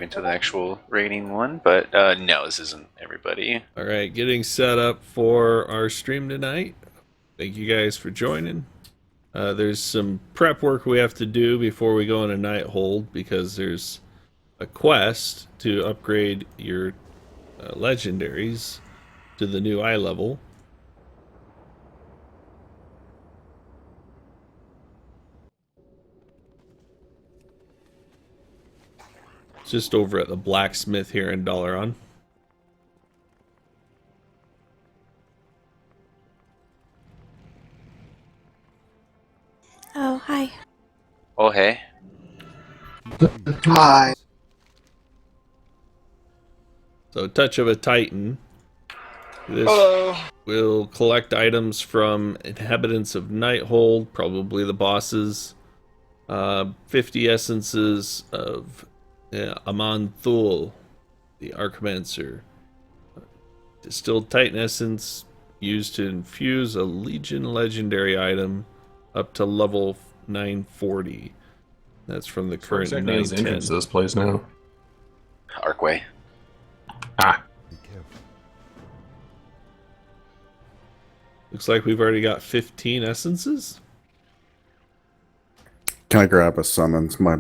into the actual rating one, but no, this isn't everybody. All right, getting set up for our stream tonight. Thank you guys for joining. There's some prep work we have to do before we go into Nighthold because there's a quest to upgrade your legendaries to the new eye level. It's just over at the blacksmith here in Dalaran. Oh, hi. Oh, hey. Hi. So, Touch of a Titan. This Hello. will collect items from inhabitants of Nighthold, probably the bosses. 50 essences of Amon Thul, the Archmancer. Distilled Titan essence used to infuse a Legion legendary item up to level 940. That's from the current Exactly is the 910. entrance to this place now. Arcway. Ah. Looks like we've already got 15 essences. Can I grab a summons? My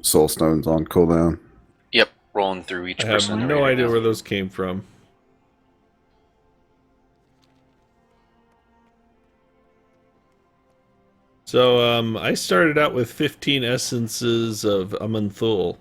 soul stone's on cooldown. Yep, rolling through each I have person. no right idea now. where those came from. So I started out with 15 essences of Amanthul.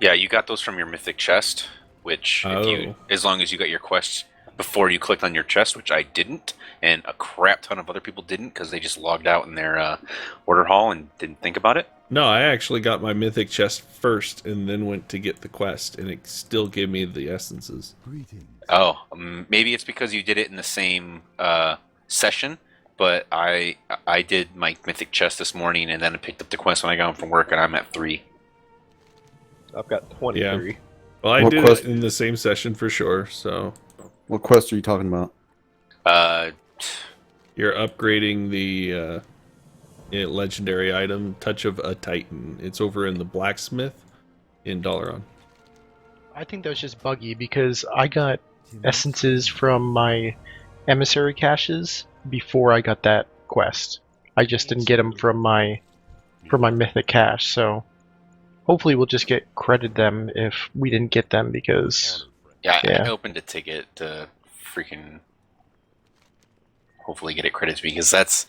Yeah, you got those from your mythic chest, which if you, as long as you got your quest before you clicked on your chest, which I didn't, and a crap ton of other people didn't because they just logged out in their order hall and didn't think about it. No, I actually got my mythic chest first and then went to get the quest, and it still gave me the essences. Oh, maybe it's because you did it in the same session. But I did my mythic chest this morning, and then I picked up the quest when I got home from work, and I'm at 3. I've got 23. Yeah. Well, I What did quest? it in the same session for sure. So What quest are you talking about? you're upgrading the legendary item, Touch of a Titan. It's over in the blacksmith in Dalaran. I think that was just buggy because I got essences from my emissary caches before I got that quest. I just didn't get them from my mythic cache, so hopefully we'll just get credited them if we didn't get them because I opened a ticket to freaking hopefully get it credited because that's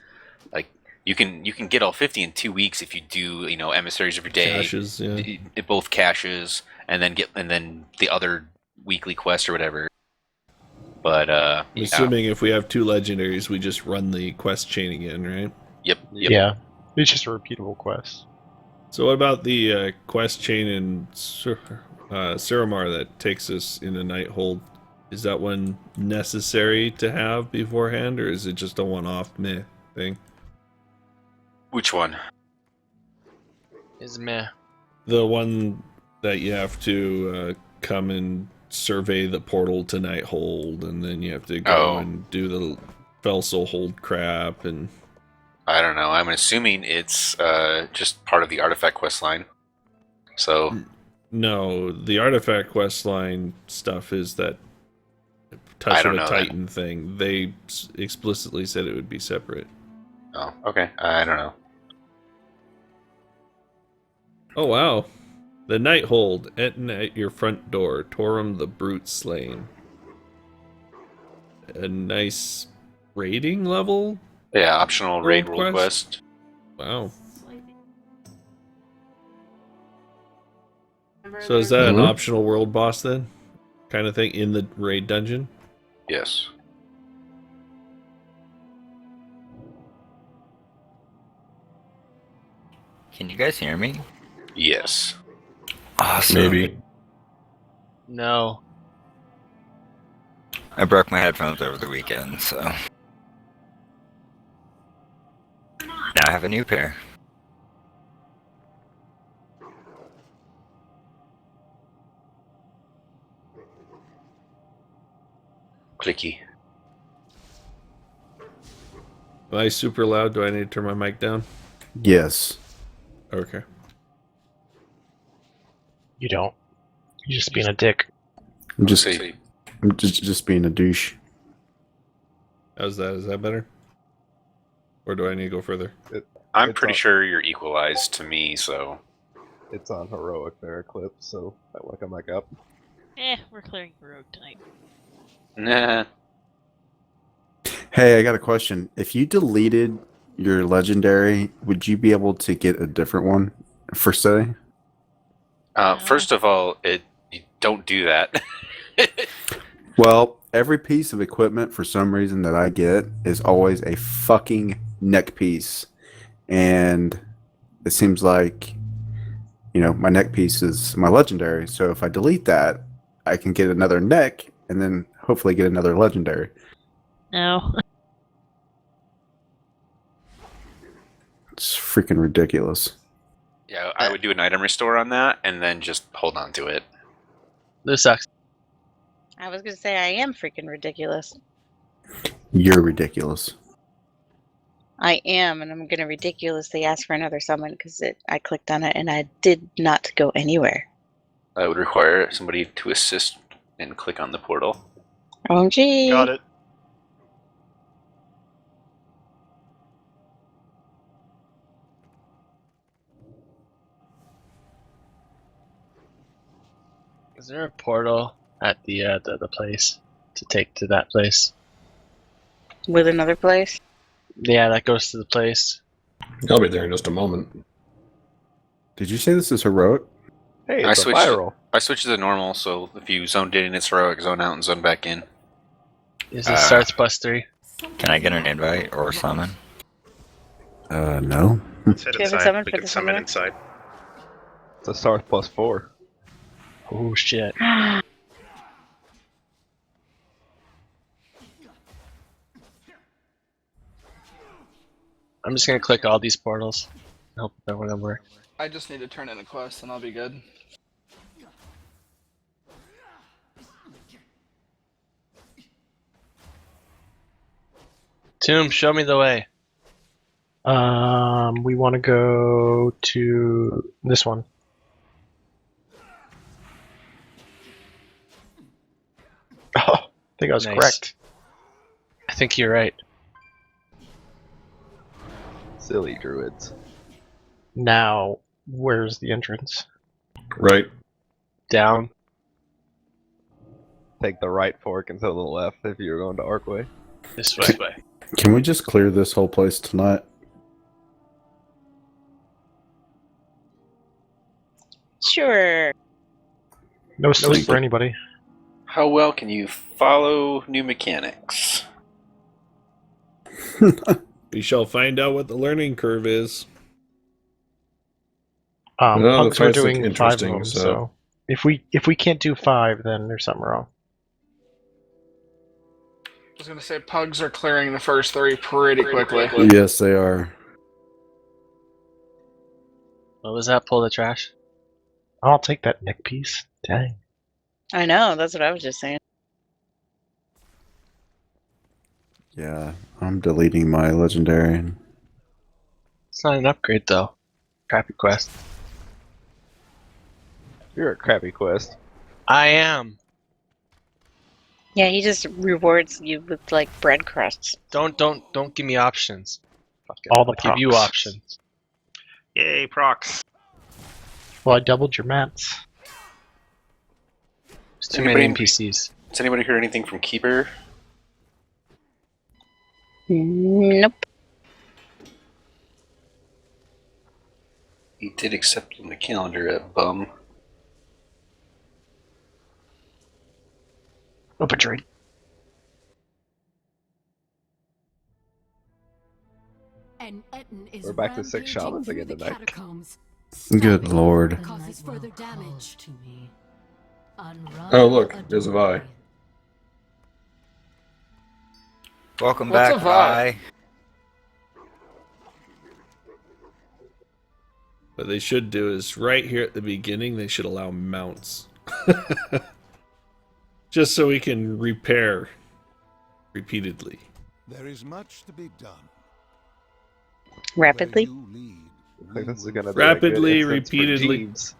like you can get all 50 in 2 weeks if you do emissaries every day, Caches, yeah. both caches, and then the other weekly quest or whatever. But I'm assuming if we have 2 legendaries, we just run the quest chain again, right? Yep. yeah, it's just a repeatable quest. So what about the quest chain in Suramar that takes us into Nighthold? Is that one necessary to have beforehand, or is it just a one-off meh thing? Which one? Is meh. The one that you have to come and survey the portal to Nighthold, and then you have to go and do the Felsoul hold crap, and I don't know. I'm assuming it's just part of the artifact quest line. So no, the artifact quest line stuff is that Touch of a Titan thing. They explicitly said it would be separate. Oh, okay. I don't know. Oh wow. The Nighthold, Etna at your front door, Torum the Brute Slain. A nice raiding level? Yeah, optional raid rule quest. Wow. So is that an optional world boss then? Kind of thing in the raid dungeon? Yes. Can you guys hear me? Yes. Awesome. Maybe. No. I broke my headphones over the weekend, so now I have a new pair. Clicky. Am I super loud? Do I need to turn my mic down? Yes. Okay. You don't. You're just being a dick. I'm just, See, I'm just being a douche. How's that? Is that better? Or do I need to go further? I'm It's pretty not- sure you're equalized to me, so It's on heroic there, Eclipse, so I want to come back up. We're clearing rogue tonight. nah. Hey, I got a question. If you deleted your legendary, would you be able to get a different one for say? First of all, you don't do that. Well, every piece of equipment for some reason that I get is always a fucking neck piece. And it seems like, my neck piece is my legendary. So if I delete that, I can get another neck and then hopefully get another legendary. No. It's freaking ridiculous. Yeah, I would do an item restore on that and then just hold on to it. This sucks. I was gonna say I am freaking ridiculous. You're ridiculous. I am, and I'm gonna ridiculously ask for another summon because I clicked on it and I did not go anywhere. That would require somebody to assist and click on the portal. OMG. Got it. Is there a portal at the place to take to that place? With another place? Yeah, that goes to the place. I'll be there in just a moment. Did you say this is heroic? Hey, I it's a switched viral. I switched to the normal, so if you zoned in, it's heroic, zone out, and zone back in. Is it starts +3? Can I get an invite or summon? No. Let's head Do you have a inside. summon We for can the summon summoner? inside. It's a Sarth +4. Oh shit. I'm just gonna click all these portals. Hope that one will work. I just need to turn in a quest and I'll be good. Tomb, show me the way. We want to go to this one. Oh, I think I was Nice. correct. I think you're right. Silly druids. Now, where's the entrance? Right. Down. Take the right fork and to the left if you're going to Arcway. This way. Can we just clear this whole place tonight? Sure. No sleep for anybody. How well can you follow new mechanics? We shall find out what the learning curve is. Well, the Punks are fights look doing 5 of interesting, them, so- so if we can't do 5, then there's something wrong. I was gonna say pugs are clearing the first 3 pretty quickly. Yes, they are. What was that? Pull the trash? I'll take that neck piece. Dang. I know, that's what I was just saying. Yeah, I'm deleting my legendary. It's not an upgrade though. Crappy quest. You're a crappy quest. I am. Yeah, he just rewards you with like bread crusts. Don't give me options. Fuck it. All the I'll give you procs. options. Yay, procs. Well, I doubled your mats. There's too many Anybody- NPCs. Has anybody heard anything from Keeper? Nope. He did accept on the calendar at Bum. Open trade. We're back to 6 shamans again tonight. Good lord. Causes further damage. Oh, look, there's a Vi. Welcome What's back, a Vi? Vi. What they should do is right here at the beginning, they should allow mounts. Just so we can repair repeatedly. There is much to be done. Rapidly? I think this is gonna be Rapidly, a good instance for repeatedly. Jeeves.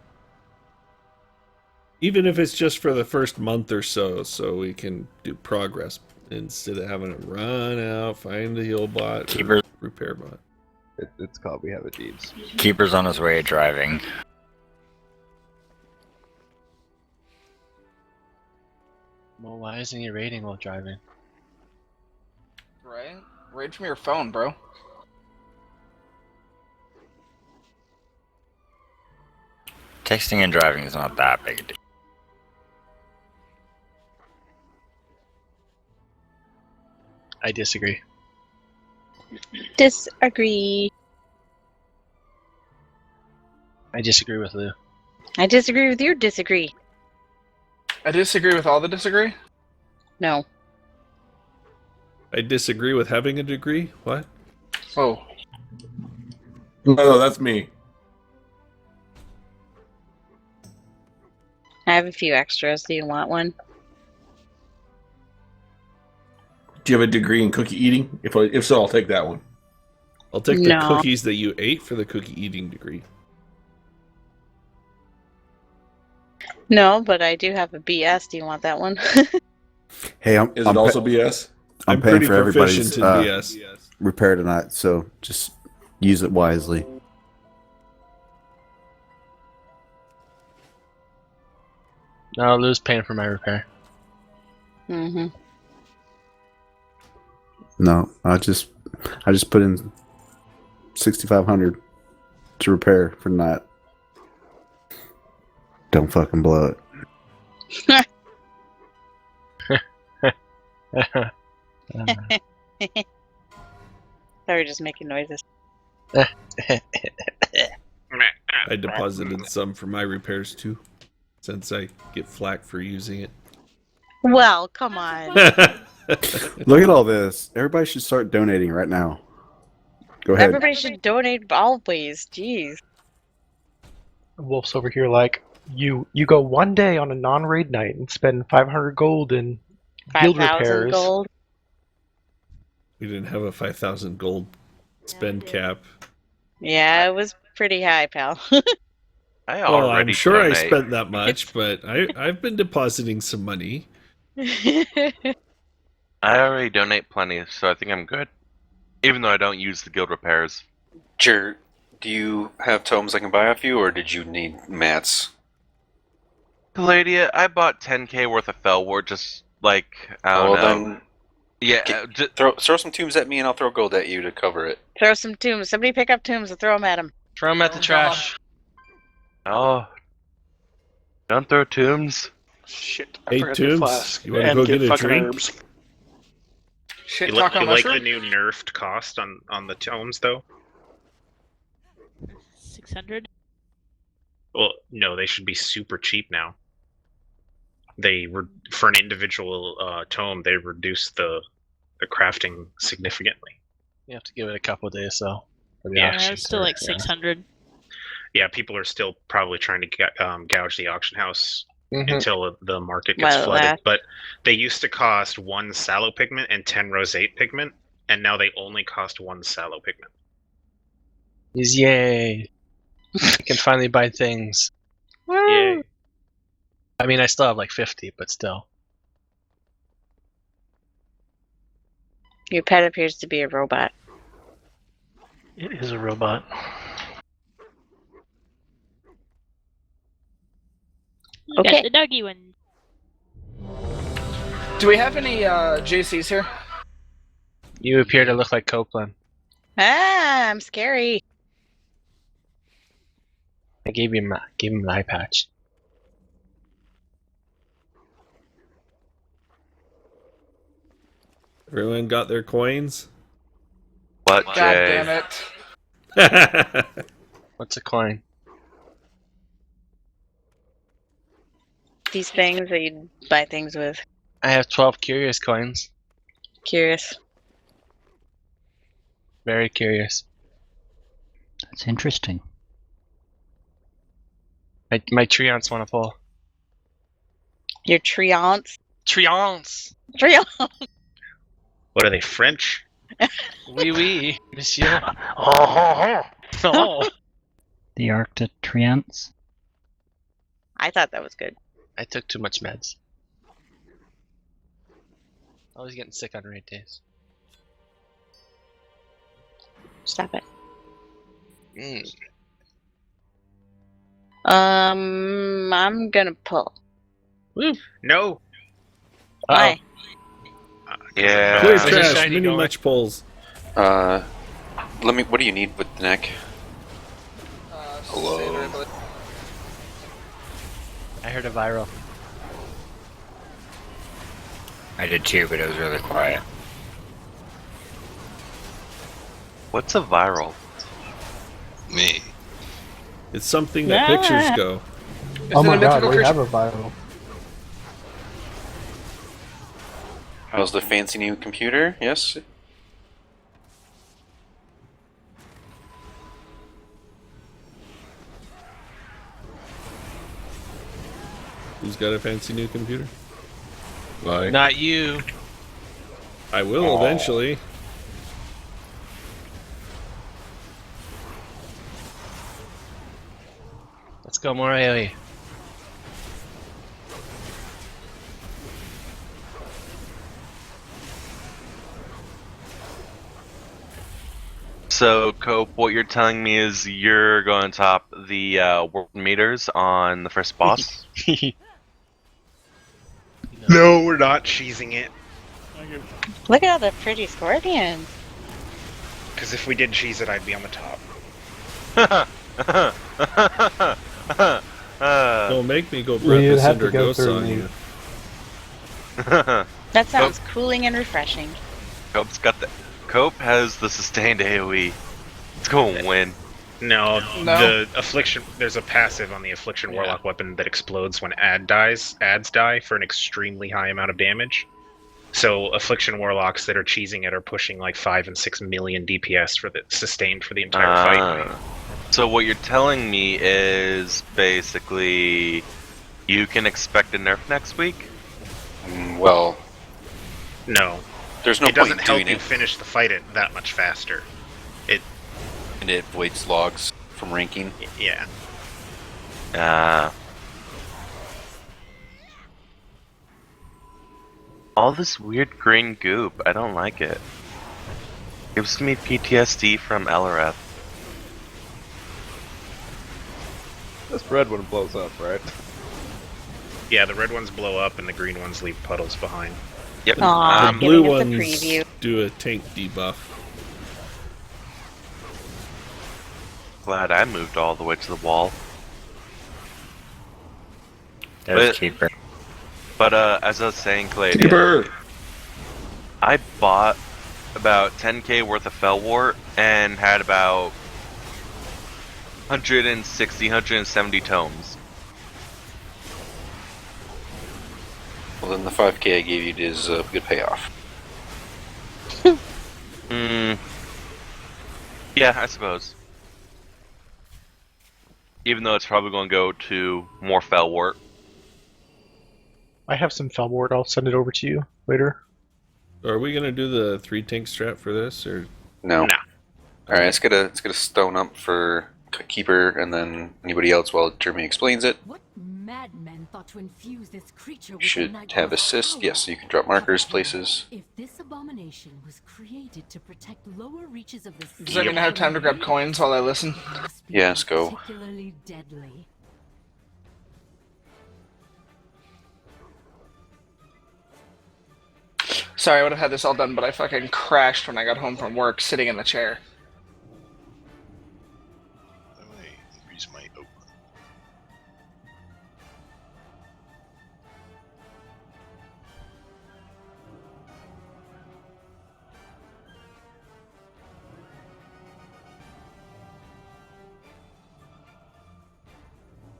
Even if it's just for the first month or so we can do progress instead of having to run out, find the heal bot, Keeper. Repair bot. It's called We Have a Jeeves. Keeper's on his way driving. Well, why isn't he raiding while driving? Right? Raid from your phone, bro. Texting and driving is not that big a deal. I disagree. Disagree. I disagree with Lou. I disagree with your disagree. I disagree with all the disagree. No. I disagree with having a degree. What? Oh. No, that's me. I have a few extras. Do you want one? Do you have a degree in cookie eating? If so, I'll take that one. I'll take the No. cookies that you ate for the cookie eating degree. No, but I do have a BS. Do you want that one? Hey, Is it also BS? I'm paying pretty for everybody's proficient in BS. repair tonight, so just use it wisely. No, Lou's paying for my repair. Mm-hmm. No, I just put in 6,500 to repair for tonight. Don't fucking blow it. Sorry, just making noises. I deposited some for my repairs too, since I get flack for using it. Well, come on. Look at all this. Everybody should start donating right now. Go ahead. Everybody should donate always. Jeez. Wolf's over here like, you go one day on a non-raid night and spend 500 gold in guild 5,000 repairs. gold. We didn't have a 5,000 gold spend cap. Yeah, it was pretty high, pal. Well, I'm sure I spent that much, but I've been depositing some money. I already donate plenty, so I think I'm good. Even though I don't use the guild repairs. Jer, do you have tomes I can buy off you, or did you need mats? Palladia, I bought 10k worth of Fell Ward, just like, I don't know. Then Yeah, throw some tombs at me and I'll throw gold at you to cover it. Throw some tombs. Somebody pick up tombs and throw them at him. Throw them at the trash. Oh. Don't throw tombs. Shit. Hey, forgot the Tombs, flask. you wanna And go get get a fucking drink? herbs. Shit, You, talk you on like the mushroom? new nerfed cost on the tomes, though? 600? Well, no, they should be super cheap now. They were for an individual tome. They reduced the crafting significantly. You have to give it a couple of days, though. For the Yeah, auction it's still like yeah. 600. Yeah, people are still probably trying to gouge the auction house Mhm. until the market gets Well, flooded. But they used to cost 1 sallow pigment and 10 roseate pigment, and now they only cost 1 sallow pigment. Yay! I can finally buy things. Yay! I mean, I still have like 50, but still. Your pet appears to be a robot. It is a robot. You Okay. got the doggy one. Do we have any JCs here? You appear to look like Copeland. Ah, I'm scary. I gave him an eye patch. Everyone got their coins? What, God Jay? damn it. What's a coin? These things that you buy things with. I have 12 curious coins. Curious. Very curious. That's interesting. My treants want to pull. Your treants. Treants! Treants. What are they, French? Oui, oui, monsieur. Oh, Oh. The Arctic Treants. I thought that was good. I took too much meds. Always getting sick on raid days. Stop it. I'm gonna pull. Woo! No. Why? Yeah. Clear There's a trash, shiny mini going. much pulls. Let me. What do you need with the neck? Hello. I heard a viral. I did too, but it was really quiet. What's a viral? Me. It's something that pictures go. Oh my god, we have a viral. How's the fancy new computer? Yes. Who's got a fancy new computer? Not you. I will eventually. Let's go more AoE. So, Cope, what you're telling me is you're going to top the world meters on the first boss? No, we're not cheesing it. Look at all the pretty scorpions. Because if we did cheese it, I'd be on the top. Don't make me go breath the cinder ghosts on you. That sounds cooling and refreshing. Cope's got the. Cope has the sustained AoE. It's going to win. No, the affliction. There's a passive on the affliction warlock weapon that explodes when adds die for an extremely high amount of damage. So affliction warlocks that are cheesing it are pushing like 5 and 6 million DPS for the sustained for the entire fight. So what you're telling me is basically you can expect a nerf next week? Well, no. There's no it point doesn't in help doing you it. finish the fight that much faster. And it avoids logs from ranking. Yeah. All this weird green goop, I don't like it. Gives me PTSD from Elreth. This red one blows up, right? Yeah, the red ones blow up and the green ones leave puddles behind. Yep. The blue ones do a tank debuff. Glad I moved all the way to the wall. There's Keeper. But as I was saying, Claudia, I bought about 10k worth of Fellwart and had about 160, 170 tomes. Well, then the 5k I gave you is a good payoff. Yeah, I suppose. Even though it's probably going to go to more Fellwart. I have some Felwart. I'll send it over to you later. Are we gonna do the 3 tank strat for this, or No. Alright, let's get a stone up for Keeper and then anybody else while Jeremy explains it. What madmen thought to infuse this creature with Should the Nighthold's have assist. power? Yes, so you can drop markers places. If this abomination was created to protect lower reaches of the sea, Is I gonna have time to grab coins while I listen? Yeah, let's go. particularly deadly. Sorry, I would have had this all done, but I fucking crashed when I got home from work, sitting in the chair.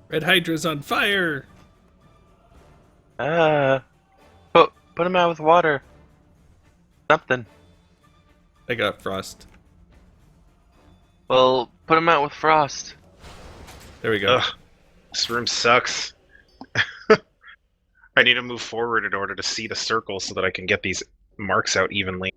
Red Hydra's on fire? Put him out with water. Something. I got frost. Well, put him out with frost. There we go. Ugh, this room sucks. I need to move forward in order to see the circle so that I can get these marks out evenly.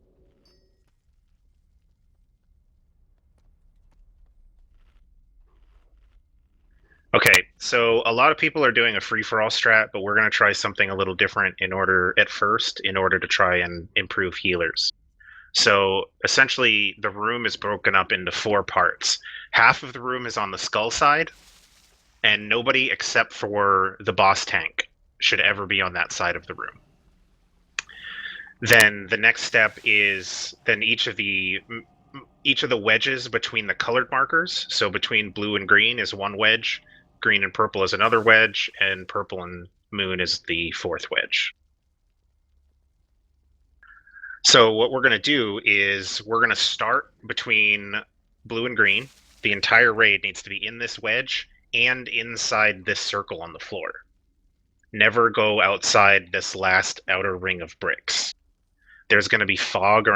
Okay, So a lot of people are doing a free-for-all strat, but we're going to try something a little different in order to try and improve healers. So essentially, the room is broken up into 4 parts. Half of the room is on the skull side, and nobody except for the boss tank should ever be on that side of the room. Then the next step is then each of the wedges between the colored markers, so between blue and green is one wedge, green and purple is another wedge, and purple and moon is the 4th wedge. So what we're going to do is we're going to start between blue and green. The entire raid needs to be in this wedge and inside this circle on the floor. Never go outside this last outer ring of bricks. There's going to be fog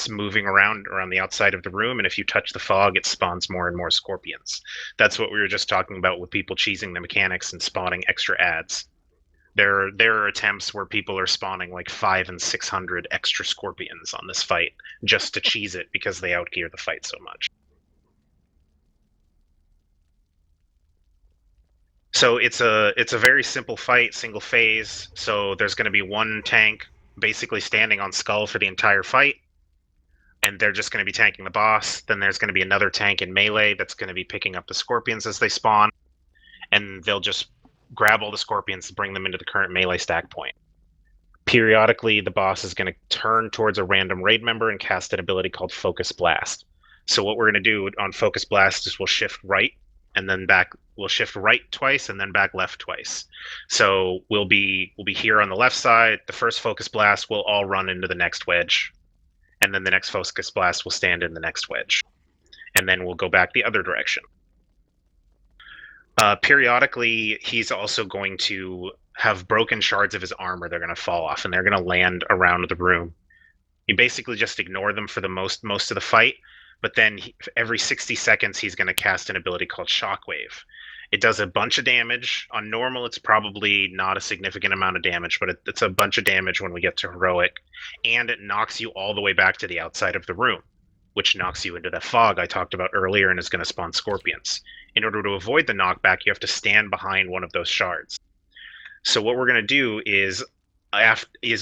moving around the outside of the room, and if you touch the fog, it spawns more and more scorpions. That's what we were just talking about with people cheesing the mechanics and spawning extra ads. There are attempts where people are spawning like 500 and 600 extra scorpions on this fight just to cheese it because they outgear the fight so much. So it's a very simple fight, single phase. So there's going to be one tank basically standing on skull for the entire fight, and they're just going to be tanking the boss. Then there's going to be another tank in melee that's going to be picking up the scorpions as they spawn, and they'll just grab all the scorpions and bring them into the current melee stack point. Periodically, the boss is going to turn towards a random raid member and cast an ability called Focus Blast. So what we're going to do on Focus Blast is we'll shift right and then back. We'll shift right twice and then back left twice. So we'll be here on the left side. The first Focus Blast will all run into the next wedge, and then the next Focus Blast will stand in the next wedge, and then we'll go back the other direction. Periodically, he's also going to have broken shards of his armor. They're going to fall off, and they're going to land around the room. You basically just ignore them for the most of the fight, but then every 60 seconds, he's going to cast an ability called Shockwave. It does a bunch of damage. On normal, it's probably not a significant amount of damage, but it's a bunch of damage when we get to heroic, and it knocks you all the way back to the outside of the room, which knocks you into that fog I talked about earlier and is going to spawn scorpions. In order to avoid the knockback, you have to stand behind one of those shards. So what we're going to do is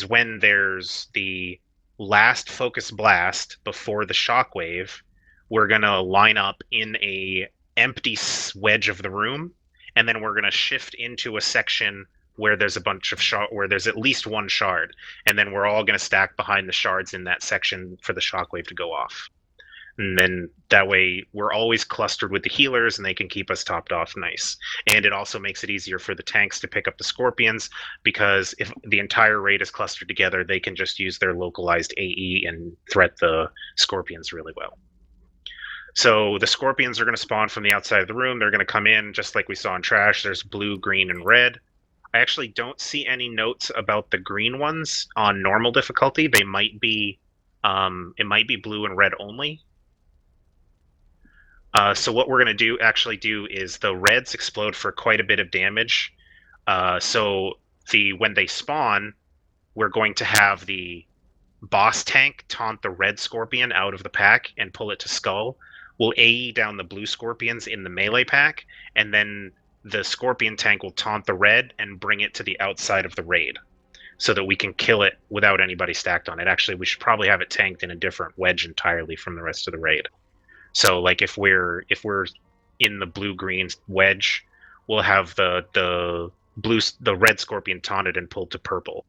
when there's the last Focus Blast before the Shockwave, we're going to line up in a empty wedge of the room, and then we're going to shift into a section where there's a bunch of where there's at least one shard, and then we're all going to stack behind the shards in that section for the Shockwave to go off. And then that way we're always clustered with the healers and they can keep us topped off nice. And it also makes it easier for the tanks to pick up the scorpions, because if the entire raid is clustered together, they can just use their localized AE and threat the scorpions really well. So the scorpions are going to spawn from the outside of the room. They're going to come in just like we saw in Trash. There's blue, green, and red. I actually don't see any notes about the green ones on normal difficulty. They might be, it might be blue and red only. So what we're going to do is the reds explode for quite a bit of damage. So when they spawn, we're going to have the boss tank taunt the red scorpion out of the pack and pull it to skull. We'll AE down the blue scorpions in the melee pack, and then the scorpion tank will taunt the red and bring it to the outside of the raid so that we can kill it without anybody stacked on it. Actually, we should probably have it tanked in a different wedge entirely from the rest of the raid. So like if we're in the blue-green wedge, we'll have the red scorpion taunted and pulled to purple,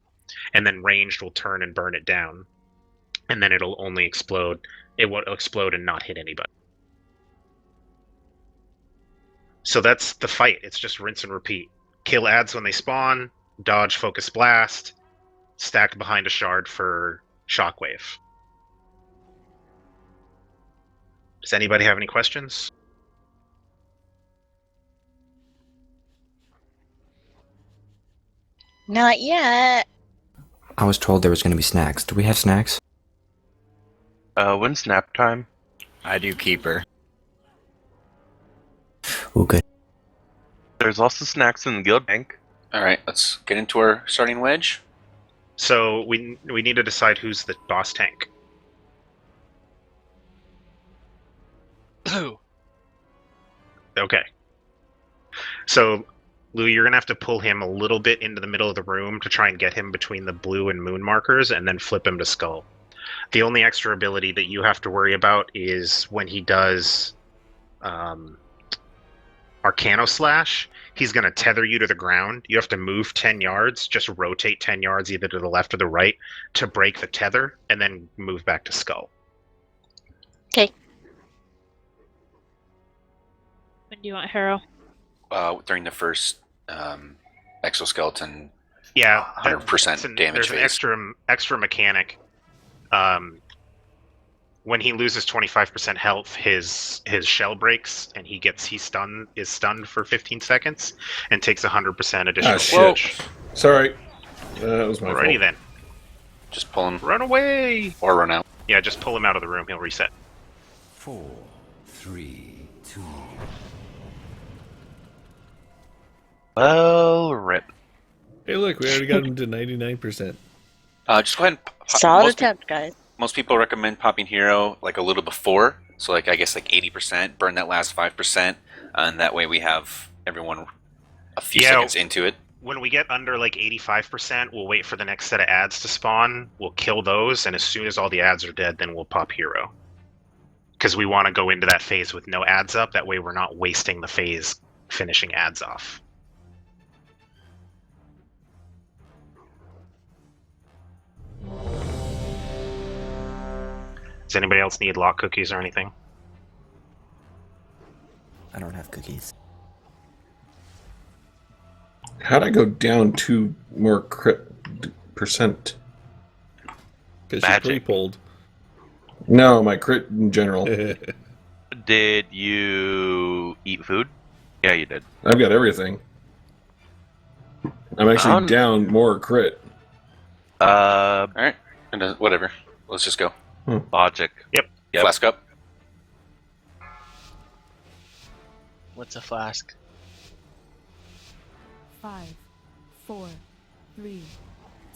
and then ranged will turn and burn it down, and then it'll only explode. It won't explode and not hit anybody. So that's the fight. It's just rinse and repeat. Kill ads when they spawn, dodge Focus Blast, stack behind a shard for Shockwave. Does anybody have any questions? Not yet. I was told there was going to be snacks. Do we have snacks? When's nap time? I do Keeper. Oh, good. There's also snacks in the guild bank. Alright, let's get into our starting wedge. So we need to decide who's the boss tank. Who? Okay. So, Lou, you're gonna have to pull him a little bit into the middle of the room to try and get him between the blue and moon markers, and then flip him to skull. The only extra ability that you have to worry about is when he does Arcano Slash. He's going to tether you to the ground. You have to move 10 yards, just rotate 10 yards either to the left or the right to break the tether, and then move back to skull. Okay. When do you want Harrow? During the first exoskeleton. Yeah, 100% damage. There's an extra mechanic. When he loses 25% health, his shell breaks and he's stunned for 15 seconds and takes 100% additional damage. Sorry, that was my fault. Alrighty then. Just pull him. Run away or run out. Yeah, just pull him out of the room. He'll reset. 4, 3, 2. Well, rip. Hey, look, we already got him to 99%. Just go ahead and Solid attempt, guys. Most people recommend popping hero like a little before, so like I guess like 80%, burn that last 5%, and that way we have everyone a few seconds into it. When we get under like 85%, we'll wait for the next set of ads to spawn, we'll kill those, and as soon as all the ads are dead, then we'll pop hero. Because we want to go into that phase with no ads up, that way we're not wasting the phase finishing ads off. Does anybody else need lock cookies or anything? I don't have cookies. How'd I go down 2 more crit percent? Because you pre-pulled. No, my crit in general. Did you eat food? Yeah, you did. I've got everything. I'm actually down more crit. Alright, whatever. Let's just go. Logic. Yep. Flask up. What's a flask? 5, 4, 3,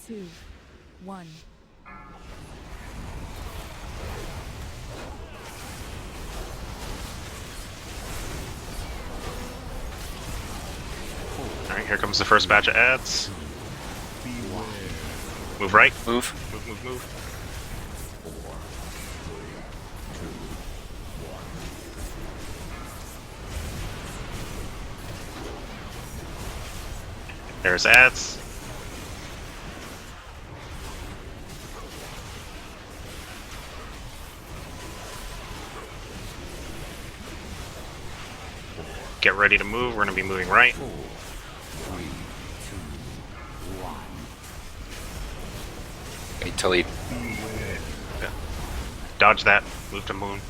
2, 1. Alright, here comes the first batch of ads. Move right. Move. Move. There's ads. Get ready to move. We're going to be moving right. 4, 3, 2, 1. Wait till he... Yeah. Dodge that. Move to moon.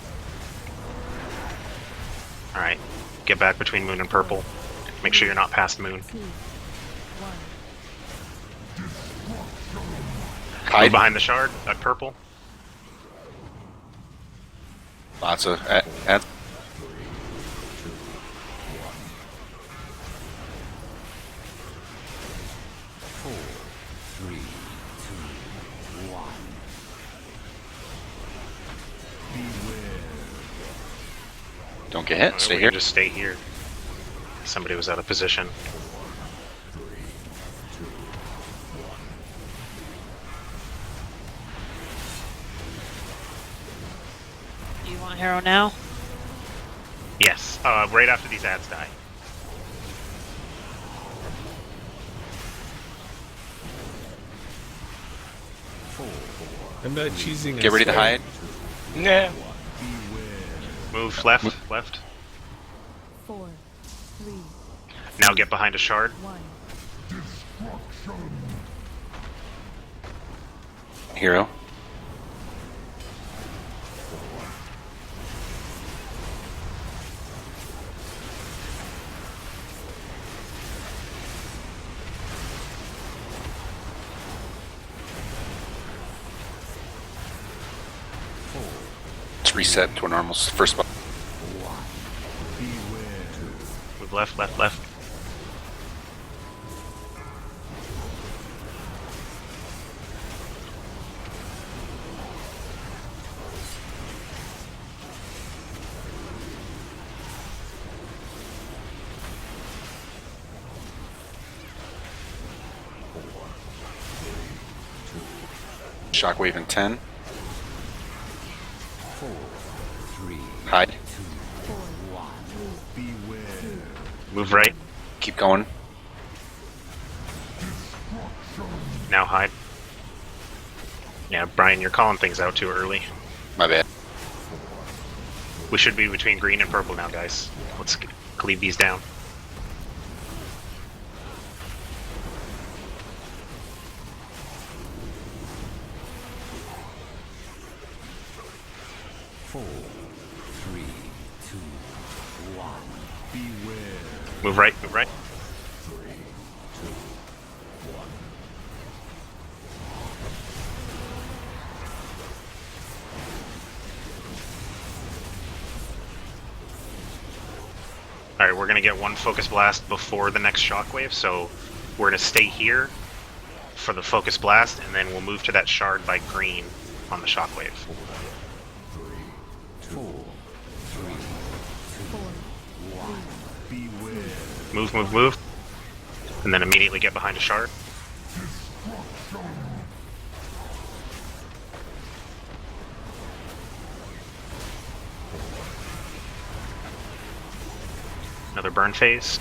Alright. Get back between moon and purple. Make sure you're not past moon. Hide behind the shard at purple. Lots of ads. Don't get hit. Stay here. Just stay here. Somebody was out of position. Do you want Harrow now? Yes. Right after these ads die. I'm not cheesing. Get ready to hide. Nah. Move left. 4, 3. Now get behind a shard. 1. Hero. Let's reset to a normal first spot. Move left. Shockwave in 10. 4, 3, Hide. 2, 1. Beware. Move right. Keep going. Now hide. Yeah, Brian, you're calling things out too early. My bad. We should be between green and purple now, guys. Let's cleave these down. Four, 3, 2, 1. Beware. Move right, move right. 3, 2, 1. Alright, we're gonna get one focus blast before the next shockwave, so we're gonna stay here for the focus blast, and then we'll move to that shard by green on the shockwave. 4, 3, 2, 1. Beware. Move, move, move. And then immediately get behind a shard. Another burn phase.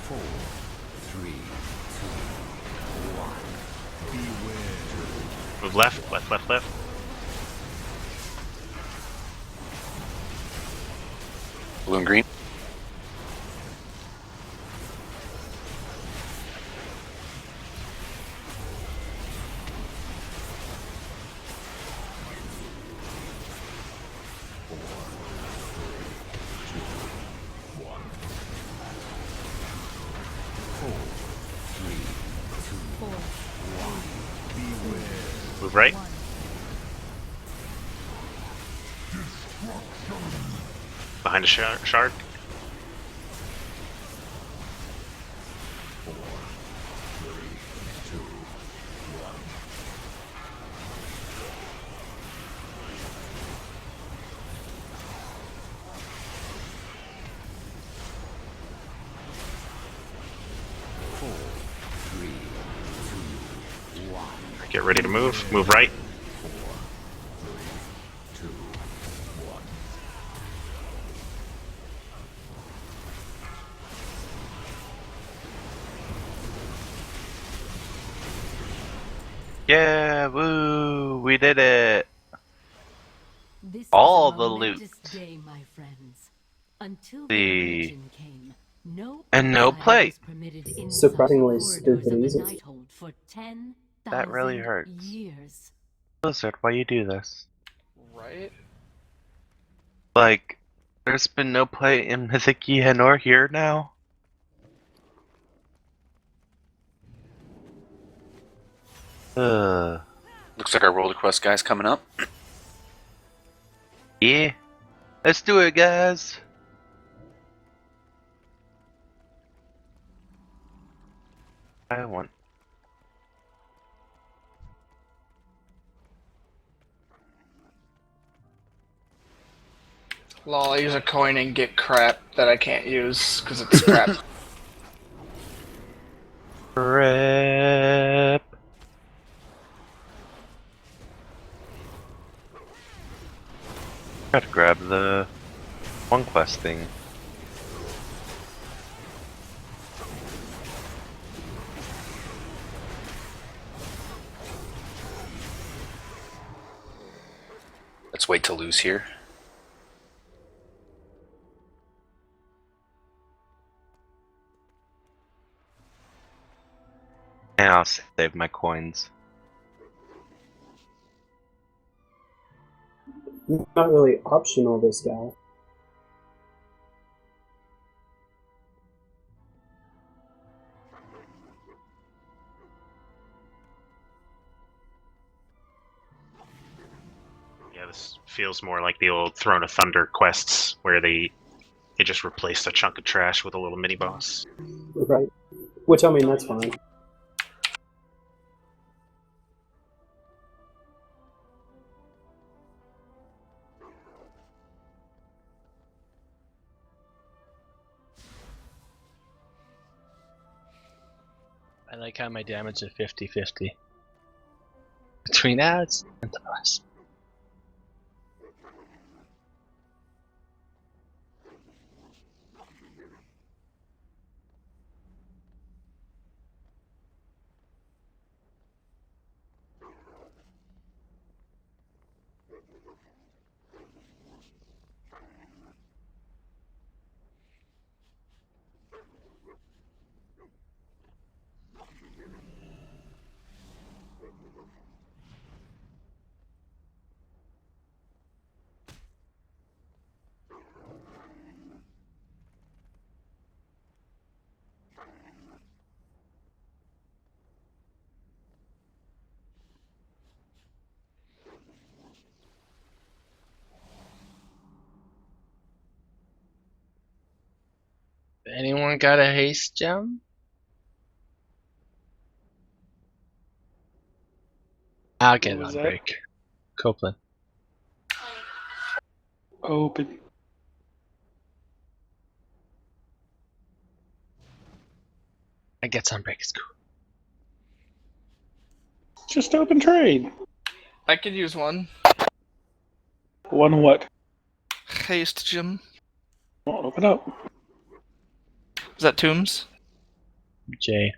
Four, 3, 2, 1. Beware. Move left, left, left, left. Blue and green. Move right. Behind a shard. Get ready to move. Move right. Yeah, woo! We did it. This All was a the loot. momentous day, my friends. Until The- religion came, no And no outsider plate. was permitted inside Surprisingly the stupid corridors of the easy. Nighthold for 10,000 That really hurts. years. Blizzard, why you do this? Right? Like, there's been no play in Mythic Yihen or here now? Looks like our roller quest guy's coming up. Yeah. Let's do it, guys. I want. Lol, I use a coin and get crap that I can't use because it's crap. Rip. Try to grab the one quest thing. Let's wait to lose here. And I'll save my coins. Not really optional, this guy. Yeah, this feels more like the old Throne of Thunder quests, where they just replaced a chunk of trash with a little mini boss. Right. Which, I mean, that's fine. like how my damage is 50-50 between ads and the boss. Anyone got a haste gem? I'll get it on break. Copeland. Open. I get some break. It's cool. Just open trade. I could use one. One what? Haste gem. Well, open up. Is that Tombs? J.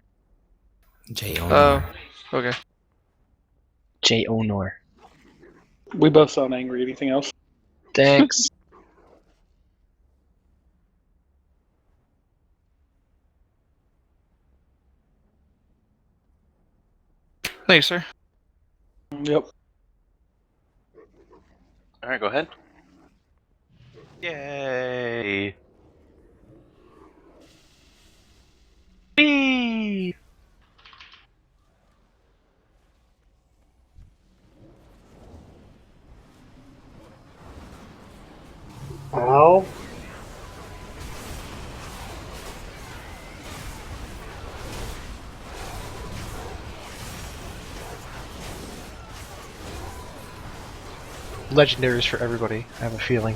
J. Oh, okay. J. Onor. We both sound angry. Anything else? Thanks. Thank you, sir. Yep. Alright, go ahead. Yay! Whee! Ow. Legendaries for everybody, I have a feeling.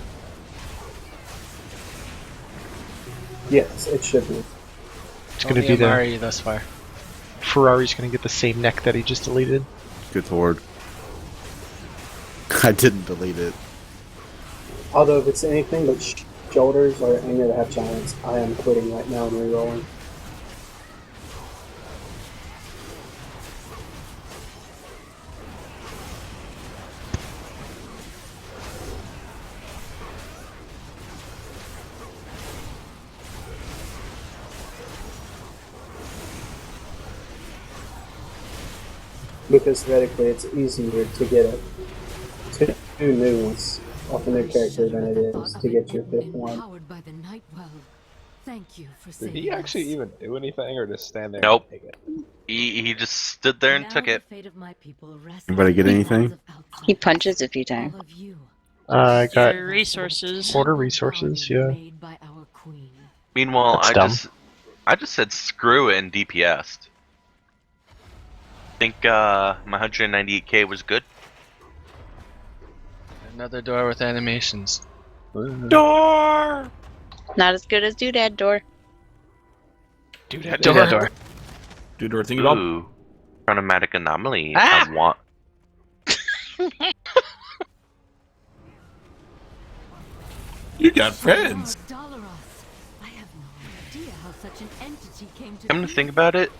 Yes, it should be. It's going to be Amari thus far. Ferrari's going to get the same neck that he just deleted. Good lord. I didn't delete it. Although if it's anything but shoulders or any of the half giants, I am quitting right now and rerolling. Because theoretically it's easier to get two new ones off a new character than it is to get your fifth one. Thank you for Did he actually even do anything or just stand there Nope. and take it? He just stood there and took it. Anybody get anything? He punches a few times. I got Your resources. Quarter resources, yeah. Meanwhile, That's dumb. I just said screw it and DPS'd. Think my 198k was good. Another door with animations. Door! Not as good as Doodad Door. Doodad Door. door. Doodad thingy bob. Ooh. Chronomatic anomaly. Ah! I want. You got friends. Come to think about it,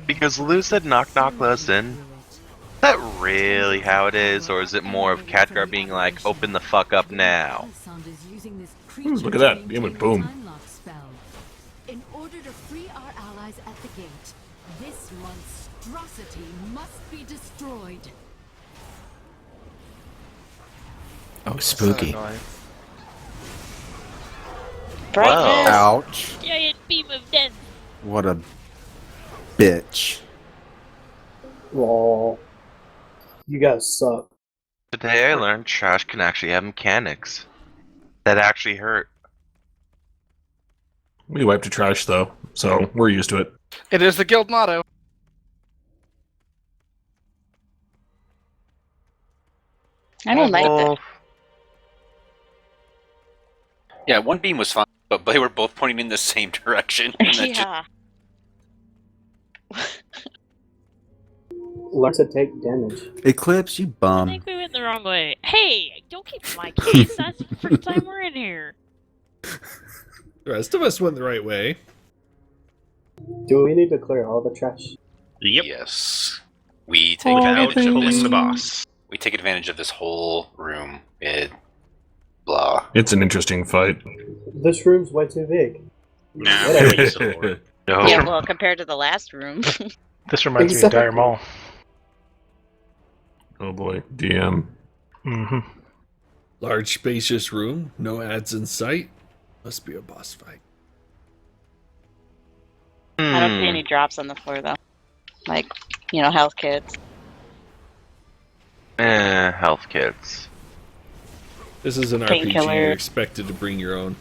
because Lou said knock knock let us in. Is that really how it is, or is it more of Khadgar being like, open the fuck up now? Look at that. He went boom. In order to free our allies at the gate, this monstrosity must be destroyed. Oh, spooky. Brightness. Ouch. Giant beam of death. What a bitch. Lol. You guys suck. Today I learned trash can actually have mechanics that actually hurt. We wiped the trash though, so we're used to it. It is the guild motto. I don't like that. Yeah, one beam was fine, but they were both pointing in the same direction. And that Yeah. Learn to take damage. Eclipse, you I bum. think we went the wrong way. Hey, don't keep my case. That's the first time we're in here. The rest of us went the right way. Do we need to clear all the trash? Yep. Yes. We take Without advantage of killing this. the boss. We take advantage of this whole room. Blah. It's an interesting fight. This room's way too big. Nah, Whatever. we use the Lord. No. Yeah, well, compared to the last room. This reminds me of Dire Maul. Oh boy, DM. Mm-hmm. Large spacious room, no ads in sight. Must be a boss fight. I don't see any drops on the floor, though. Like, health kits. Health kits. This is an RPG. Painkiller. You're expected to bring your own.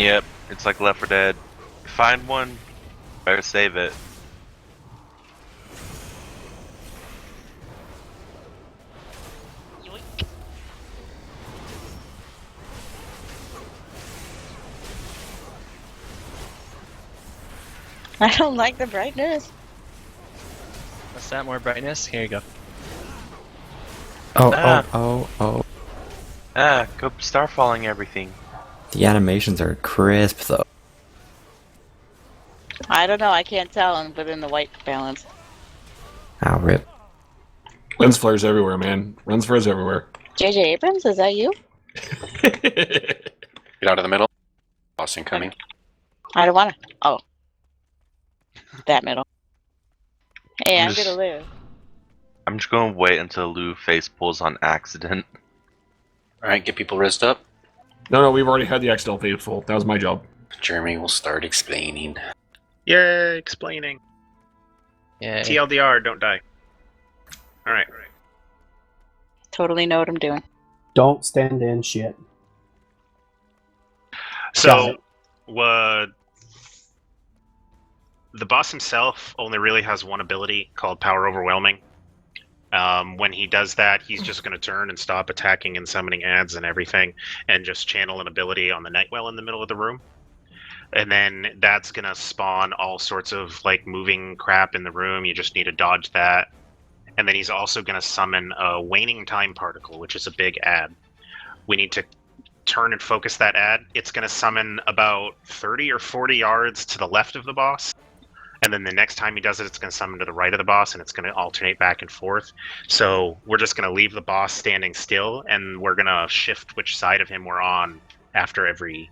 Yep, it's like Left 4 Dead. Find one, better save it. I don't like the brightness. What's that? More brightness? Here you go. Oh. Go start falling everything. The animations are crisp, though. I don't know. I can't tell within the white balance. Ow, rip. Lens flares everywhere, man. Lens flares everywhere. JJ Abrams, is that you? Get out of the middle. Boss incoming. I don't want to. Oh. That middle. Hey, I'm just- gonna live. I'm just gonna wait until Lou face pulls on accident. Alright, get people rizzed up. No, we've already had the accidental faithful. That was my job. Jeremy will start explaining. Yay, explaining. Yeah. TLDR, don't die. Alright. Totally know what I'm doing. Don't stand in shit. So, the boss himself only really has one ability called Power Overwhelming. When he does that, he's just going to turn and stop attacking and summoning ads and everything, and just channel an ability on the Nightwell in the middle of the room. And then that's going to spawn all sorts of moving crap in the room. You just need to dodge that. And then he's also going to summon a Waning Time Particle, which is a big ad. We need to turn and focus that ad. It's going to summon about 30 or 40 yards to the left of the boss. And then the next time he does it, it's going to summon to the right of the boss, and it's going to alternate back and forth. So we're just going to leave the boss standing still, and we're going to shift which side of him we're on after every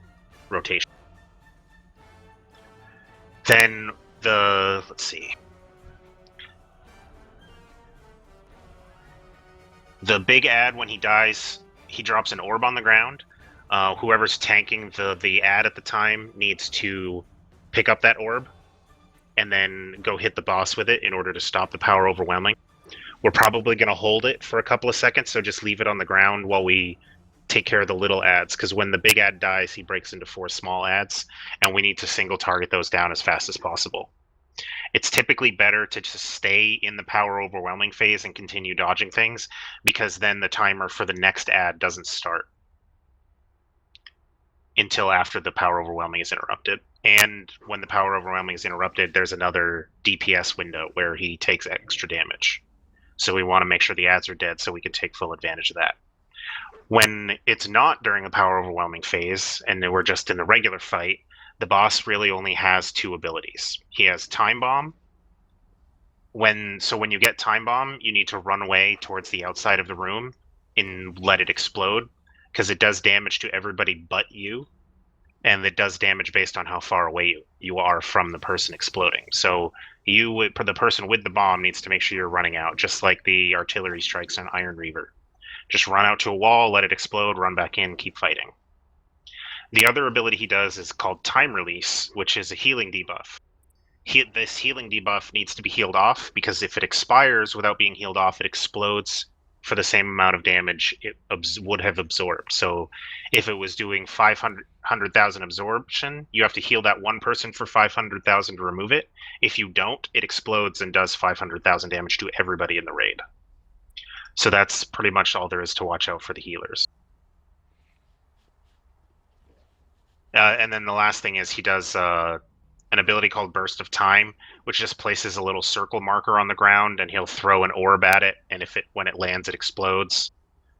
rotation. Then let's see. The big ad, when he dies, he drops an orb on the ground. Whoever's tanking the ad at the time needs to pick up that orb and then go hit the boss with it in order to stop the power overwhelming. We're probably going to hold it for a couple of seconds, so just leave it on the ground while we take care of the little ads, because when the big ad dies, he breaks into 4 small ads, and we need to single target those down as fast as possible. It's typically better to just stay in the power overwhelming phase and continue dodging things, because then the timer for the next ad doesn't start until after the power overwhelming is interrupted. And when the power overwhelming is interrupted, there's another DPS window where he takes extra damage. So we want to make sure the ads are dead so we can take full advantage of that. When it's not during the power overwhelming phase and we're just in the regular fight, the boss really only has 2 abilities. He has Time Bomb. When you get Time Bomb, you need to run away towards the outside of the room and let it explode, because it does damage to everybody but you, and it does damage based on how far away you are from the person exploding. So the person with the bomb needs to make sure you're running out, just like the artillery strikes on Iron Reaver. Just run out to a wall, let it explode, run back in, keep fighting. The other ability he does is called Time Release, which is a healing debuff. This healing debuff needs to be healed off, because if it expires without being healed off, it explodes for the same amount of damage it would have absorbed. So if it was doing 500,000 absorption, you have to heal that one person for 500,000 to remove it. If you don't, it explodes and does 500,000 damage to everybody in the raid. So that's pretty much all there is to watch out for the healers. And then the last thing is he does an an ability called Burst of Time, which just places a little circle marker on the ground, and he'll throw an orb at it, and when it lands, it explodes.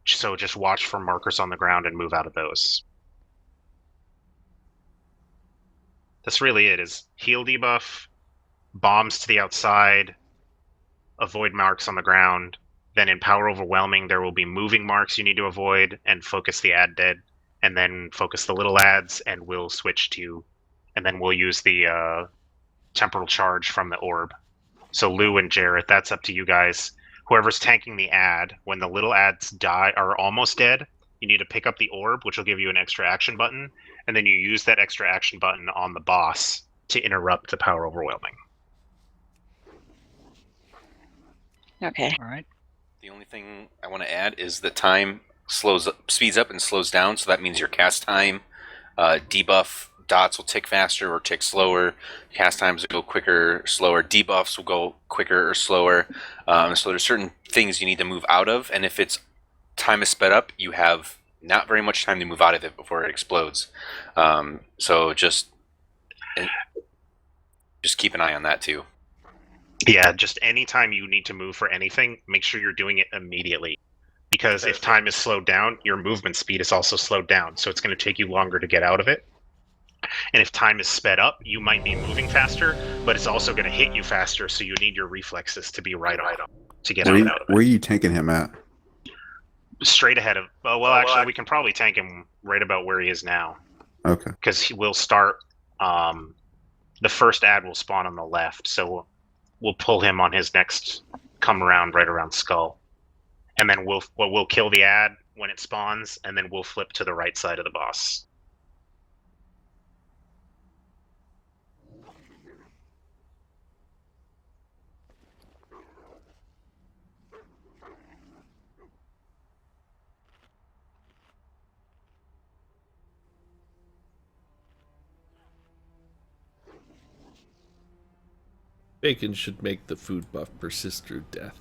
So just watch for markers on the ground and move out of those. That's really it, is heal debuff, bombs to the outside, avoid marks on the ground. Then in Power Overwhelming, there will be moving marks you need to avoid, and focus the ad dead, and then focus the little ads, and we'll switch to, and then we'll use the temporal charge from the orb. So Lou and Jarrett, that's up to you guys. Whoever's tanking the ad, when the little ads are almost dead, you need to pick up the orb, which will give you an extra action button, and then you use that extra action button on the boss to interrupt the Power Overwhelming. Okay. All right. The only thing I want to add is that time speeds up and slows down, so that means your cast time, debuff dots will tick faster or tick slower. Cast times will go quicker, slower. Debuffs will go quicker or slower. So there's certain things you need to move out of, and if it's time is sped up, you have not very much time to move out of it before it explodes. So just keep an eye on that too. Yeah, just anytime you need to move for anything, make sure you're doing it immediately. Because if time is slowed down, your movement speed is also slowed down, so it's going to take you longer to get out of it. And if time is sped up, you might be moving faster, but it's also going to hit you faster, so you need your reflexes to be right on to get out of it. Where are you tanking him at? Straight ahead of... Well, actually, we can probably tank him right about where he is now. Okay. Because he will start... the first ad will spawn on the left, so we'll pull him on his next come around right around Skull. And then we'll kill the ad when it spawns, and then we'll flip to the right side of the boss. Bacon should make the food buff persist through death.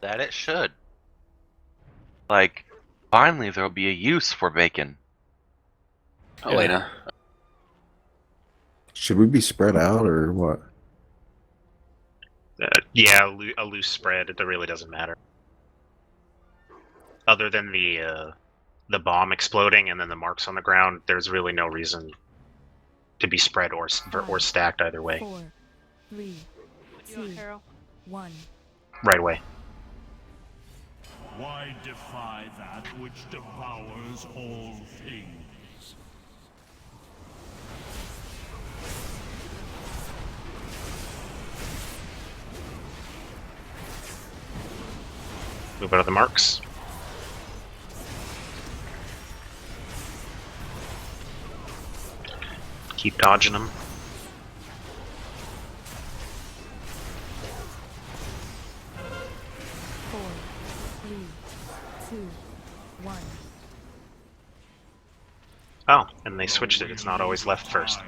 That it should. Like, finally there'll be a use for bacon. Elena. Should we be spread out or what? Yeah, a loose spread. It really doesn't matter. Other than the bomb exploding and then the marks on the ground, there's really no reason to be spread or stacked either way. 4, 3, 2, 1. Right away. Why defy that which devours all things? Move out of the marks. Keep dodging them. Oh, and they switched it. It's not always left first.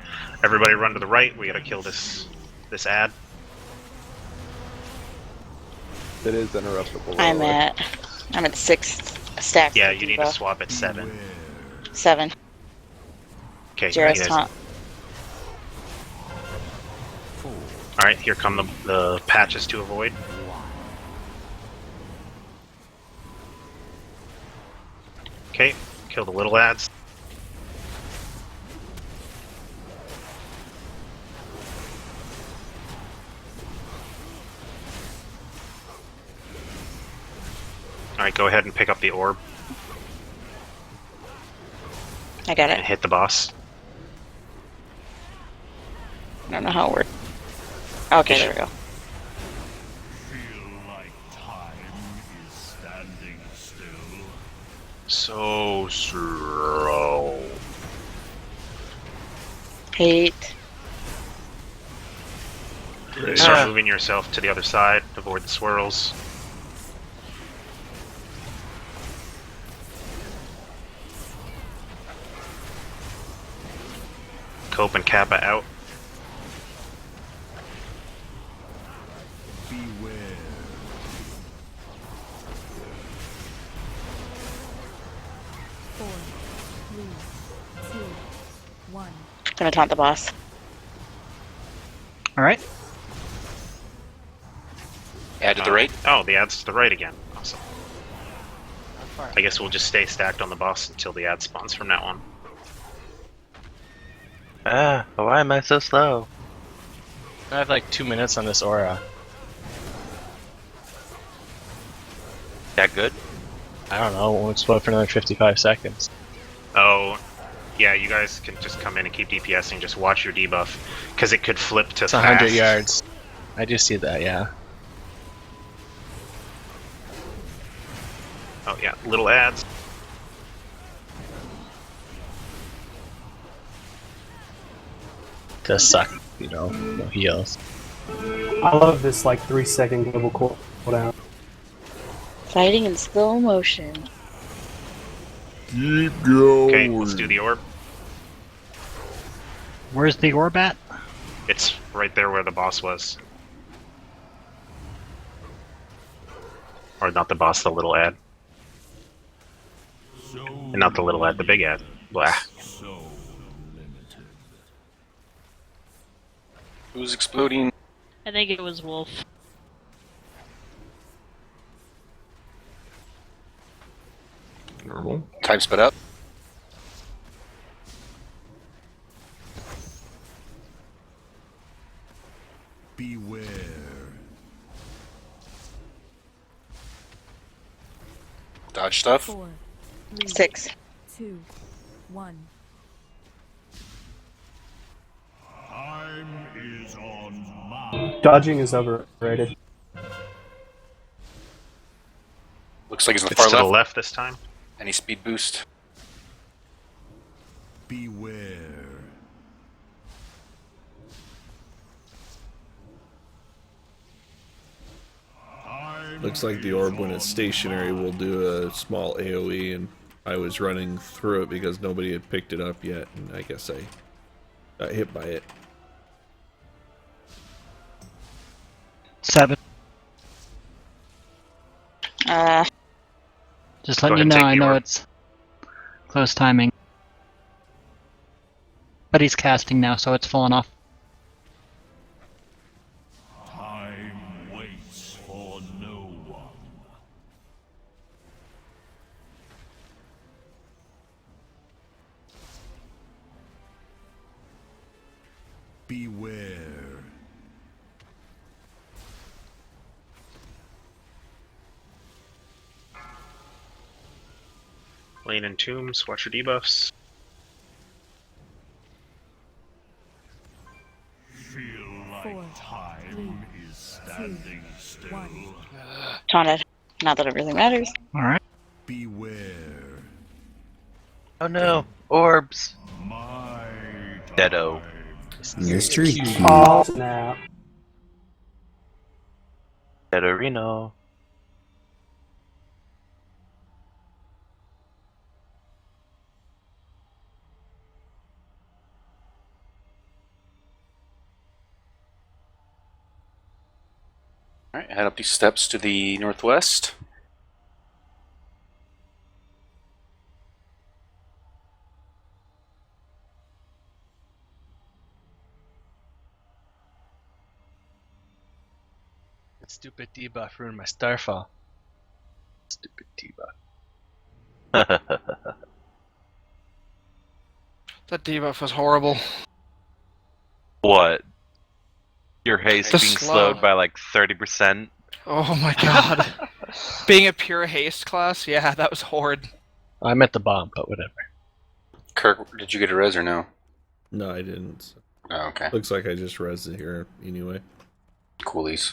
Everybody run to the right. We gotta kill this ad. It is interruptible. I'm at 6 stacks. Yeah, you need to swap at 7. 7. Okay, Jarrett's guys. top. Alright, here come the patches to avoid. Okay, kill the little ads. Alright, go ahead and pick up the orb. I got it. And hit the boss. I don't know how it works. Okay, there we go. Feel like time is standing still. So slow. Hate. Start moving yourself to the other side. Avoid the swirls. Cope and Kappa out. Beware. Gonna taunt the boss. Alright. Add to the right. Oh, the ad's to the right again. Awesome. I guess we'll just stay stacked on the boss until the ad spawns from now on. Ah, why am I so slow? I have like 2 minutes on this aura. That good? I don't know, we'll explode for another 55 seconds. Oh, yeah, you guys can just come in and keep DPSing, just watch your debuff, because it could flip to It's 100 fast. yards. I do see that, yeah. Oh yeah, little ads. Does suck, you know, no heals. I love this like 3-second global cooldown. Fighting in slow motion. Keep going. Okay, let's do the orb. Where's the orb at? It's right there where the boss was. Or not the boss, the little ad. And not the little ad, the big ad. Blah. Who's exploding? I think it was Wolf. Normal. Time sped up. Beware. Dodge stuff. 4, 3, 6. 2, 1. Time is on my. Dodging is overrated. Looks like it's on the It's far to left. the left this time. Any speed boost? Beware. Looks like the orb, when it's stationary, will do a small AoE, and I was running through it because nobody had picked it up yet, and I guess I got hit by it. 7. Just letting you know, I know it's close timing. But he's casting now, so it's falling off. Time waits for no one. Beware. Lane and tombs, watch your debuffs. Feel like time is standing still. Taunted. Not that it really matters. Alright. Beware. Oh no, orbs. My Deado. Mystery key. Oh, snap. Deado Reno. Alright, head up these steps to the northwest. That stupid debuff ruined my Starfall. Stupid debuff. That debuff was horrible. What? Your haste The being slow. slowed by like 30%? Oh my god. Being a pure haste class, yeah, that was horrid. I'm at the bomb, but whatever. Kirk, did you get a res or no? No, I didn't. Oh, okay. Looks like I just res it here anyway. Coolies.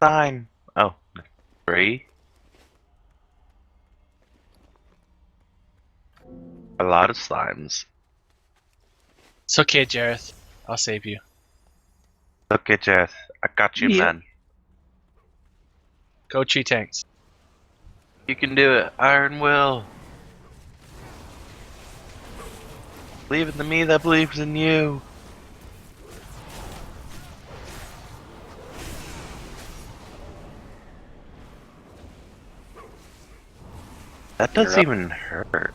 Fine. Oh, 3? A lot of slimes. It's okay, Jareth. I'll save you. Okay, Jeth. I got you, Yeah. man. Go tree tanks. You can do it, Iron Will. Leave it to me that believes in you. That doesn't even hurt.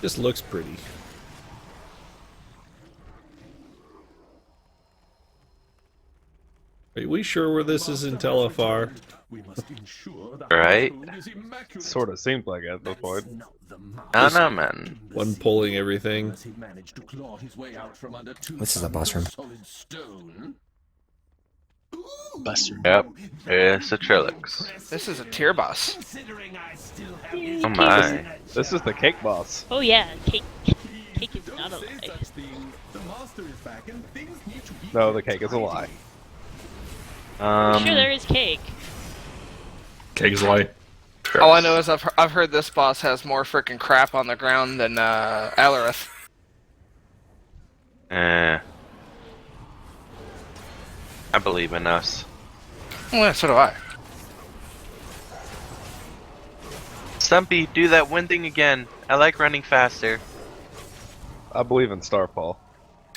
Just looks pretty. Are we sure where this is in Telefar? Right? Sort of seemed like it at this point. I don't know, man. One pulling everything. This is a boss room. Yep, it's a Trilix. This is a tier boss. Oh my. This is the cake boss. Oh yeah, cake is not a lie. No, the cake is a lie. Sure, there is cake. Cake is a lie. All I know is I've heard this boss has more frickin' crap on the ground than Alarith. I believe in us. Well, so do I. Stumpy, do that one thing again. I like running faster. I believe in Starfall.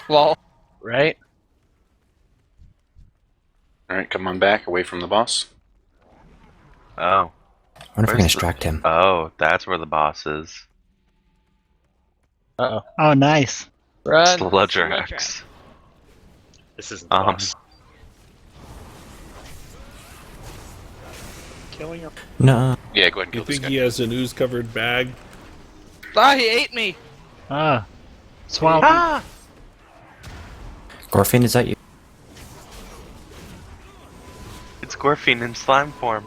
Lol. Right? Alright, come on back, away from the boss. Oh. I wonder if we can distract him. Oh, that's where the boss is. Uh-oh. Oh, nice. Run. Sludger Axe. This is the boss. Killing him. No. Yeah, go ahead and You kill this think guy. he has an ooze-covered bag? Ah, he ate me! Ah. Swamp. Ah! Gorfin, is that you? It's Gorfin in slime form.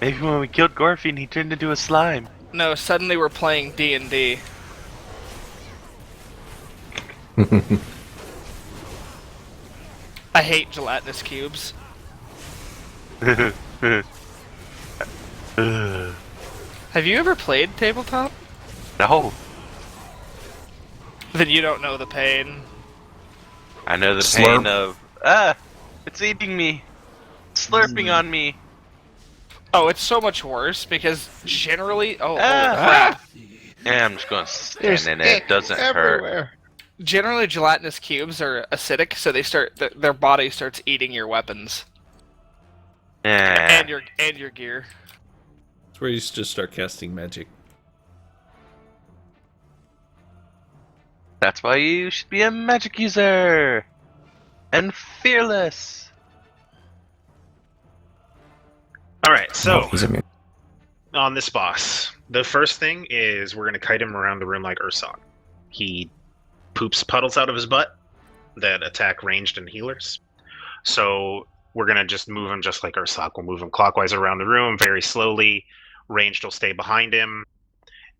Maybe when we killed Gorfin, he turned into a slime. No, suddenly we're playing D&D. I hate gelatinous cubes. Have you ever played tabletop? No. Then you don't know the pain. I know the Slurp. pain of, it's eating me. Slurping on me. Oh, it's so much worse because generally, holy crap. Yeah, I'm just going to stand in it. It doesn't hurt. Generally, gelatinous cubes are acidic, so they start their body starts eating your weapons Yeah. and your gear. That's where you just start casting magic. That's why you should be a magic user. And fearless. Alright, so Oh, he's immune. on this boss, the first thing is we're going to kite him around the room like Ursoc. He poops puddles out of his butt that attack ranged and healers. So we're going to just move him just like Ursoc. We'll move him clockwise around the room very slowly. Ranged will stay behind him.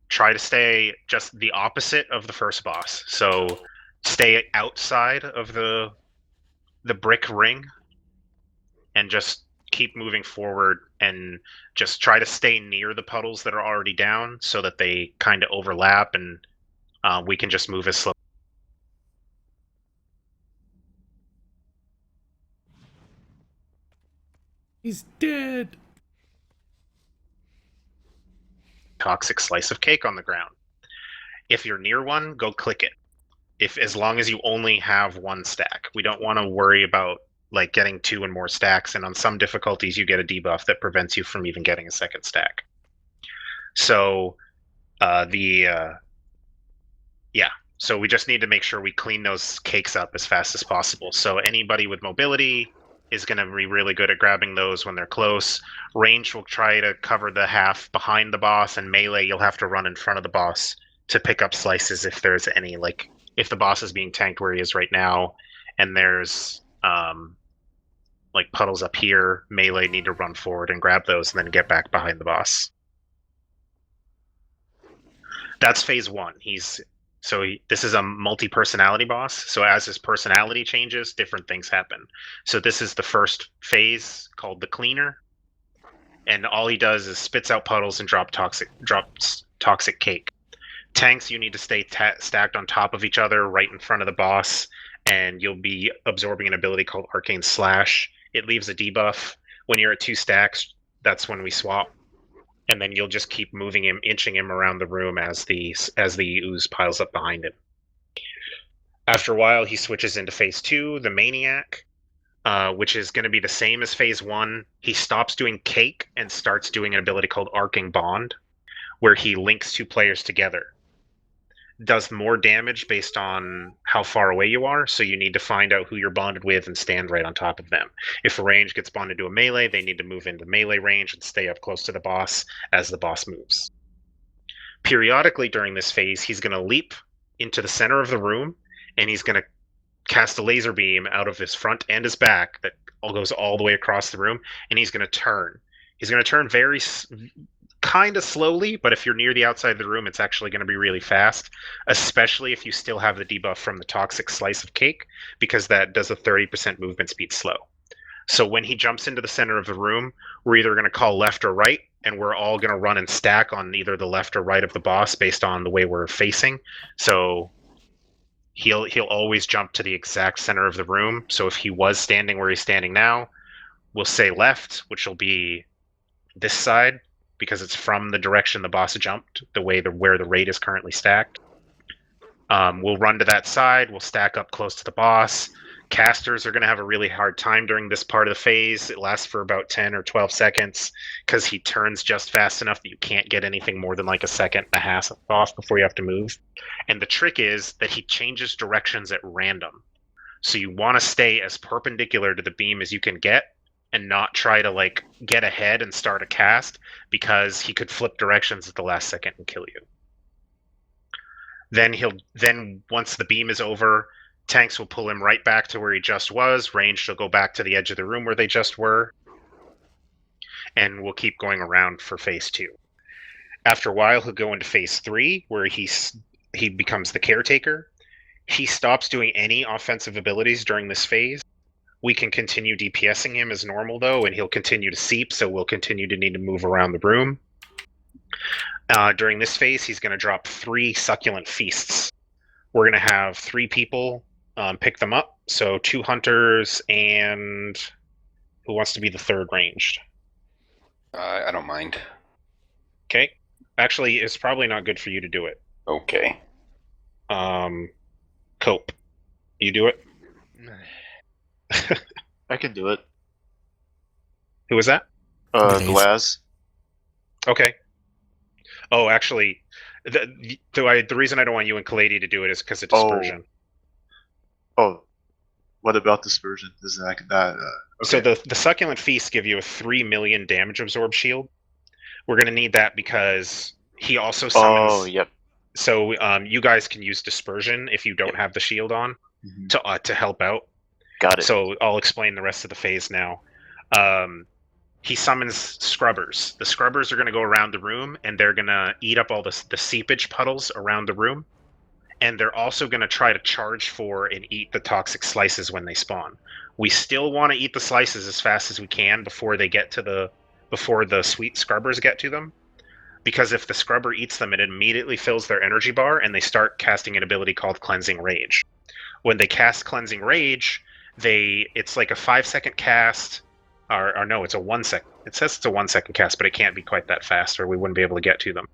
Try to stay just the opposite of the first boss. So stay outside of the brick ring and just keep moving forward and just try to stay near the puddles that are already down so that they kind of overlap and we can just move as slow. He's dead. Toxic slice of cake on the ground. If you're near one, go click it. As long as you only have one stack. We don't want to worry about like getting 2 and more stacks, and on some difficulties you get a debuff that prevents you from even getting a second stack. So so we just need to make sure we clean those cakes up as fast as possible. So anybody with mobility is going to be really good at grabbing those when they're close. Range will try to cover the half behind the boss, and melee you'll have to run in front of the boss to pick up slices if there's any, like if the boss is being tanked where he is right now and there's like puddles up here, melee need to run forward and grab those and then get back behind the boss. That's phase 1. This is a multi-personality boss, so as his personality changes, different things happen. So this is the first phase called the Cleaner, and all he does is spits out puddles and drops toxic cake. Tanks, you need to stay stacked on top of each other right in front of the boss, and you'll be absorbing an ability called Arcane Slash. It leaves a debuff. When you're at 2 stacks, that's when we swap. And then you'll just keep moving him, inching him around the room as the ooze piles up behind him. After a while, he switches into phase 2, the Maniac. which is going to be the same as phase 1. He stops doing Cake and starts doing an ability called Arcing Bond, where he links 2 players together. Does more damage based on how far away you are, so you need to find out who you're bonded with and stand right on top of them. If a range gets bonded to a melee, they need to move into melee range and stay up close to the boss as the boss moves. Periodically during this phase, he's going to leap into the center of the room, and he's going to cast a laser beam out of his front and his back that goes all the way across the room, and he's going to turn. He's going to turn very kind of slowly, but if you're near the outside of the room, it's actually going to be really fast, especially if you still have the debuff from the toxic slice of cake, because that does a 30% movement speed slow. So when he jumps into the center of the room, we're either going to call left or right, and we're all going to run and stack on either the left or right of the boss based on the way we're facing. So he'll always jump to the exact center of the room. So if he was standing where he's standing now, we'll say left, which will be this side, because it's from the direction the boss jumped, where the raid is currently stacked. We'll run to that side. We'll stack up close to the boss. Casters are going to have a really hard time during this part of the phase. It lasts for about 10 or 12 seconds because he turns just fast enough that you can't get anything more than like a second and a half off before you have to move. And the trick is that he changes directions at random. So you want to stay as perpendicular to the beam as you can get, and not try to like get ahead and start a cast, because he could flip directions at the last second and kill you. Then once the beam is over, tanks will pull him right back to where he just was. Ranged will go back to the edge of the room where they just were. And we'll keep going around for phase 2. After a while, he'll go into phase 3, where he becomes the caretaker. He stops doing any offensive abilities during this phase. We can continue DPSing him as normal, though, and he'll continue to seep, so we'll continue to need to move around the room. During this phase, he's going to drop 3 succulent feasts. We're going to have 3 people pick them up, so 2 hunters, and who wants to be the third ranged? I don't mind. Okay. Actually, it's probably not good for you to do it. Okay. Cope. You do it? I can do it. Who was that? Glaz. Okay. Oh, actually, the reason I don't want you and Kaladi to do it is because of dispersion. Oh, what about dispersion? Is that okay. So the succulent feasts give you a 3 million damage absorb shield. We're going to need that because he also summons. Oh, yep. So you guys can use dispersion if you don't have the shield on to help out. Got it. So I'll explain the rest of the phase now. He summons scrubbers. The scrubbers are going to go around the room, and they're going to eat up all the seepage puddles around the room. And they're also going to try to charge for and eat the toxic slices when they spawn. We still want to eat the slices as fast as we can before the sweet scrubbers get to them. Because if the scrubber eats them, it immediately fills their energy bar, and they start casting an ability called Cleansing Rage. When they cast Cleansing Rage, it's like a 5-second cast, or no, it's a 1 second. It says it's a 1 second cast, but it can't be quite that fast, or we wouldn't be able to get to them.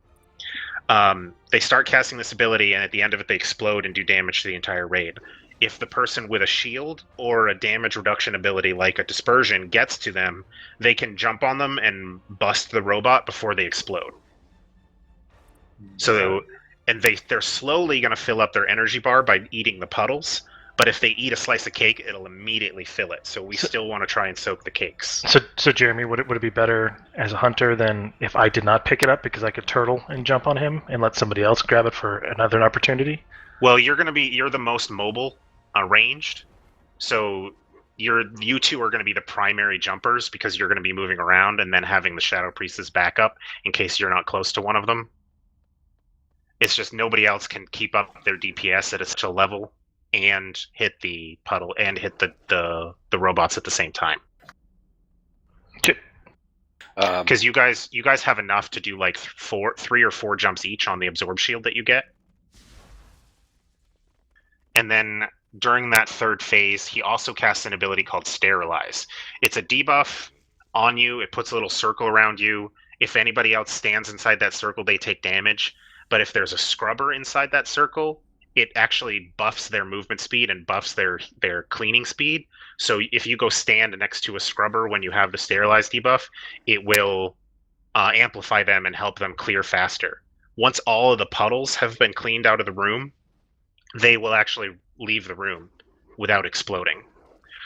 They start casting this ability, and at the end of it, they explode and do damage to the entire raid. If the person with a shield or a damage reduction ability like a dispersion gets to them, they can jump on them and bust the robot before they explode. So, and they're slowly going to fill up their energy bar by eating the puddles. But if they eat a slice of cake, it'll immediately fill it. So we still want to try and soak the cakes. So Jeremy, would it be better as a hunter than if I did not pick it up because I could turtle and jump on him and let somebody else grab it for another opportunity? Well, you're the most mobile, ranged. So you two are going to be the primary jumpers because you're going to be moving around and then having the Shadow Priestess back up in case you're not close to one of them. It's just nobody else can keep up their DPS at such a level and hit the puddle and hit the robots at the same time. Because you guys have enough to do like 3 or 4 jumps each on the absorb shield that you get. And then during that third phase, he also casts an ability called Sterilize. It's a debuff on you. It puts a little circle around you. If anybody else stands inside that circle, they take damage. But if there's a scrubber inside that circle, it actually buffs their movement speed and buffs their cleaning speed. So if you go stand next to a scrubber when you have the sterilize debuff, it will amplify them and help them clear faster. Once all of the puddles have been cleaned out of the room, they will actually leave the room without exploding.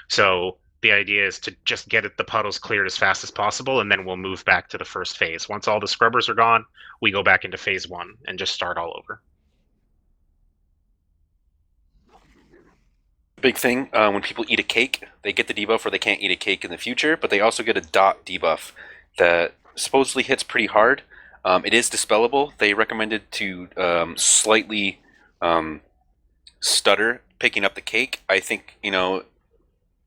So the idea is to just get the puddles cleared as fast as possible, and then we'll move back to the first phase. Once all the scrubbers are gone, we go back into phase 1 and just start all over. Big thing, when people eat a cake, they get the debuff where they can't eat a cake in the future, but they also get a dot debuff that supposedly hits pretty hard. It is dispellable. They recommended to slightly stutter picking up the cake. I think,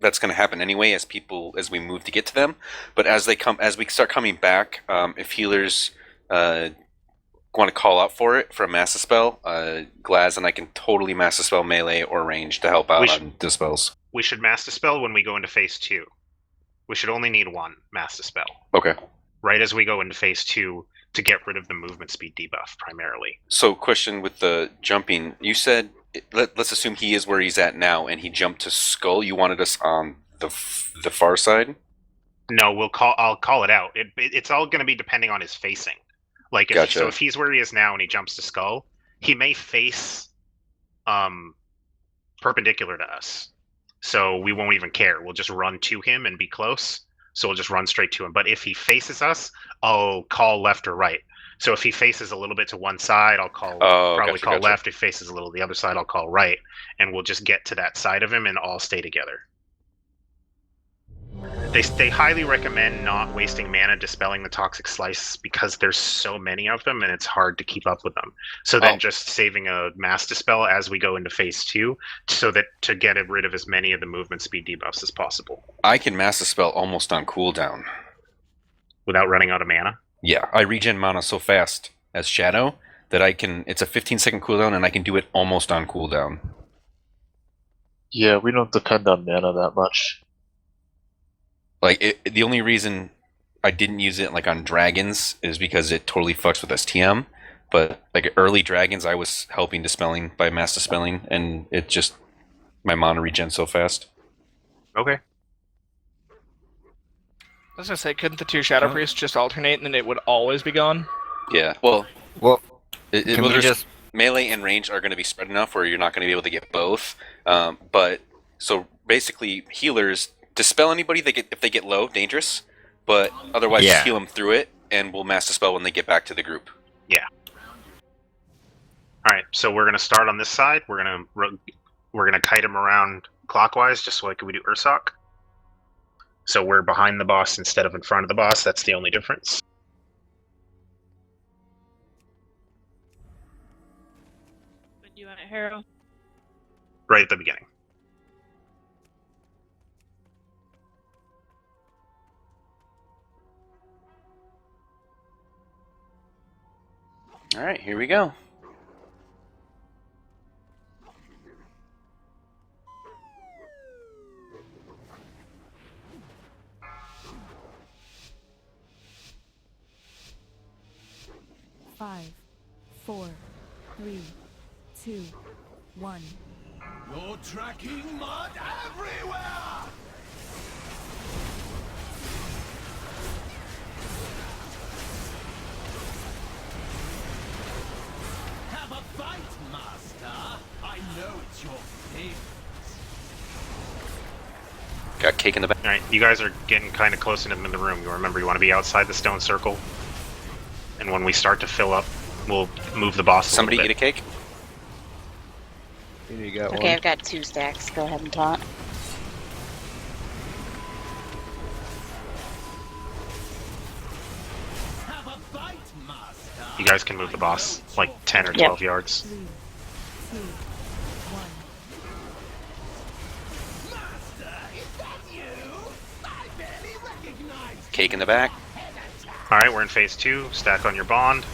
that's going to happen anyway as we move to get to them. But as we start coming back, if healers want to call out for it for a Master Spell, Glaz and I can totally Master Spell melee or range to help out on dispels. We should Master Spell when we go into phase 2. We should only need 1 Master Spell. Okay. Right as we go into phase 2 to get rid of the movement speed debuff primarily. So, question with the jumping, you said let's assume he is where he's at now, and he jumped to Skull. You wanted us on the far side? No, I'll call it out. It's all going to be depending on his facing. Like, if he's where he is now and he jumps to Skull, he may face perpendicular to us. So we won't even care. We'll just run to him and be close. So we'll just run straight to him. But if he faces us, I'll call left or right. So if he faces a little bit to one side, I'll call call left. If he faces a little to the other side, I'll call right. And we'll just get to that side of him and all stay together. They highly recommend not wasting mana dispelling the Toxic Slice because there's so many of them and it's hard to keep up with them. So then just saving a Mass Dispel as we go into phase 2 so that to get rid of as many of the movement speed debuffs as possible. I can Mass Dispel almost on cooldown. Without running out of mana? Yeah, I regen mana so fast as Shadow that it's a 15-second cooldown and I can do it almost on cooldown. Yeah, we don't depend on mana that much. Like, the only reason I didn't use it like on dragons is because it totally fucks with STM. But like early dragons, I was helping dispelling by mass dispelling, and it just my mana regen so fast. Okay. I was gonna say, couldn't the 2 Shadow Priests just alternate and then it would always be gone? Yeah. Well, just melee and range are going to be spread enough where you're not going to be able to get both. But so basically, healers. Dispel anybody if they get low, dangerous, but otherwise just heal them through it, and we'll Mass Dispel when they get back to the group. Yeah. All right, so we're gonna start on this side. We're gonna kite him around clockwise, just like we do Ursoc. So we're behind the boss instead of in front of the boss. That's the only difference. When do you want it, Hero? Right at the beginning. All right, here we go. Five, 4, 3, 2, 1. You're tracking mud everywhere! Have a fight, Master! I know it's your favorite. Got cake in the back. Alright, you guys are getting kind of close into the room. You remember you want to be outside the stone circle. And when we start to fill up, we'll move the boss a Somebody little eat bit. a cake? You got Okay, I've got 2 stacks. Go ahead and taunt. You guys can move the boss like 10 or 12 yards. 3, 2, 1. Cake in the back. Alright, we're in phase 2. Stack on your bond.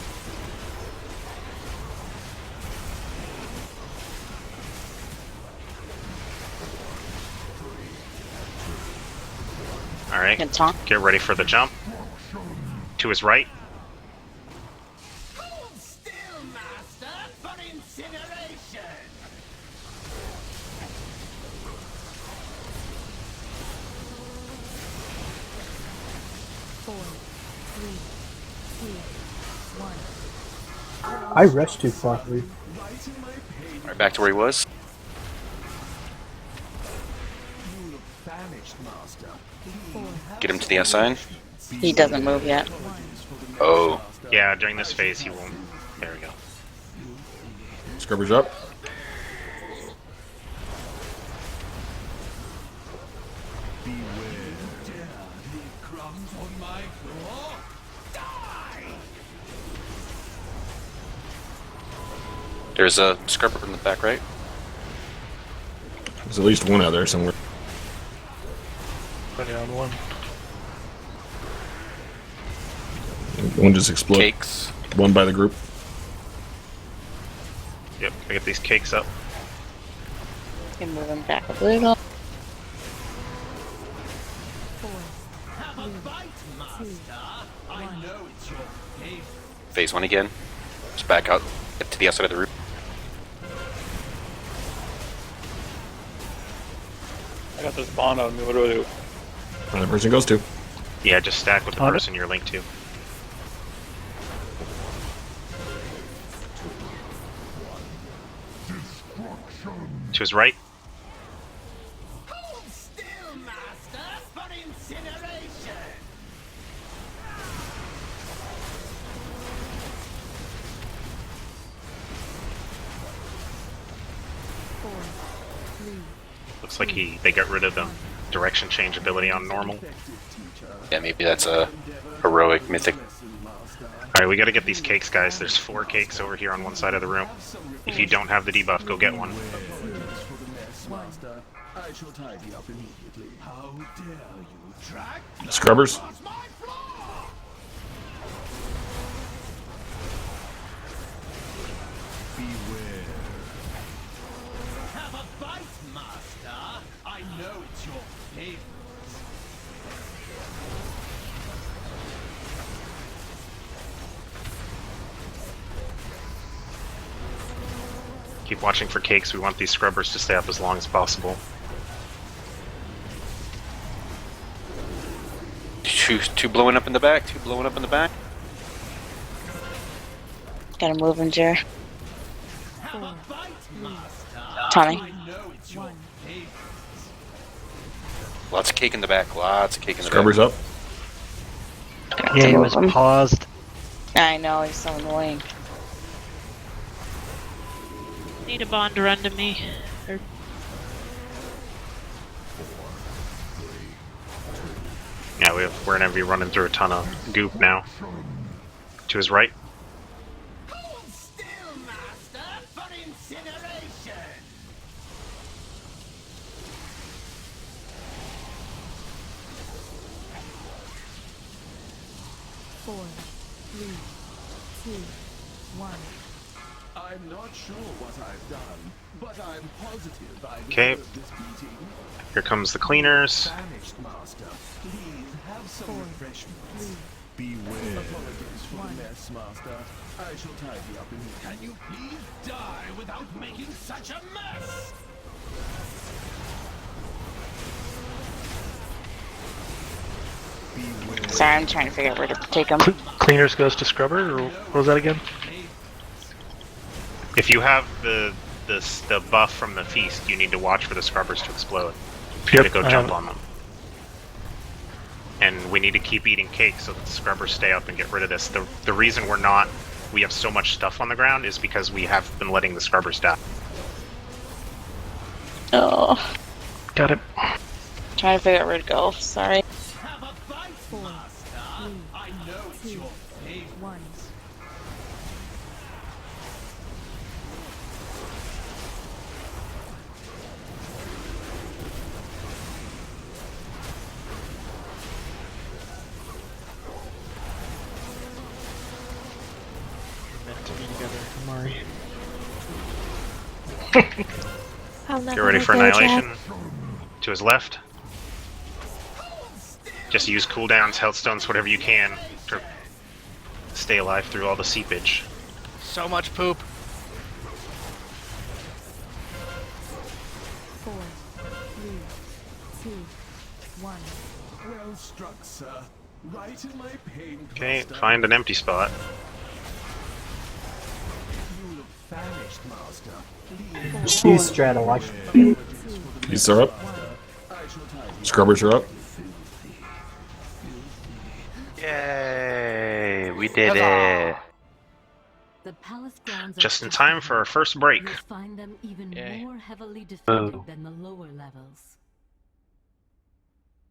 Alright, get ready for the jump. To his right. I rushed too far. Alright, back to where he was. Get him to the outside. He doesn't move yet. Oh. Yeah, during this phase he won't. There we go. Scrubbers up. There's a scrubber in the back, right? There's at least one out there somewhere. Put it on one. One just exploded. Cakes. One by the group. Yep, I get these cakes up. Can move him back a little. Phase 1 again. Just back out to the outside of the roof. I got this bond on me. What do I do? Where the person goes to. Yeah, just stack with the person you're linked to. To his right. Looks like they got rid of the direction change ability on normal. Yeah, maybe that's a heroic mythic. Alright, we gotta get these cakes, guys. There's 4 cakes over here on one side of the room. If you don't have the debuff, go get one. Scrubbers. Have a bite, master. I know it's your favorite. Keep watching for cakes. We want these scrubbers to stay up as long as possible. Two blowing up in the back. Two blowing up in the back. Gotta move him, Jer. Tommy. Lots of cake in the back. Lots of cake in the Scrubbers back. up. Yeah, he was paused. I know, he's so annoying. Need a bond to run to me. Or Yeah, we're gonna be running through a ton of goop now. To his right. I'm not sure what I've done, but I'm positive I Okay. deserve this beating. Here comes the cleaners. Banished master, please have some refreshments. Beware. Apologies for the mess, master. I shall tidy up immediately. Can you please die without making such a mess? Sorry, I'm trying to figure out where to take him. Cleaners goes to scrubber, or what was that again? If you have the buff from the feast, you need to watch for the scrubbers to explode. You Yep, need to go I jump have it. on them. And we need to keep eating cake so that the scrubbers stay up and get rid of this. The reason we have so much stuff on the ground is because we have been letting the scrubbers die. Oh. Got it. Trying to figure out where to go. Sorry. I know it's your favorite. Meant to be together, Amari. Get ready for annihilation. To his left. Just use cooldowns, health stones, whatever you can to stay alive through all the seepage. So much poop. 4, 3, 2, 1. Well struck, sir. Right in my pain Okay, cluster. find an empty spot. She's strata like. These are up. Scrubbers are up. Yay! We did Huzzah. it. The palace grounds Just in time for our first break. You'll find them even Yay. more heavily defended Oh. than the lower levels.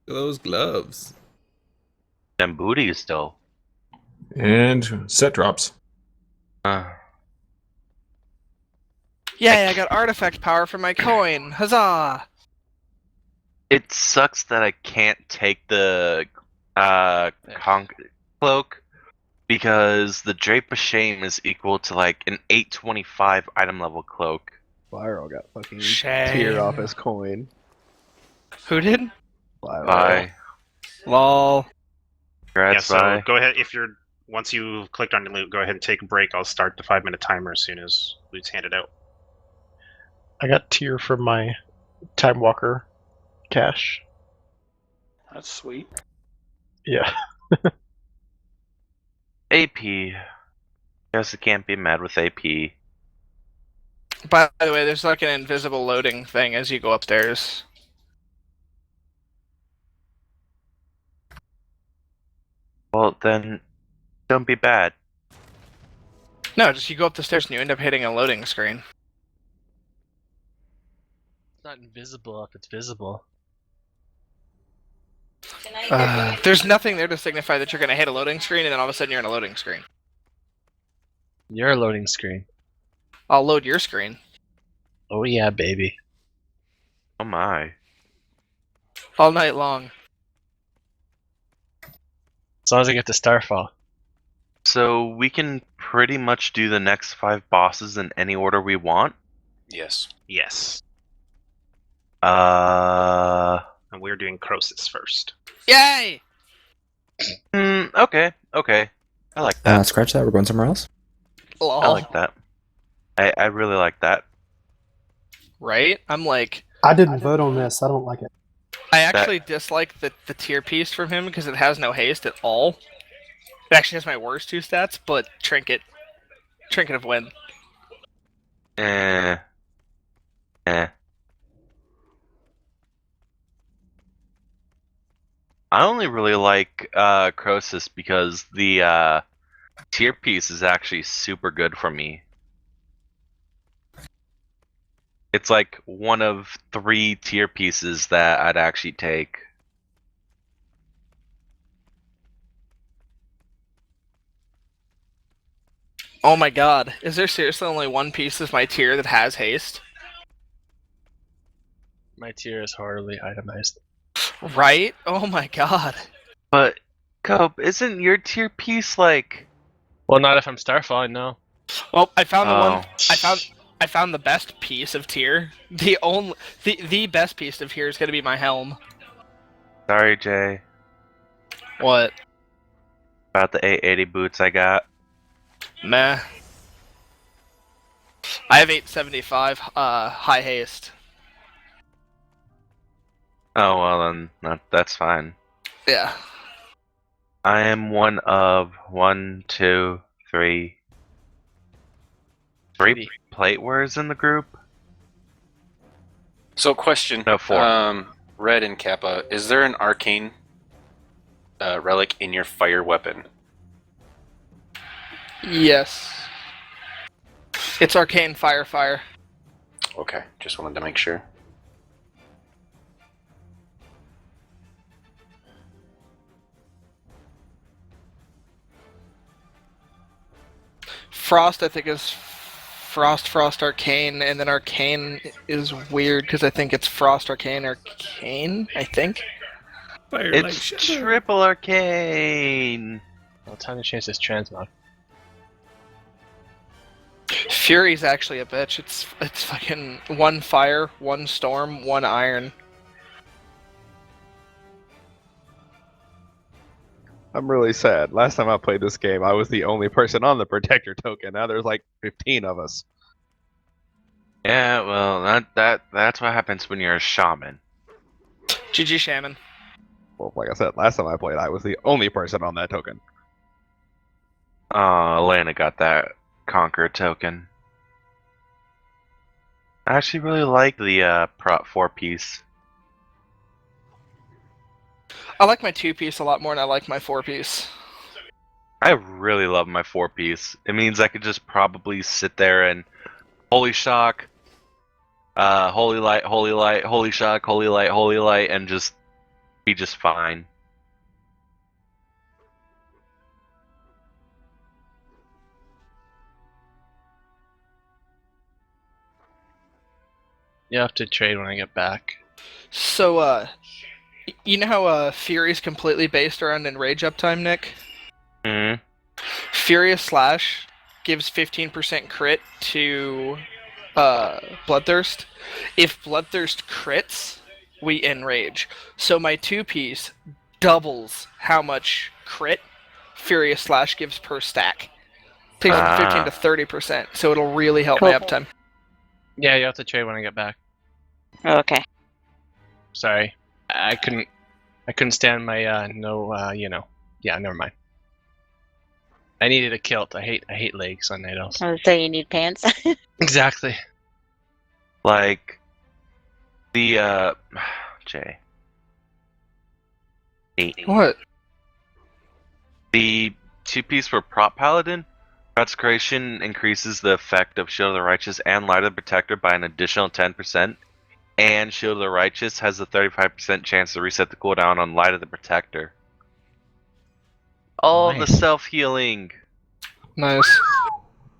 Look at those gloves. Them booties, though. And set drops. Yay, I got artifact power for my coin. Huzzah! It sucks that I can't take the cloak because the Drape of Shame is equal to like an 825 item level cloak. Viral got fucking Shame. tear off his coin. Who did? Viral. Bye. Lol. Congrats, Yeah, so bye. go ahead. Once you've clicked on your loot, go ahead and take a break. I'll start the 5-minute timer as soon as loot's handed out. I got tier from my Time Walker cache. That's sweet. Yeah. AP. Guess I can't be mad with AP. By the way, there's like an invisible loading thing as you go upstairs. Well, then, don't be bad. No, just you go up the stairs and you end up hitting a loading screen. It's not invisible if it's visible. There's nothing there to signify that you're going to hit a loading screen and then all of a sudden you're in a loading screen. Your loading screen. I'll load your screen. Oh yeah, baby. Oh my. All night long. As long as I get to Starfall. So we can pretty much do the next 5 bosses in any order we want? Yes. Yes. And we're doing Croesus first. Yay! Okay. I like that. Scratch that, we're going somewhere else. Lol. I like that. I really like that. Right? I'm like... I didn't vote on this. I don't like it. I actually dislike the tier piece from him because it has no haste at all. It actually has my worst 2 stats, but Trinket of Wind. Eh. I only really like Croesus because the tier piece is actually super good for me. It's like one of 3 tier pieces that I'd actually take. Oh my god, is there seriously only one piece of my tier that has haste? My tier is horribly itemized. Right? Oh my god. But, Cope, isn't your tier piece like... Well, not if I'm Starfall, no. Well, I found the one... I found the best piece of tier. The best piece of tier is gonna be my helm. Sorry, Jay. What? About the 880 boots I got. Meh. I have 875 high haste. Oh, well then, that's fine. Yeah. I am one of 1, 2, 3... 3 plate wares in the group? So, question. No, 4. Red and Kappa, is there an arcane relic in your fire weapon? Yes. It's arcane fire. Okay, just wanted to make sure. Frost, I think, is Frost Arcane, and then Arcane is weird because I think it's Frost Arcane, I think. Fire It's triple arcane! Well, time to change this transmog. Fury's actually a bitch. It's fucking 1 fire, 1 storm, 1 iron. I'm really sad. Last time I played this game, I was the only person on the protector token. Now there's like 15 of us. Yeah, well, that's what happens when you're a shaman. GG Shaman. Well, like I said, last time I played, I was the only person on that token. Oh, Elena got that Conquer token. I actually really like the prop 4-piece. I like my 2-piece a lot more than I like my 4-piece. I really love my 4-piece. It means I could just probably sit there and holy shock, holy light, holy shock, holy light, and just be just fine. You have to trade when I get back. So, you know how Fury's completely based around Enrage uptime, Nick? Hmm. Furious Slash gives 15% crit to Bloodthirst. If Bloodthirst crits, we Enrage. So my 2-piece doubles how much crit Furious Slash gives per stack. Takes it from 15 to 30%, so it'll really help my uptime. Yeah, you have to trade when I get back. Okay. Sorry, I couldn't stand my Yeah, never mind. I needed a kilt. I hate legs on night elves. I would say you need pants. Exactly. Like the Jay. What? The 2-piece for prop paladin, consecration increases the effect of Shield of the Righteous and Light of the Protector by an additional 10%, and Shield of the Righteous has a 35% chance to reset the cooldown on Light of the Protector. Oh, the self-healing. Nice.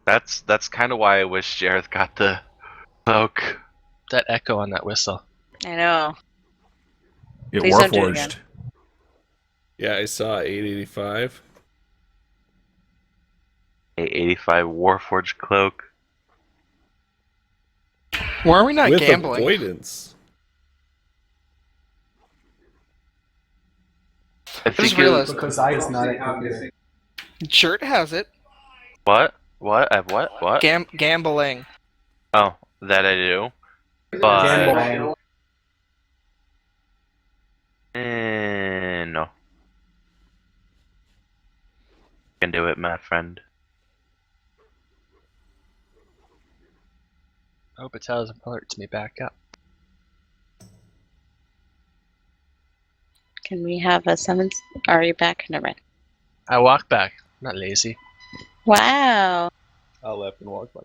That's kind of why I wish Jareth got the cloak. That echo on that whistle. I know. Get Please don't do it Warforged. again. Yeah, I saw 885. 885 Warforged cloak. Why are we not With gambling? avoidance. I just realized. Because I was not at computer. Shirt has it. What? What? I have what? What? Gambling. Oh, that I do. But Gambling. no. Can do it, my friend. I hope it alerts me back up. Can we have a summons? Are you back? Never mind. I walk back. I'm not lazy. Wow. I left and walked back.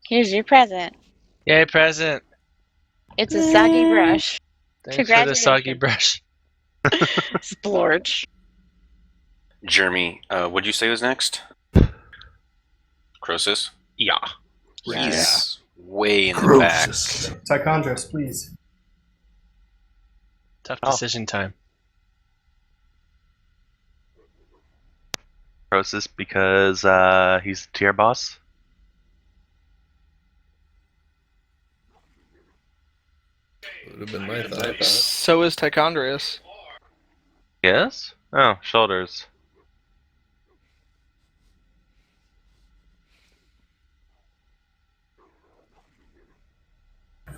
Here's your present. Yay, present! It's a soggy brush. Thanks for the soggy brush. Splorge. Jeremy, what'd you say was next? Croesus? Yeah. He's way in the back. Tychondros, please. Tough decision time. Croesus because he's the tier boss. Would have been my thought. So is Tichondrius. Yes? Oh, shoulders.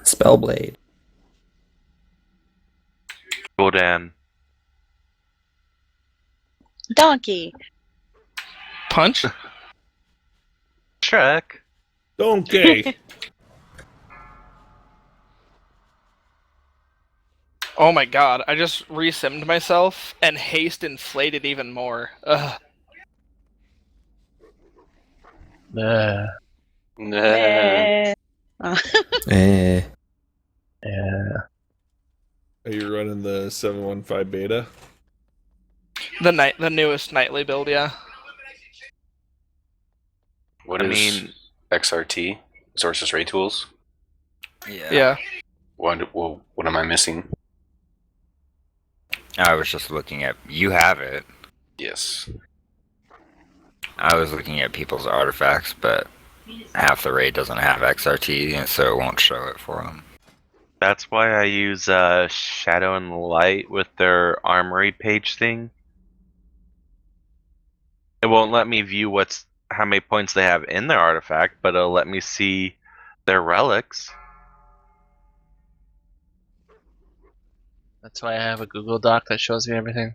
Spellblade. Gul'dan. Donkey. Punch? Shrek. Donkey. Oh my god, I just resimmed myself and haste inflated even more. Ugh. Nah. Eh. Eh. Yeah. Are you running the 715 beta? The newest nightly build, yeah. What is XRT? Sources Ray Tools? Yeah. What am I missing? I was just looking at... You have it. Yes. I was looking at people's artifacts, but half the raid doesn't have XRT, and so it won't show it for them. That's why I use Shadow and Light with their armory page thing. It won't let me view how many points they have in their artifact, but it'll let me see their relics. That's why I have a Google Doc that shows me everything.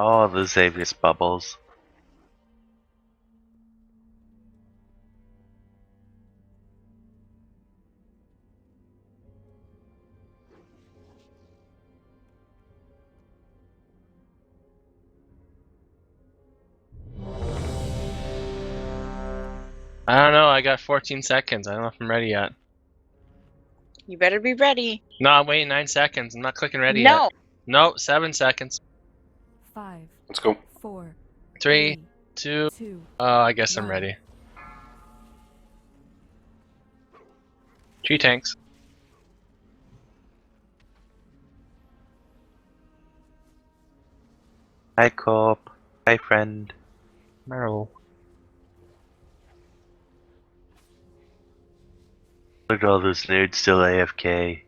Oh, the Xavius bubbles. I don't know. I got 14 seconds. I don't know if I'm ready yet. You better be ready. No, I'm waiting 9 seconds. I'm not clicking ready No. yet. No, 7 seconds. 5. Let's go. 4. 3, 2. Oh, I guess I'm ready. 3 tanks. Hi, Corp. Hi, friend. Merrill. Look at all those nerds still AFK.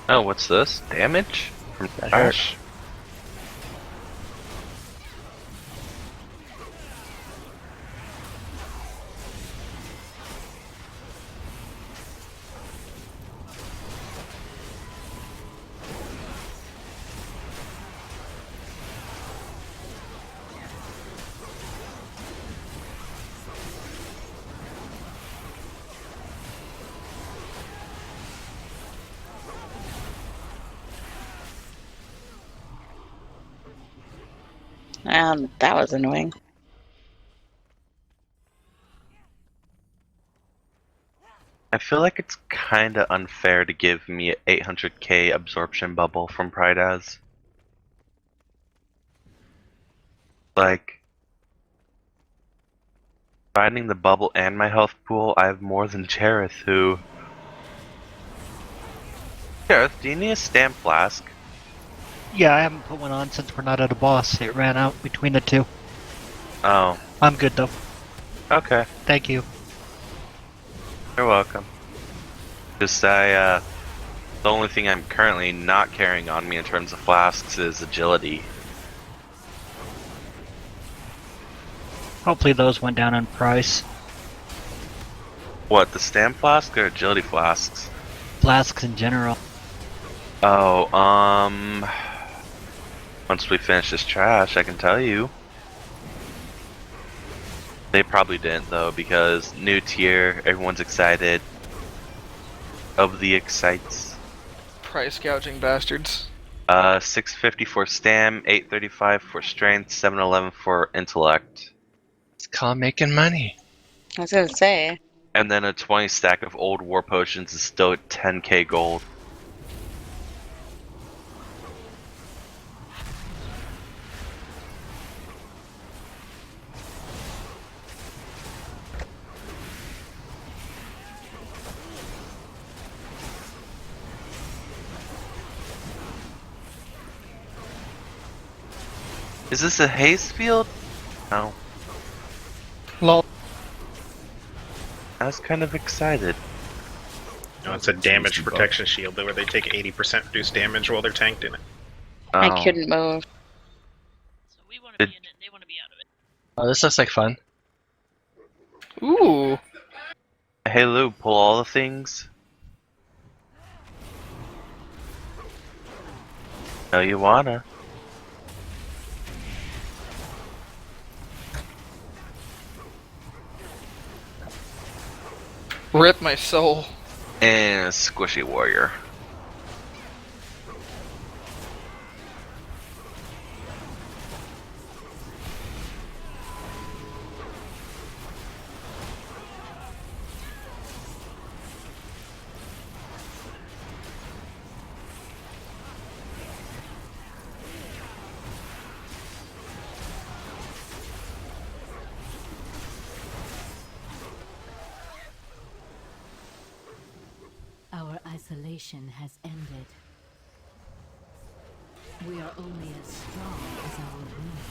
Oh, what's this? Damage? From Ash? That was annoying. I feel like it's kinda unfair to give me an 800k absorption bubble from Pride as. Like, finding the bubble and my health pool, I have more than Jareth, who... Jareth, do you need a stamp flask? Yeah, I haven't put one on since we're not at a boss. It ran out between the two. Oh. I'm good though. Okay. Thank you. You're welcome. Just the only thing I'm currently not carrying on me in terms of flasks is agility. Hopefully those went down in price. What, the stamp flask or agility flasks? Flasks in general. Oh, once we finish this trash, I can tell you. They probably didn't though, because new tier, everyone's excited. Of the excites. Price gouging bastards. 650 for stam, 835 for strength, 711 for intellect. It's called making money. I was gonna say. And then a 20 stack of old war potions is still at 10k gold. Is this a haze field? No. Lol. I was kind of excited. No, it's a damage protection shield where they take 80% reduced damage while they're tanked in it. Oh. I couldn't move. Oh, this looks like fun. Ooh. Hey Lou, pull all the things. No, you wanna. Rip my soul. And a squishy warrior. Our isolation Civilization has ended. We are only as strong as our wounds.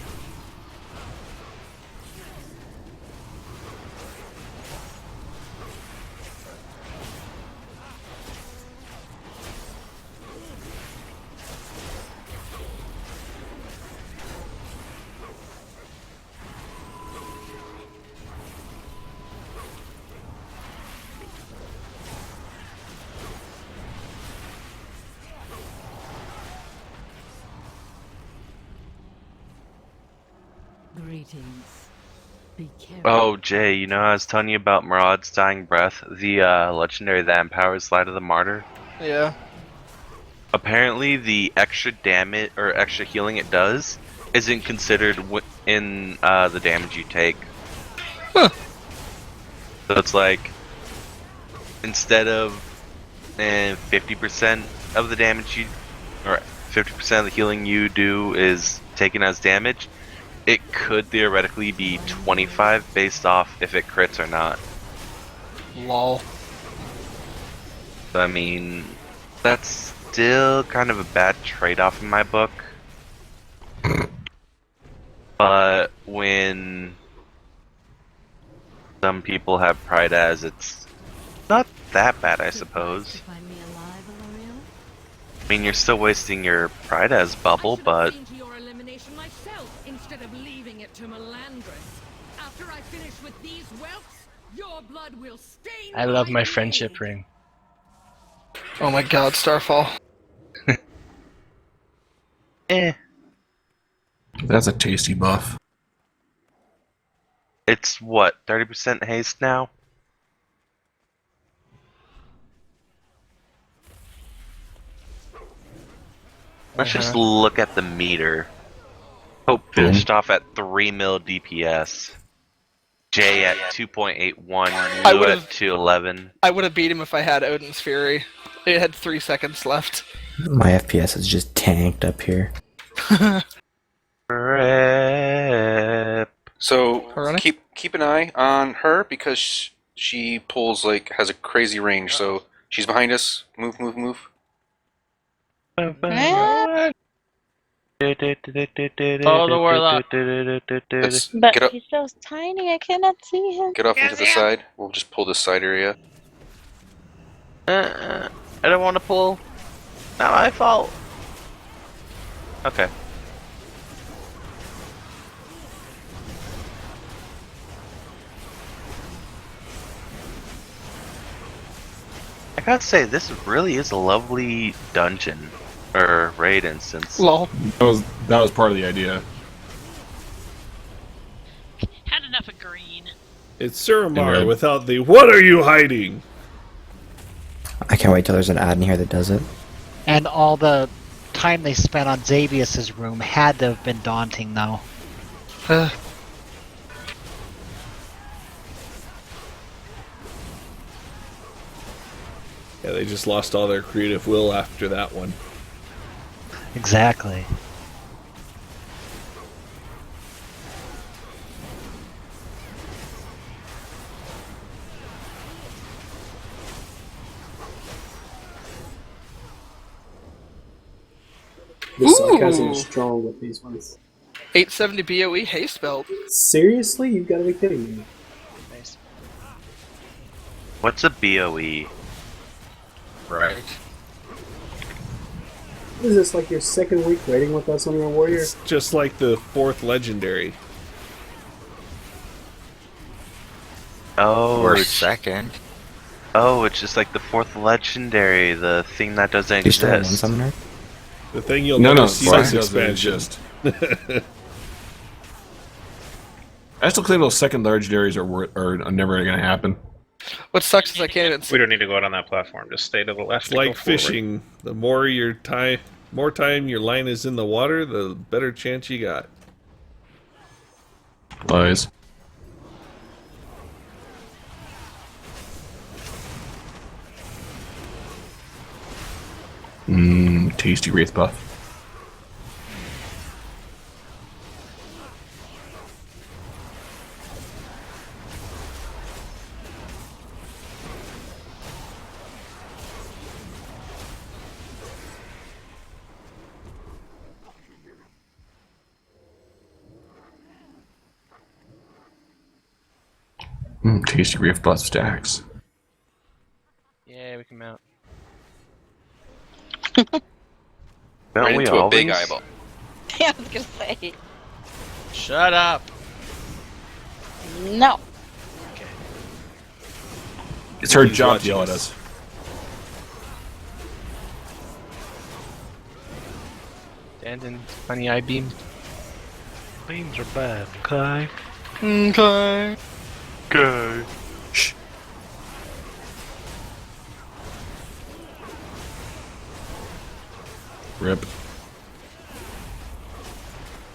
Greetings. Be careful. Oh, Jay, you know I was telling you about Murad's dying breath, the legendary that empowers Light of the Martyr? Yeah. Apparently, the extra damage or extra healing it does isn't considered in the damage you take. Huh. So it's like, instead of 50% of the damage you, or 50% of the healing you do is taken as damage, it could theoretically be 25 based off if it crits or not. Lol. So, I mean, that's still kind of a bad trade-off in my book. But when some people have pride as, it's not that bad, I suppose. I mean, you're still wasting your pride as bubble, but Instead of leaving it to Melandris. After I finish with these whelps, your blood will stain. I love my friendship ring. Oh my god, Starfall. That's a tasty buff. it's what, 30% haste now? Let's just look at the meter. Hope finished off at 3 mil DPS. J at 2.81, Lou at 211. I would have beat him if I had Odin's Fury. It had 3 seconds left. My FPS is just tanked up here. Rip. So keep an eye on her because she pulls has a crazy range. So she's behind us. Move. Follow the warlock. But Get up. he's so tiny, I cannot see him. Get off into the side. We'll just pull this side area. I don't want to pull. Not my fault. Okay. I gotta say, this really is a lovely dungeon or raid instance. Lol. That was part of the idea. Had enough of green. It's Suramar Amen. without the "What are you hiding?" I can't wait till there's an ad in here that does it. And all the time they spent on Xavius's room had to have been daunting, though. Yeah, they just lost all their creative will after that one. Exactly. The sarcasm is strong with these ones. 870 BOE haste belt. Seriously? You've got to be kidding me. Nice. What's a BOE? Right. What is this, like your second week raiding with us on your warrior? It's just like the 4th legendary. Oh, Or it's second. Oh, it's just like the 4th legendary, the thing that doesn't You still have one exist. summoner? The thing you'll No, never no, see Fire this doesn't expansion. exist. I still claim those second legendaries are never going to happen. What sucks is I can't even see. We don't need to go out on that platform. Just stay to the left. It's and go like forward. fishing. The more more time your line is in the water, the better chance you got. Lies. Tasty wraith buff. Tasty Reef Butt Stacks. Yeah, we can mount. Don't Right we into a big always? eyeball. Yeah, I was gonna say. Shut up. No. It's her He's job to watching yell at us. us. Stand funny eye beam. Beams are bad, okay? Okay. Go. Shh. Rip.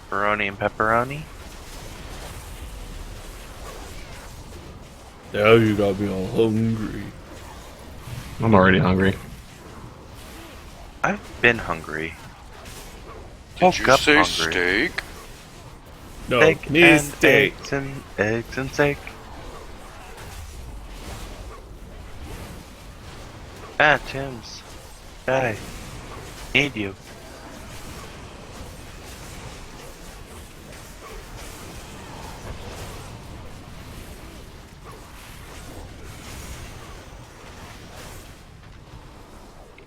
Pepperoni and pepperoni. Now you got me all hungry. I'm already hungry. I've been hungry. Did Woke you up say hungry. steak? No, Egg me and steak. eggs and steak. Ah, Tim's. Guy. Need you.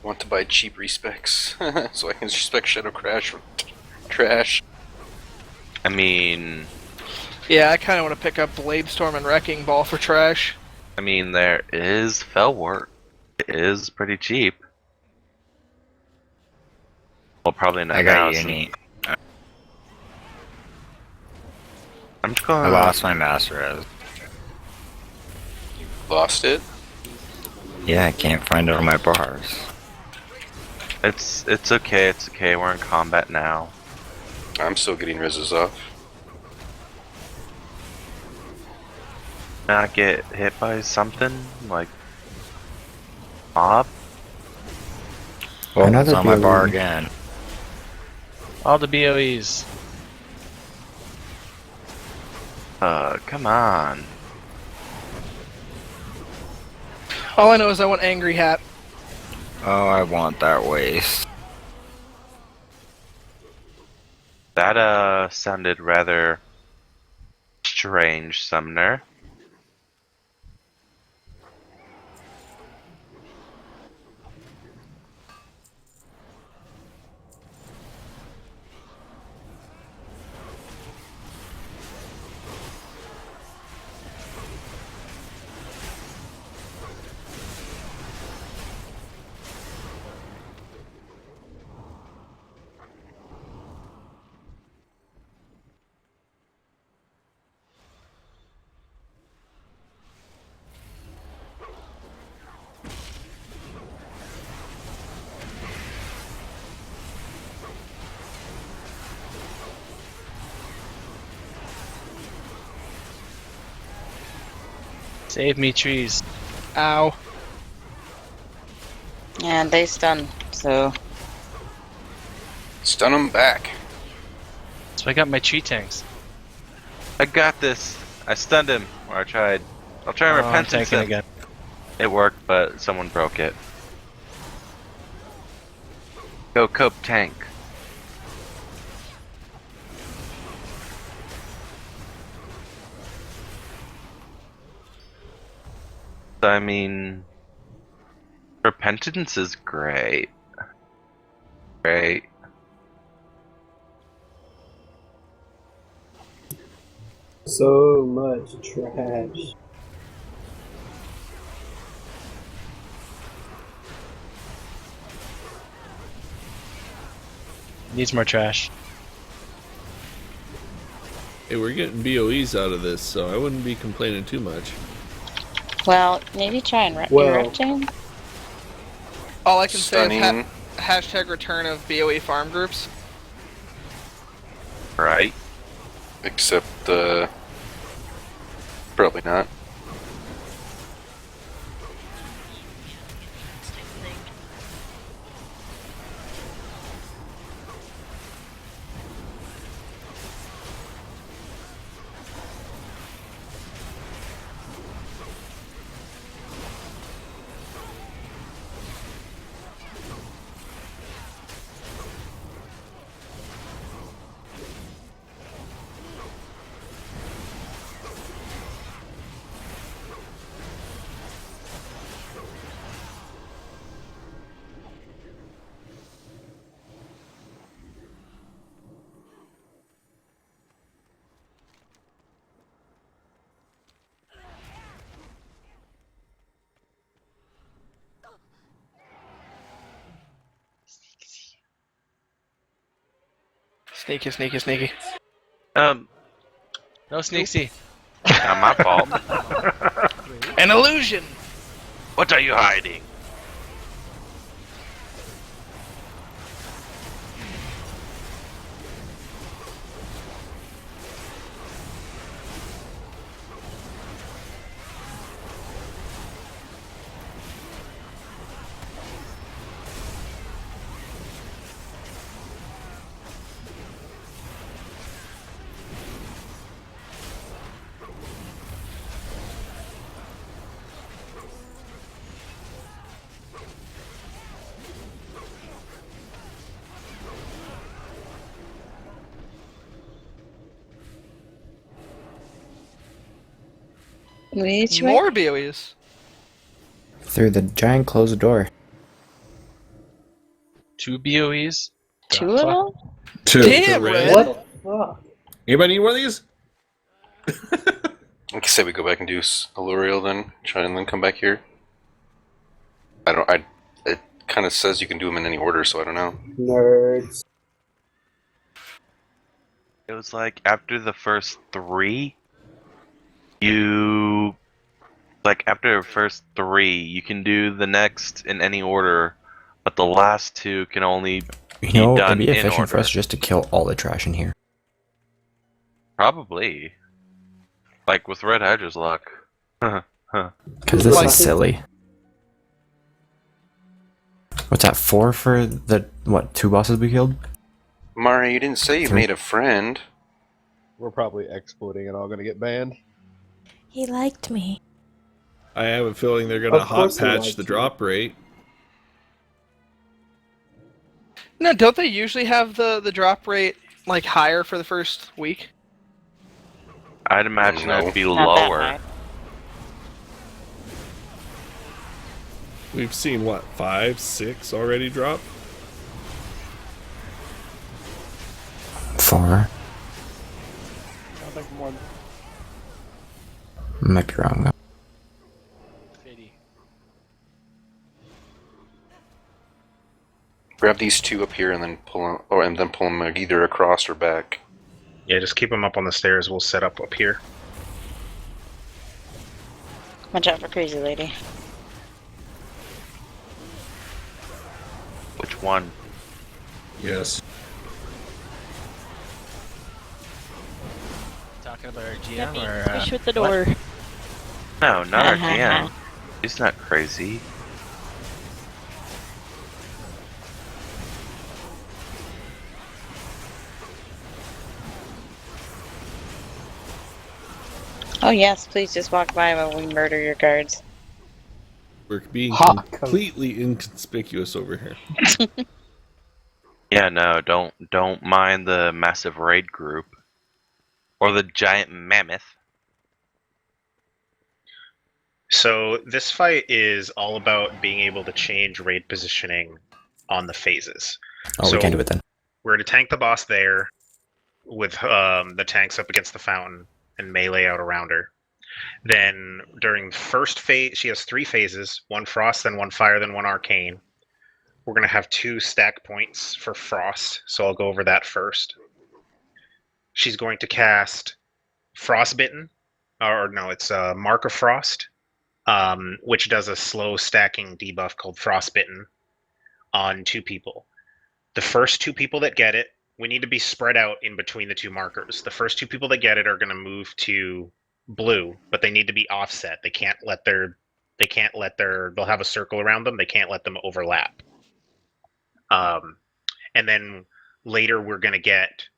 Want to buy cheap respecs so I can respec Shadow Crash from trash. I mean, Yeah, I kind of want to pick up Blade Storm and Wrecking Ball for trash. there is Fellwort. It is pretty cheap. Well, probably not I now. got Uni. I'm just going. I lost my Master Res. Lost it? Yeah, I can't find it on my bars. It's okay. It's okay. We're in combat now. I'm still getting rizzes off. Not get hit by something like mob. Well, it's Another on my bar BOE. again. All the BOEs. Come on. All I know is I want Angry Hat. Oh, I want that waste. That sounded rather strange, Sumner. Save me, trees. Ow. And they stun, so. Stun them back. So I got my tree tanks. I got this. I stunned him, or I tried. I'll try and I'm repentance tanking him. again. It worked, but someone broke it. Go Cope tank. I mean, repentance is great. Great. So much trash. Needs more trash. Hey, we're getting BOEs out of this, so I wouldn't be complaining too much. Well, maybe try and Well- interrupt him. All I can say Stunning. is hashtag return of BOE farm groups. Right. Except, probably not. Sneaky, sneaky, sneaky. No sneaksy. Not my fault. An illusion! What are you hiding? Which way? More BOEs. Through the giant closed door. 2 BOEs? Two of them? Two. Damn, Red. What the fuck? Anybody need one of these? Like I say, we go back and do Alluriel, then try and then come back here. It kind of says you can do them in any order, so I don't know. Nerds. It was like after the first 3, you after the first 3, you can do the next in any order, but the last 2 can only be You know, it'd done be in efficient order. for us just to kill all the trash in here. Probably. Like with Red Hydra's luck. Because this is silly. What's that, 4 for the, 2 bosses we killed? Mari, you didn't say you 3. made a friend. We're probably exploding and all gonna get banned. He liked me. I have a feeling they're going to Of hot course he patch liked the you. drop rate. No, don't they usually have the drop rate like higher for the first week? I'd imagine No. that'd be Not that lower. high. We've seen, 5, 6 already drop? 4. I think more. Might be wrong though. Grab these 2 up here and then pull them, and then pull them either across or back. Yeah, just keep them up on the stairs. We'll set up here. Watch out for Crazy Lady. Which one? Yes. Talking about our GM Let me or squish with the door. No, not our GM. He's not crazy. Oh yes, please just walk by while we murder your guards. We're being Hot. completely inconspicuous over here. Yeah, no, don't mind the massive raid group. Or the giant mammoth. So this fight is all about being able to change raid positioning on the phases. Oh, So we can do it then. we're to tank the boss there with the tanks up against the fountain and melee out around her. Then during the first phase, she has 3 phases: 1 frost, then 1 fire, then 1 arcane. We're going to have 2 stack points for frost, so I'll go over that first. She's going to cast Frostbitten, or no, it's Mark of Frost, which does a slow stacking debuff called Frostbitten on 2 people. The first 2 people that get it, we need to be spread out in between the 2 markers. The first 2 people that get it are going to move to blue, but they need to be offset. They'll have a circle around them. They can't let them overlap. And then later we're going to get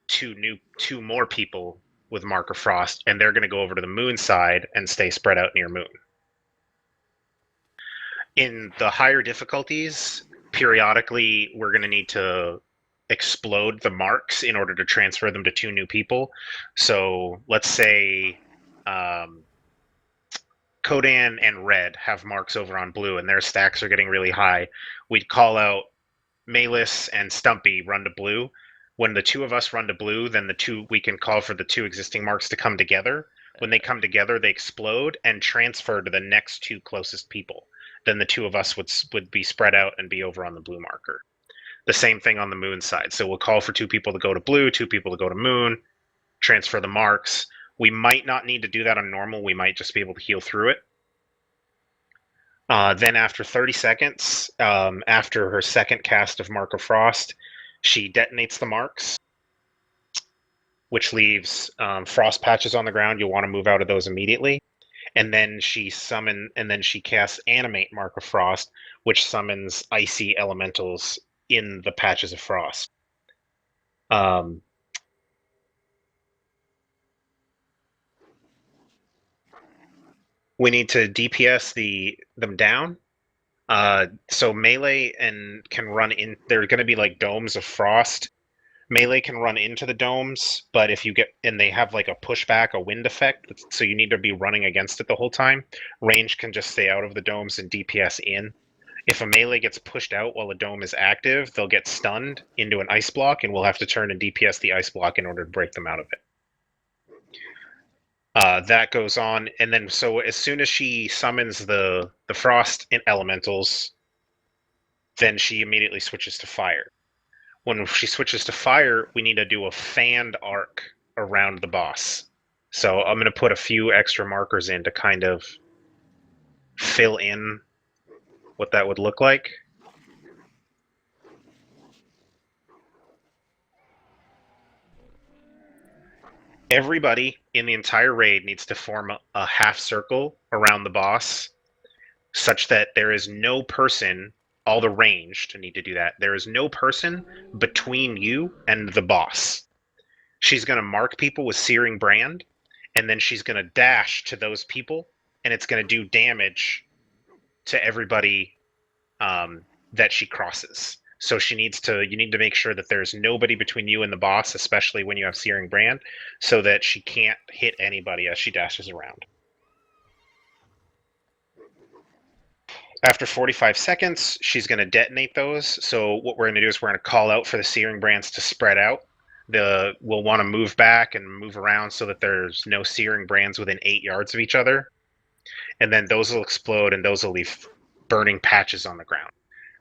2 more people with Mark of Frost, and they're going to go over to the moon side and stay spread out near moon. In the higher difficulties, periodically we're going to need to explode the marks in order to transfer them to 2 new people. So let's say Kodan and Red have marks over on blue and their stacks are getting really high. We'd call out Malus and Stumpy run to blue. When the 2 of us run to blue, then we can call for the 2 existing marks to come together. When they come together, they explode and transfer to the next 2 closest people. Then the 2 of us would be spread out and be over on the blue marker. The same thing on the moon side. So we'll call for 2 people to go to blue, 2 people to go to moon, transfer the marks. We might not need to do that on normal. We might just be able to heal through it. Then after 30 seconds, after her second cast of Mark of Frost, she detonates the marks, which leaves frost patches on the ground. You'll want to move out of those immediately. And then she casts Animate Mark of Frost, which summons icy elementals in the patches of frost. We need to DPS them down. So melee can run in. There are going to be like domes of frost. Melee can run into the domes, but if you get and they have like a pushback, a wind effect, so you need to be running against it the whole time. Range can just stay out of the domes and DPS in. If a melee gets pushed out while a dome is active, they'll get stunned into an ice block, and we'll have to turn and DPS the ice block in order to break them out of it. That goes on, and then so as soon as she summons the frost elementals, then she immediately switches to fire. When she switches to fire, we need to do a fanned arc around the boss. So I'm going to put a few extra markers in to kind of fill in what that would look like. Everybody in the entire raid needs to form a half circle around the boss such that there is no person, all the ranged need to do that. There is no person between you and the boss. She's going to mark people with Searing Brand, and then she's going to dash to those people, and it's going to do damage to everybody that she crosses. So you need to make sure that there's nobody between you and the boss, especially when you have Searing Brand, so that she can't hit anybody as she dashes around. After 45 seconds, she's going to detonate those. So what we're going to do is we're going to call out for the Searing Brands to spread out. We'll want to move back and move around so that there's no Searing Brands within 8 yards of each other. And then those will explode, and those will leave burning patches on the ground.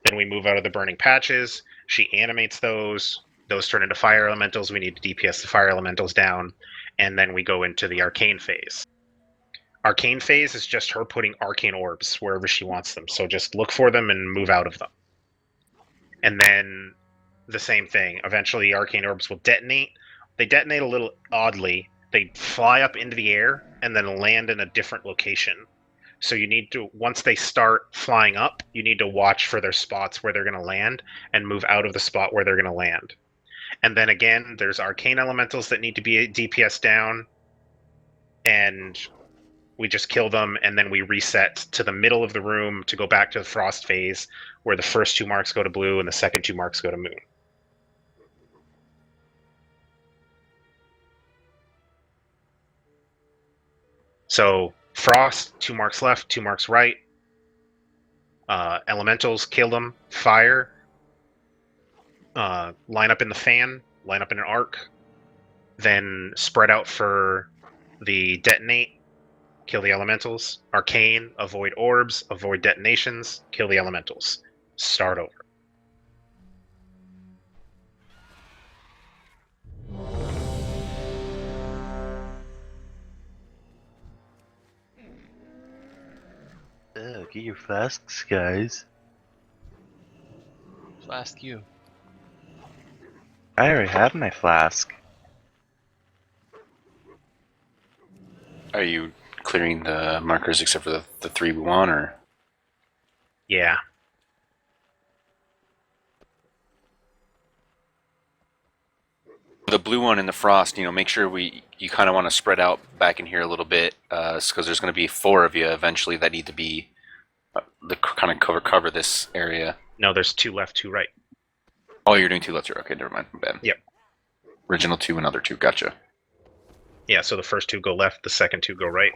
Then we move out of the burning patches. She animates those. Those turn into fire elementals. We need to DPS the fire elementals down. And then we go into the arcane phase. Arcane phase is just her putting arcane orbs wherever she wants them. So just look for them and move out of them. And then the same thing. Eventually, arcane orbs will detonate. They detonate a little oddly. They fly up into the air and then land in a different location. So you need to, once they start flying up, you need to watch for their spots where they're going to land and move out of the spot where they're going to land. And then again, there's arcane elementals that need to be DPS down, and we just kill them, and then we reset to the middle of the room to go back to the frost phase, where the first 2 marks go to blue and the second 2 marks go to moon. So frost, 2 marks left, 2 marks right. Elementals, kill them. Fire, line up in the fan, line up in an arc, then spread out for the detonate, kill the elementals. Arcane, avoid orbs, avoid detonations, kill the elementals. Start over. Get your flasks, guys. Flask you. I already have my flask. Are you clearing the markers except for the 3 we want, or? Yeah. The blue one in the frost, make sure you kind of want to spread out back in here a little bit, because there's going to be 4 of you eventually that need to be kind of cover this area. No, there's 2 left, 2 right. Oh, you're doing 2 left, okay, never mind, bad. Yep. Original 2 and other 2, gotcha. Yeah, so the first 2 go left, the second 2 go right.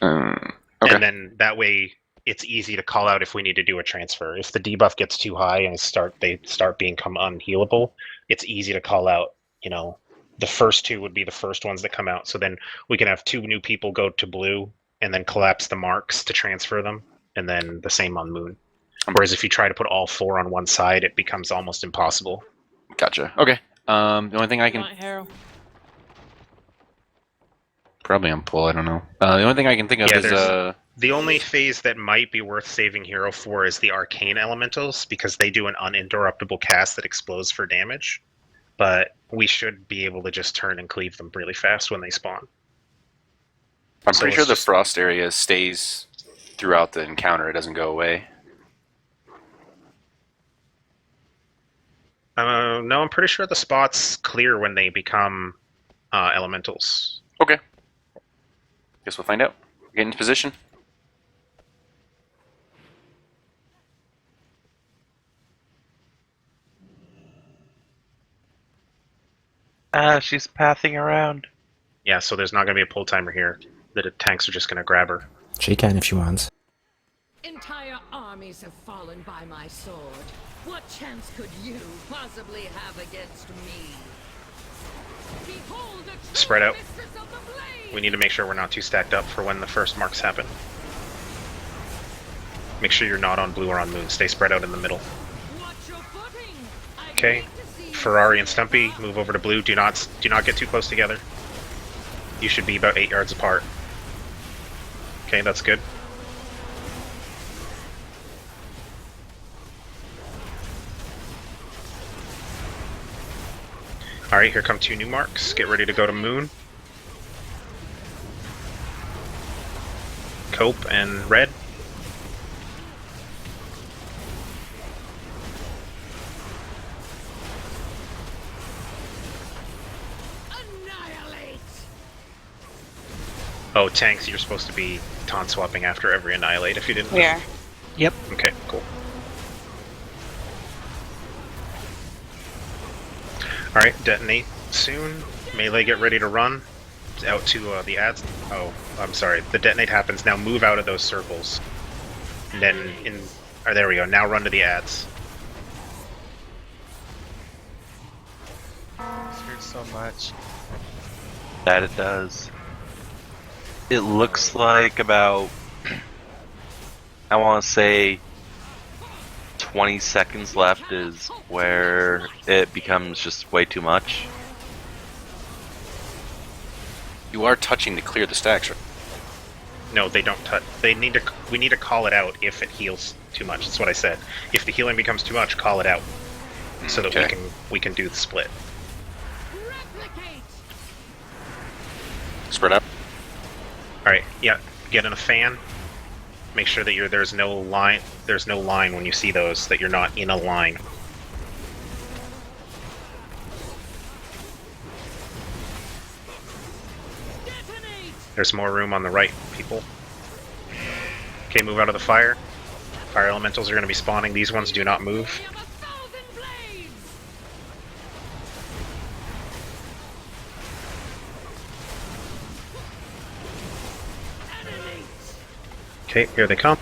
Okay. And then that way it's easy to call out if we need to do a transfer. If the debuff gets too high and they start become unhealable, it's easy to call out. The first 2 would be the first ones that come out. So then we can have 2 new people go to blue and then collapse the marks to transfer them. And then the same on moon. Whereas if you try to put all 4 on one side, it becomes almost impossible. Gotcha. Okay. The only thing I can... Probably on pull, I don't know. The only thing I can think of is... The only phase that might be worth saving hero for is the arcane elementals, because they do an uninterruptible cast that explodes for damage. But we should be able to just turn and cleave them really fast when they spawn. I'm pretty sure the frost area stays throughout the encounter. It doesn't go away. No, I'm pretty sure the spots clear when they become elementals. Okay. Guess we'll find out. Get into position. She's pathing around. Yeah, so there's not going to be a pull timer here. The tanks are just going to grab her. She can if she wants. Entire armies have fallen by my sword. What chance could you possibly have against me? Behold a Spread out. We need to make sure we're not too stacked up for when the first marks happen. Make sure you're not on blue or on moon. Stay spread out in the middle. Okay. Ferrari and Stumpy, move over to blue. Do not get too close together. You should be about 8 yards apart. Okay, that's good. Alright, here come 2 new marks. Get ready to go to moon. Cope and red. Oh, tanks, you're supposed to be taunt swapping after every annihilate if you didn't know. Yeah. Yep. Okay, cool. Alright, detonate soon. Melee, get ready to run. Out to the ads. Oh, I'm sorry. The detonate happens. Now move out of those circles. And then in... Oh, there we go. Now run to the ads. This hurts so much. That it does. It looks like about, I want to say, 20 seconds left is where it becomes just way too much. You are touching to clear the stacks, right? No, they don't touch. We need to call it out if it heals too much. That's what I said. If the healing becomes too much, call it out, so that we can do the split. Spread out. All right. Yeah. Get in a fan. Make sure that there's no line. There's no line when you see those. That you're not in a line. There's more room on the right, people. Okay, move out of the fire. Fire elementals are going to be spawning. These ones do not move. Okay, here they come.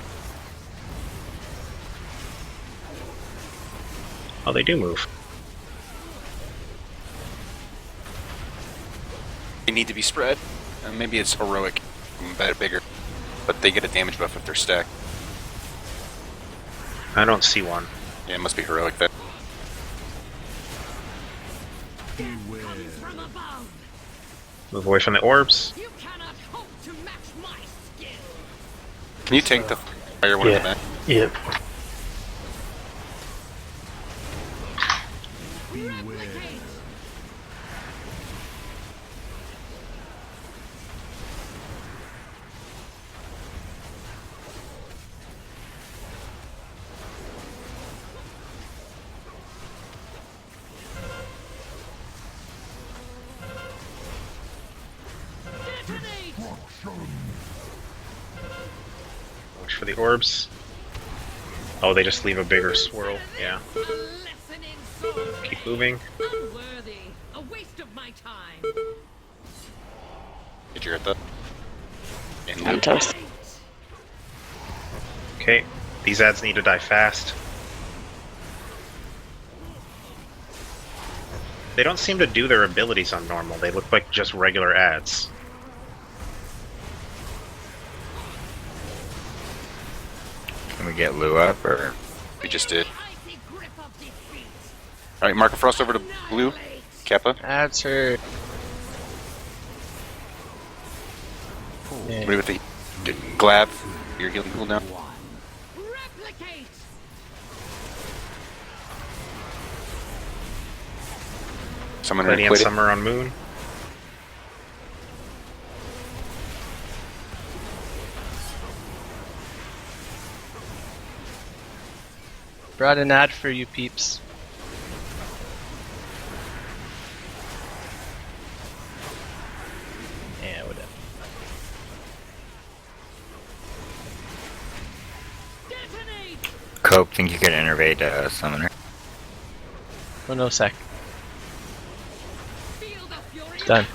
Oh, they do move. They need to be spread. Maybe it's heroic, bigger, but they get a damage buff if they're stacked. I don't see one. Yeah, it must be heroic then. Move away from the orbs. Can you tank the fire one in the back? Yep. Watch for the orbs. Oh, they just leave a bigger swirl. Yeah. Keep moving. Did you get that? I'm toast. Okay, these ads need to die fast. They don't seem to do their abilities on normal. They look like just regular ads. Can we get Lou up, or? We just did. Alright, Mark of Frost over to blue. Kappa. That's her. Ready with the Glab. Your healing cooldown. Someone Lady and quit it. Summer on Moon. Brought an ad for you peeps. Yeah, whatever. Cope, think you could innervate Summoner? Oh, no sec. Done.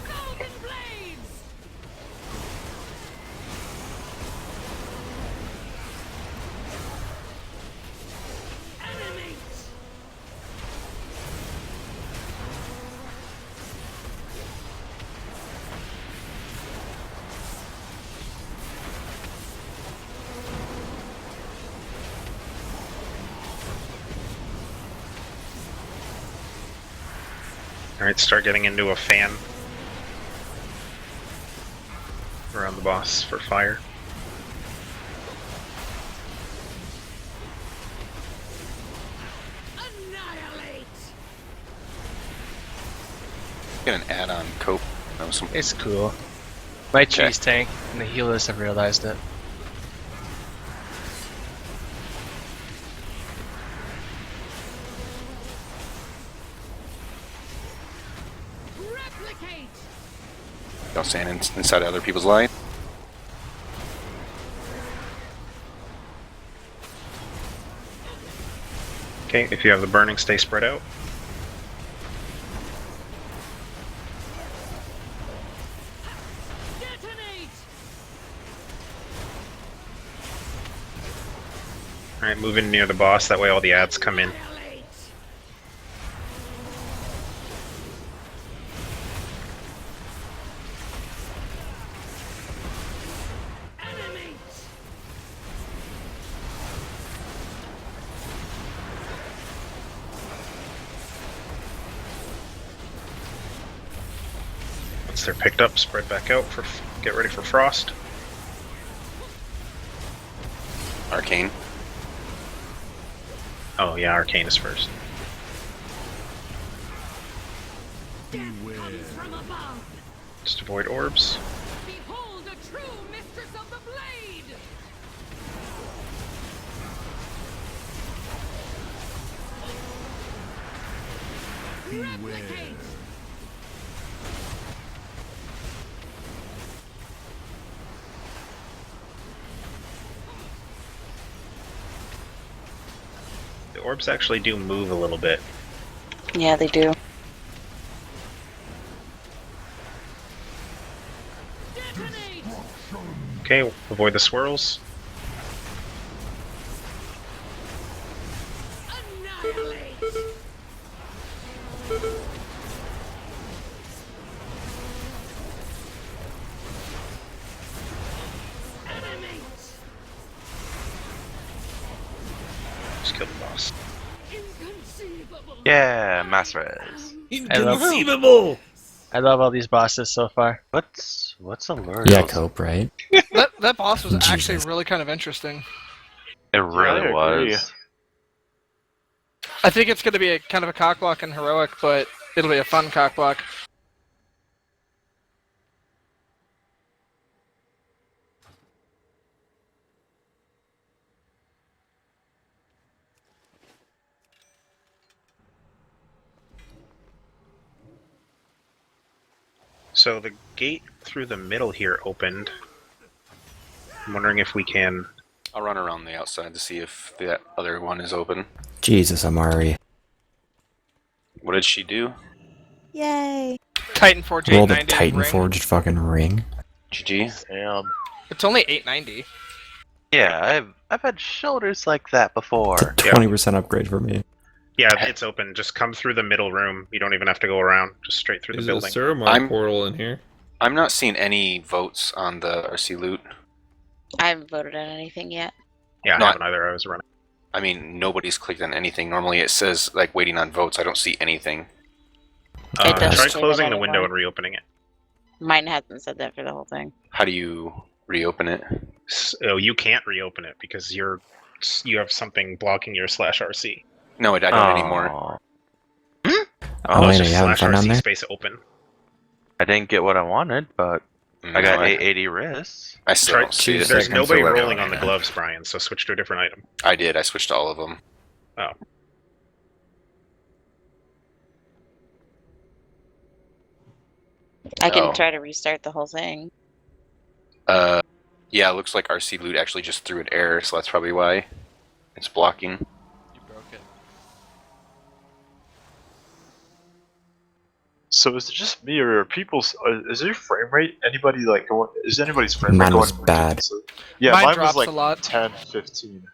Alright, start getting into a fan around the boss for fire. Get an add-on cope. That was some. It's cool. My cheese tank and the healers have realized it. Don't stand inside other people's line. Okay, if you have the burning, stay spread out. Alright, move in near the boss, that way all the ads come in. Once they're picked up, spread back out for get ready for frost. Arcane. Oh yeah, Arcane is first. Just avoid orbs. The orbs actually do move a little bit. Yeah, they do. Okay, avoid the swirls. Just kill the boss. Yeah, mass res. Inconceivable! I love all these bosses so far. What's a lure? Yeah, Cope, right? That boss was actually Jesus. really kind of interesting. It really was. I think it's going to be a kind of a cockblock and heroic, but it'll be a fun cockblock. So the gate through the middle here opened. I'm wondering if we can... I'll run around the outside to see if that other one is open. Jesus, Amari. What did she do? Yay! Titan Forge Rolled a 890 Titan ring. Forged fucking ring. GG. Damn. It's only 890. Yeah, I've had shoulders like that before. It's a 20% upgrade for me. Yeah, it's open. Just come through the middle room. You don't even have to go around. Just straight through There's the a building. Suramar portal in here. I'm not seeing any votes on the RC loot. I haven't voted on anything yet. Yeah, I No, haven't either. I was running. I mean, nobody's clicked on anything. Normally it says, like, waiting on votes. I don't see anything. It doesn't Try say closing that the window anymore. and reopening it. Mine hasn't said that for the whole thing. How do you reopen it? So you can't reopen it because you have something blocking your /RC. No, I don't anymore. Oh, Elena, it's you just having fun down /RC there? space open. I didn't get what I wanted, but I got 880 wrists. I still don't see it. There's nobody rolling on the gloves, Brian, so switch to a different item. I did. I switched to all of them. Oh. I can try to restart the whole thing. Yeah, it looks like RC loot actually just threw an error, so that's probably why it's blocking. You broke it. So is it just me or are people's? Is your frame rate? Anybody like going? Is anybody's frame rate Mine going? was bad. Yeah, Mine mine drops was like a lot. 10, 15.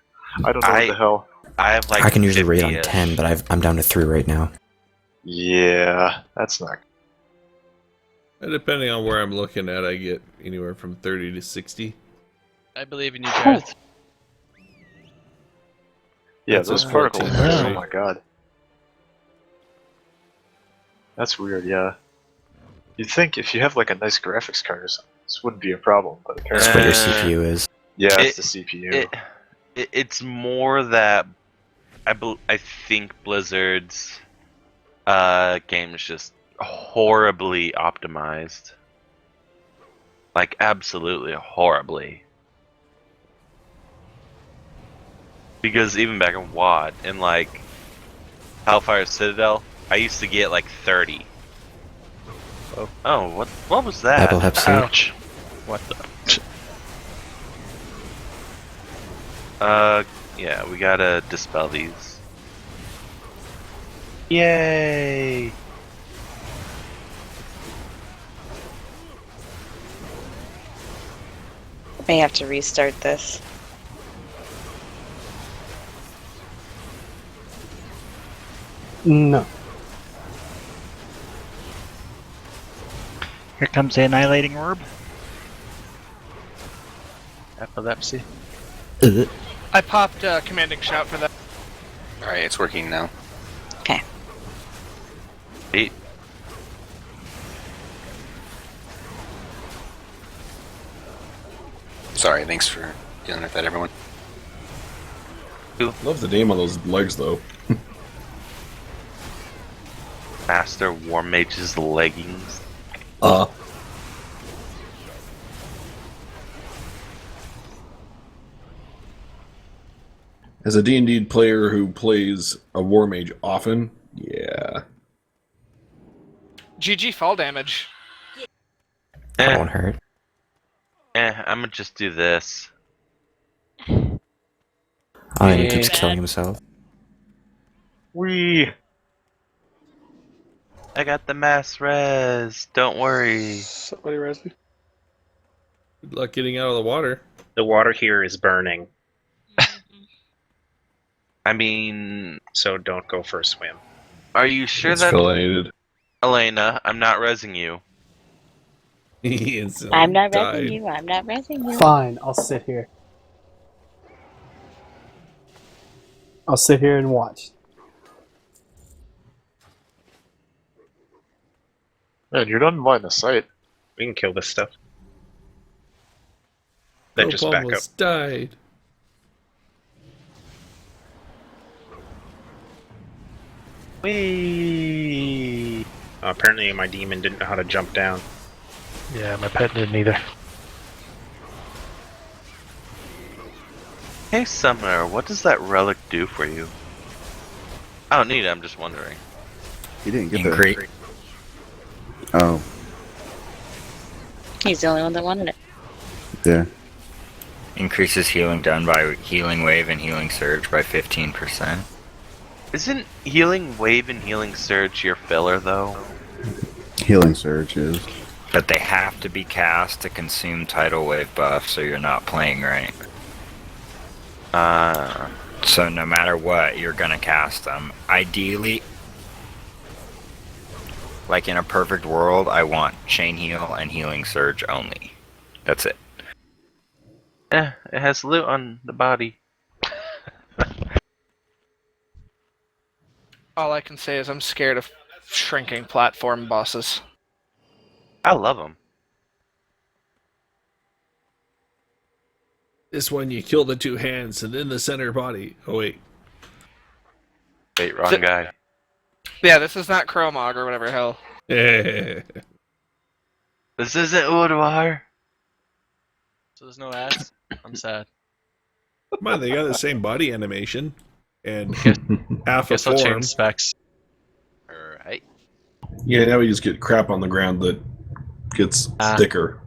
I don't know what the hell. I have like I can usually rate on 50-ish. 10, but I'm down to 3 right now. Yeah, that's not. And depending on where I'm looking at, I get anywhere from 30 to 60. I believe in you, Gareth. Yeah, That's those a particle 14, emitters. Oh right? my god. That's weird. Yeah. You'd think if you have like a nice graphics card or something, this wouldn't be a problem, but That's apparently. what your CPU is. Yeah, it's the CPU. It's more that I think Blizzard's game is just horribly optimized. Like, absolutely horribly. Because even back in WoD, in like Hellfire Citadel, I used to get like 30. Oh, what was that? Epilepsy. Ouch. What the? Yeah, we gotta dispel these. Yay! May have to restart this. No. Here comes the annihilating orb. Epilepsy. I popped commanding shout for that. Alright, it's working now. Okay. Eight. Sorry, thanks for dealing with that, everyone. Love the name on those legs, though. Master War Mage's leggings. As a D&D player who plays a war mage often, yeah. GG fall damage. That won't hurt. I'm gonna just do this. Oh, and he keeps killing himself. I got the mass res. Don't worry. Somebody res me. Good luck getting out of the water. The water here is burning, I mean, so don't go for a swim. are you sure It's that affiliated. Elena? I'm not resing you. He instantly I'm not died. resing you. I'm not resing you. Fine, I'll sit here. I'll sit here and watch. Man, you're not in line of sight. We can kill this stuff. Then Hope just back up. almost died. Whee! Apparently my demon didn't know how to jump down. Yeah, my pet didn't either. Hey Summoner, what does that relic do for you? I don't need it, I'm just wondering. You didn't get Increase. that. Oh, He's the only one that wanted it. yeah. Increases healing done by healing wave and healing surge by 15%. Isn't healing wave and healing surge your filler though? Healing surge is. But they have to be cast to consume tidal wave buff, so you're not playing right. So no matter what, you're gonna cast them. Ideally, like in a perfect world, I want chain heal and healing surge only. That's it. It has loot on the body. All I can say is I'm scared of shrinking platform bosses. I love them. This one you kill the two hands and then the center body. Oh wait. Wait, wrong guy. Yeah, this is not Chromog or whatever hell. Yeah. This isn't Udvar. So there's no ads? I'm sad. Come on, they got the same body animation and half a Guess I'll form. change specs. Alright. Yeah, now we just get crap on the ground that gets thicker.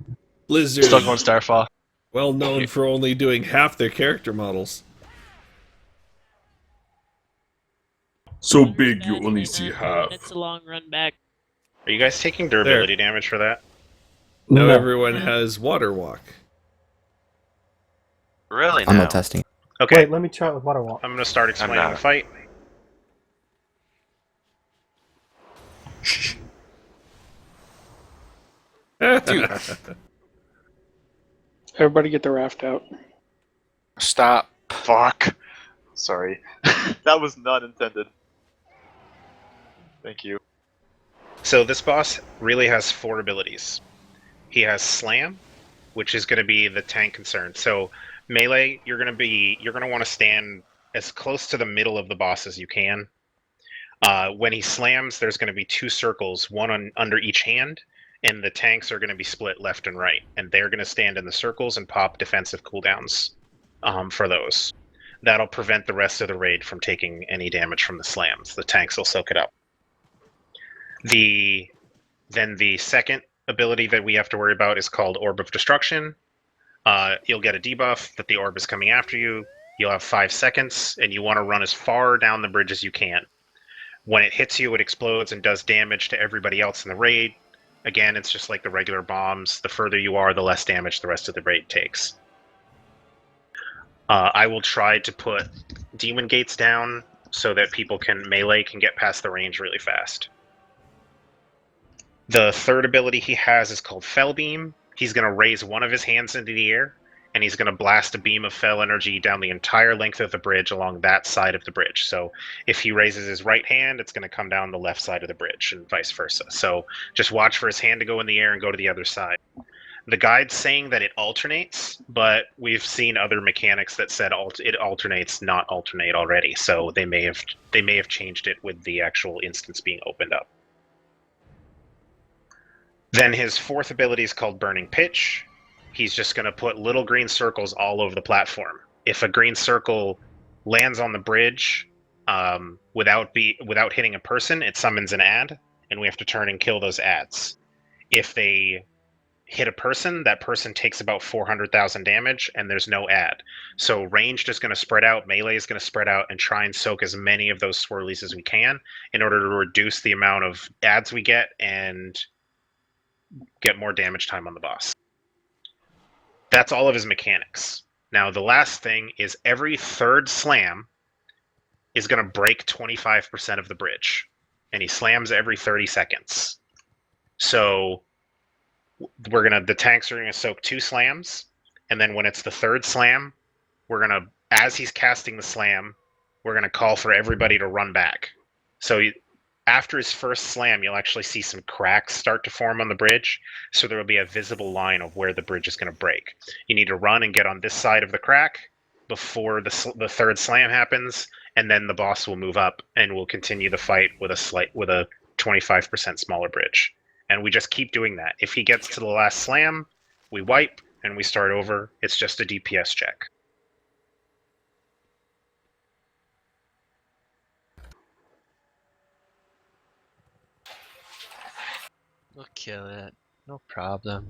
Blizzard. Still going Starfall. Well known for only doing half their character models. So big you only see half. It's a long run back. Are you guys taking durability damage for that? Now No. everyone has water walk. Really? I'm now? not testing. Okay. Wait, let me try it with water wall. I'm gonna start explaining not. the fight. Dude, Everybody get the raft out. stop. Fuck. Sorry. That was not intended. Thank you. So this boss really has 4 abilities. He has Slam, which is going to be the tank concern. So melee, you're going to want to stand as close to the middle of the boss as you can. When he slams, there's going to be 2 circles, one under each hand, and the tanks are going to be split left and right, and they're going to stand in the circles and pop defensive cooldowns for those. That'll prevent the rest of the raid from taking any damage from the slams. The tanks will soak it up. Then the second ability that we have to worry about is called Orb of Destruction. You'll get a debuff that the orb is coming after you. You'll have 5 seconds, and you want to run as far down the bridge as you can. When it hits you, it explodes and does damage to everybody else in the raid. Again, it's just like the regular bombs. The further you are, the less damage the rest of the raid takes. I will try to put demon gates down so that melee can get past the range really fast. The third ability he has is called Fell Beam. He's going to raise one of his hands into the air, and he's going to blast a beam of fell energy down the entire length of the bridge along that side of the bridge. So if he raises his right hand, it's going to come down the left side of the bridge, and vice versa. So just watch for his hand to go in the air and go to the other side. The guide's saying that it alternates, but we've seen other mechanics that said it alternates, not alternate already. So they may have changed it with the actual instance being opened up. Then his fourth ability is called Burning Pitch. He's just going to put little green circles all over the platform. If a green circle lands on the bridge without hitting a person, it summons an ad, and we have to turn and kill those ads. If they hit a person, that person takes about 400,000 damage, and there's no ad. So ranged is going to spread out, melee is going to spread out, and try and soak as many of those swirlies as we can in order to reduce the amount of ads we get and get more damage time on the boss. That's all of his mechanics. Now, the last thing is every third slam is going to break 25% of the bridge, and he slams every 30 seconds. So the tanks are going to soak 2 slams, and then when it's the third slam, as he's casting the slam, we're going to call for everybody to run back. So after his first slam, you'll actually see some cracks start to form on the bridge, so there will be a visible line of where the bridge is going to break. You need to run and get on this side of the crack before the third slam happens, and then the boss will move up and we'll continue the fight with a 25% smaller bridge. And we just keep doing that. If he gets to the last slam, we wipe and we start over. It's just a DPS check. We'll kill it. No problem.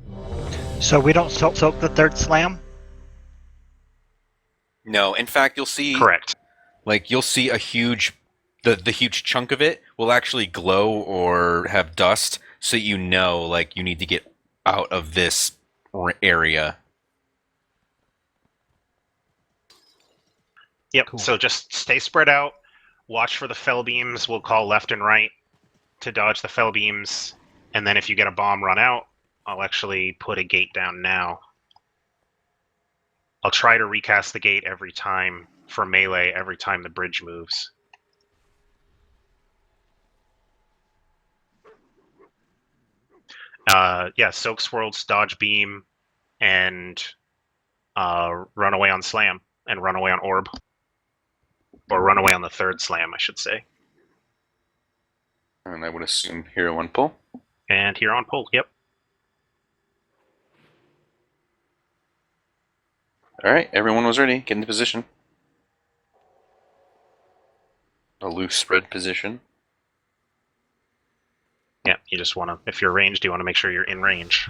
So we don't soak the third slam? No, in fact, you'll see. Correct. Like you'll see a huge, the huge chunk of it will actually glow or have dust, so you know, like you need to get out of this area. Yep. Cool. So just stay spread out. Watch for the fell beams. We'll call left and right to dodge the fell beams. And then if you get a bomb run out, I'll actually put a gate down now. I'll try to recast the gate every time for melee, every time the bridge moves. Yeah, Soak Swirls, Dodge Beam, and run away on Slam, and run away on Orb. Or run away on the third Slam, I should say. And I would assume Hero on pull. And Hero on pull, yep. Alright, everyone was ready. Get into position. A loose spread position. Yeah, you just want to, if you're ranged, you want to make sure you're in range.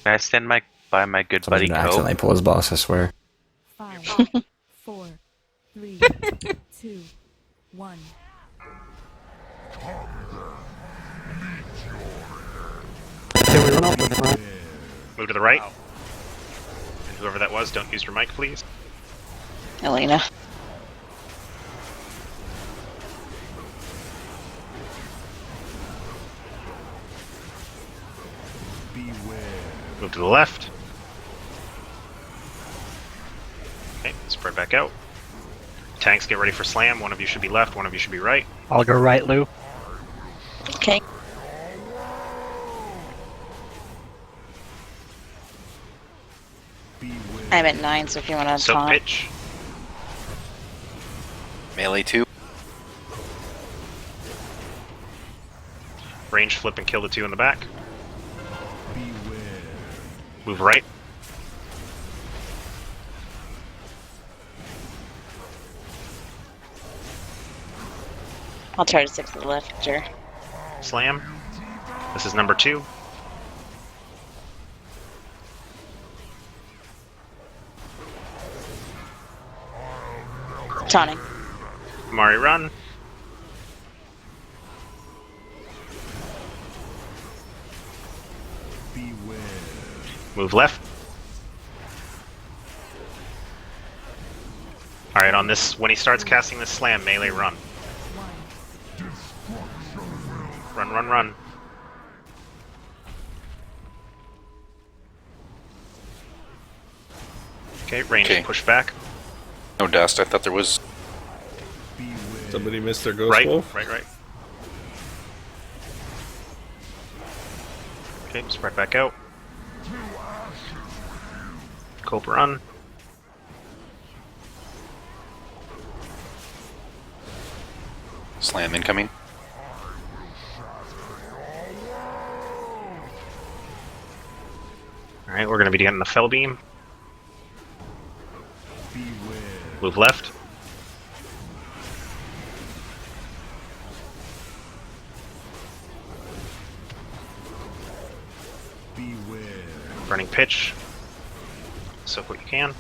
Can I stand by my good buddy Someone's gonna Cope? accidentally pull his boss, I swear. 5, 4, 3, 2, 1. Can we run off the front? Move to the right. And whoever that was, don't use your mic, please. Elena. Move to the left. Okay, spread back out. Tanks, get ready for Slam. One of you should be left, one of you should be right. I'll go right, Lou. Okay. I'm at 9, so if you want to Soak taunt. pitch. Melee 2. Range flip and kill the 2 in the back. Move right. I'll try to stick to the left, sure. Slam. This is number 2. Taunting. Mari, run. Move left. Alright, on this, when he starts casting this Slam, melee run. Run, run, run. Okay, range push back. No dust, I thought there was. Somebody missed their ghost Right, wolf? right. Okay, spread back out. Cope run. Slam incoming. Alright, we're going to be getting the Fell Beam. Move left. Burning pitch. Soak what you can.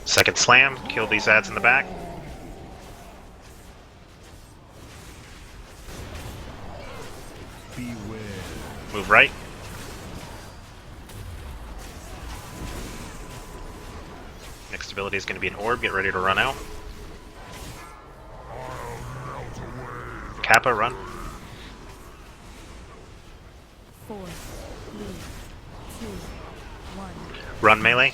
Second Slam. Kill these ads in the back. Move right. Next ability is going to be an orb. Get ready to run out. Kappa, run. 4, 3, 2, 1. Run melee.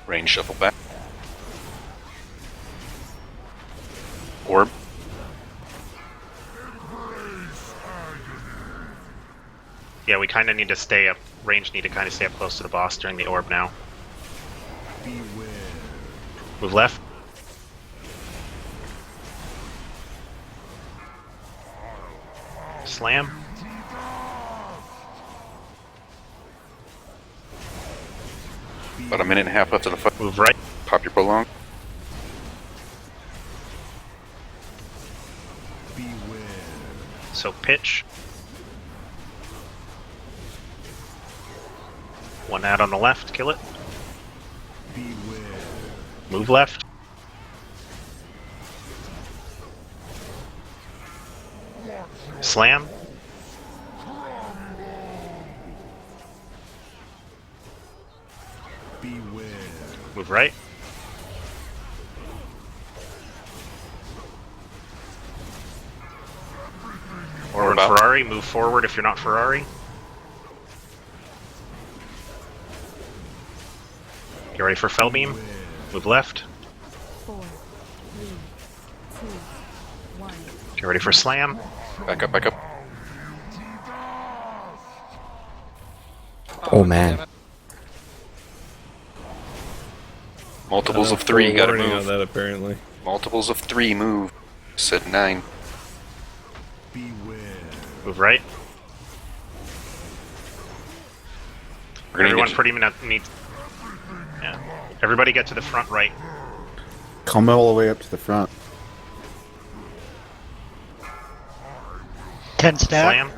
Range shuffle back. Orb. Yeah, we kind of need to stay up. Range need to kind of stay up close to the boss during the orb now. Move left. Slam. About a minute and a half left of the fight. Move right. Pop your prolong. So pitch. One ad on the left, kill it. Move left. Slam. Move right. Or in Ferrari, move forward if you're not Ferrari. Get ready for Fell Beam. Move left. 4, 3, 2, 1. Get ready for Slam. Back up, back up. Oh man. Multiples of 3, gotta warning move. on that apparently. Multiples of 3, move. Said 9. Move right. Everyone pretty much needs. Yeah. Everybody get to the front right. Come all the way up to the front. 10 stack. Slam.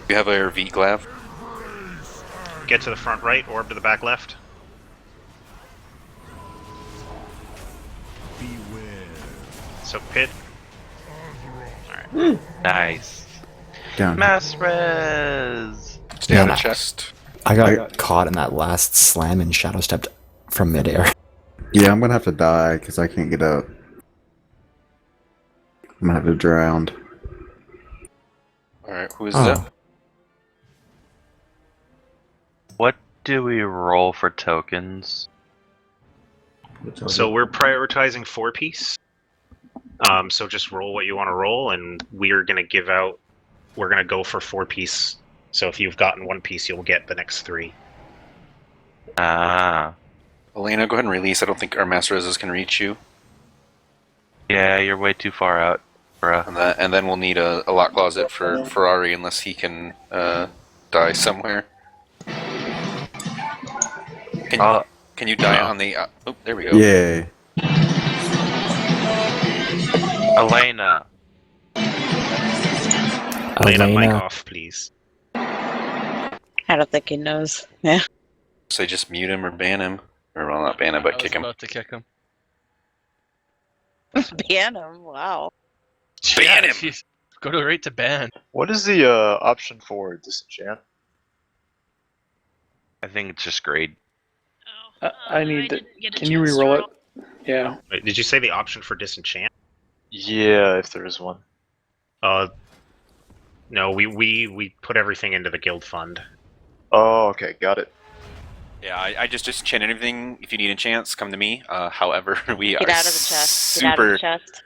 We have our V-Glav. Get to the front right, orb to the back left. So pit. Alright. Nice. Down. Mass res. Stay out Man, of chest. I got caught in that last slam and shadow stepped from midair. Yeah, I'm gonna have to die because I can't get up. I'm gonna have to drown. Alright, who is that? What do we roll for tokens? So we're prioritizing 4-piece. So just roll what you want to roll, and we're gonna give out. We're gonna go for 4-piece. So if you've gotten 1 piece, you'll get the next 3. Ah. Elena, go ahead and release. I don't think our Master Reses can reach you. Yeah, you're way too far out, bruh. And then we'll need a lock closet for Ferrari unless he can die somewhere. Can you die on the... oh, there we go. Yeah. Elena. Elena, mic Elena. off, please. I don't think he knows. Yeah. So just mute him or ban him. Or, well, not ban him, but kick him. About to kick him. Ban him. Wow. Ban him! Jeez. Go to right to ban. What is the option for disenchant? I think it's just grade. I need to. Can you re-roll it? Yeah. Wait, did you say the option for disenchant? Yeah, if there is one. No, we put everything into the guild fund. Oh, okay, got it. Yeah, I just disenchant anything. If you need enchants, come to me. However, we Get are out of the chest. Get out of the chest.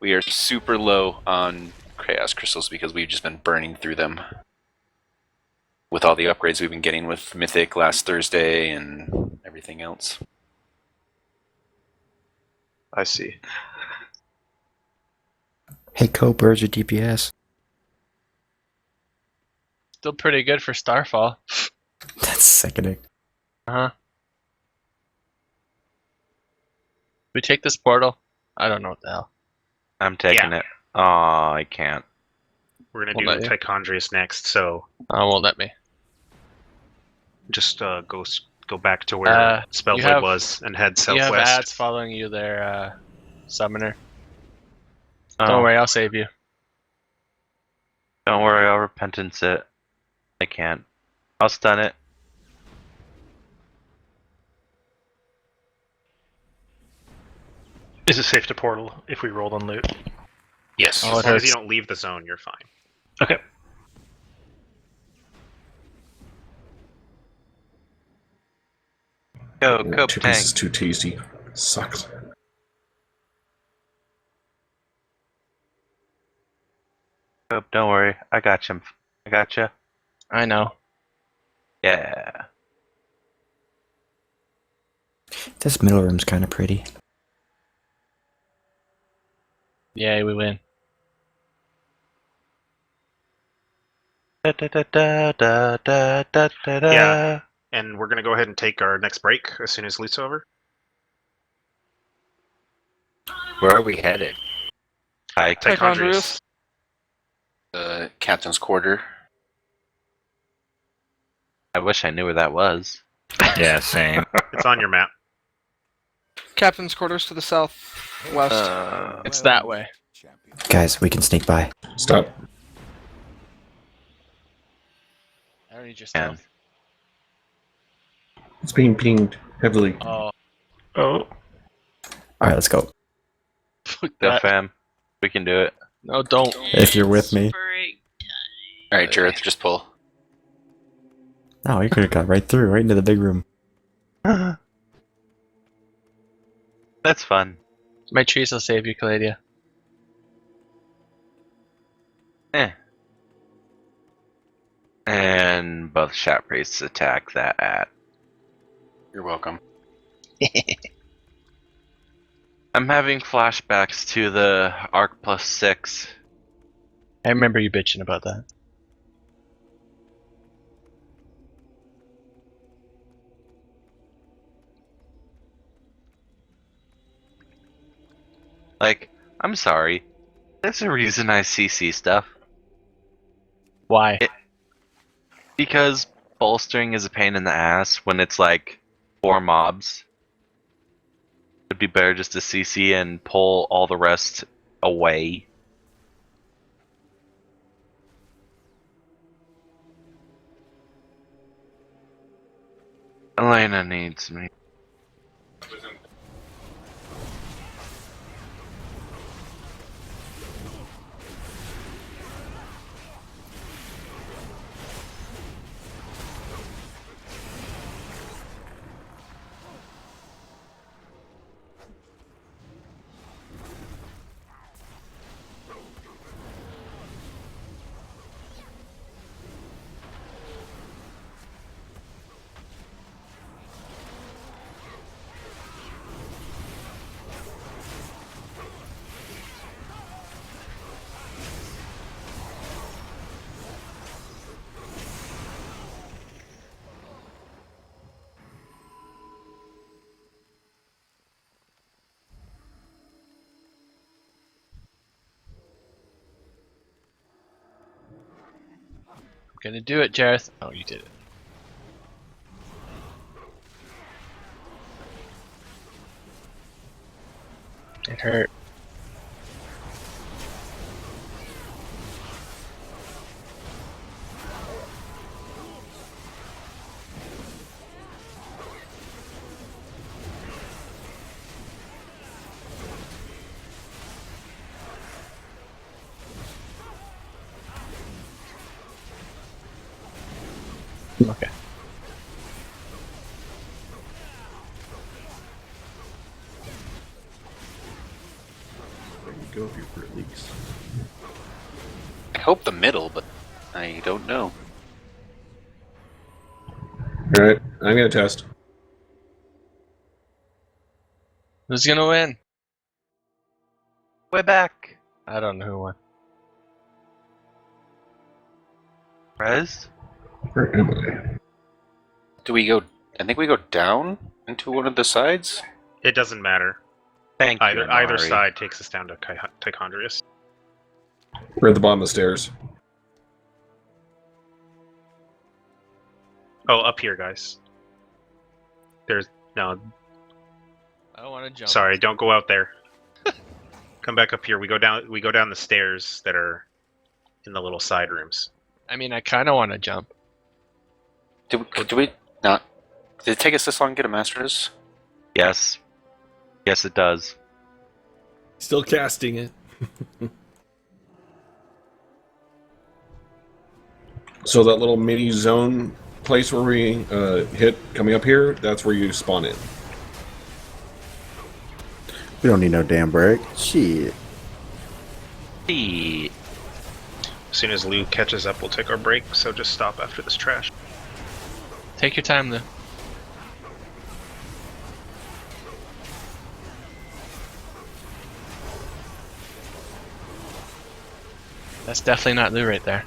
We are super low on Chaos Crystals because we've just been burning through them. With all the upgrades we've been getting with Mythic last Thursday and everything else. I see. Hey, Cope, where's your DPS? Still pretty good for Starfall. That's sickening. Uh-huh. We take this portal? I don't know what the hell. I'm taking it. Oh, I can't. We're gonna Won't do let you? Tichondrius next, so Won't let me. just go back to where Spellblade was and head You have southwest. ads following you there, Summoner. Oh. Don't worry, I'll save you. Don't worry, I'll repentance it. I can't. I'll stun it. Is it safe to portal if we roll on loot? Yes, Oh, as long as you don't leave the zone, you're fine. Okay. Go, Oh, Cope 2 tank. pieces too tasty. Sucks. Cope, don't worry. I got you. I got you. I know. Yeah. This middle room's kind of pretty. Yay, we win. Yeah, and we're gonna go ahead and take our next break as soon as loot's over. Where are we headed? Tichondrius. The captain's quarter. I wish I knew where that was. Yeah, same. It's on your map. Captain's quarters to the south west. It's that way. Guys, we can sneak by. Stop. I don't need your stuff. It's being pinged heavily. Oh. Oh. Alright, let's go. Go, fam. We can do it. No, don't. If you're with me. Alright, Jareth, just pull. Oh, you could have got right through, right into the big room. That's fun. My trees will save you, Calladia. And both shot priests attack that at. You're welcome. I'm having flashbacks to the Arc +6. I remember you bitching about that. Like, I'm sorry. There's a reason I CC stuff. Why? Because bolstering is a pain in the ass when it's like 4 mobs. It'd be better just to CC and pull all the rest away. Elena needs me. I'm gonna do it, Jareth. Oh, you did it. It hurt. Okay. There you go, if your crit leaks. I hope the middle, but I don't know. Alright, I'm gonna test. Who's gonna win? Way back. I don't know who won. Rez? Where am I? Do we go? I think we go down into one of the sides. It doesn't matter. Thank you, Either Amari. side takes us down to Tichondrius. We're at the bottom of the stairs. Oh, up here, guys. There's no. I don't want to jump. Sorry, don't go out there. Come back up here. We go down the stairs that are in the little side rooms. I mean, I kind of want to jump. Do we not? Did it take us this long to get a Masters? Yes. Yes, it does. Still casting it. So that little mini zone place where we hit coming up here, that's where you spawn in. We don't need no damn break. Shit. As soon as Lou catches up, we'll take our break, so just stop after this trash. Take your time, Lou. That's definitely not Lou right there.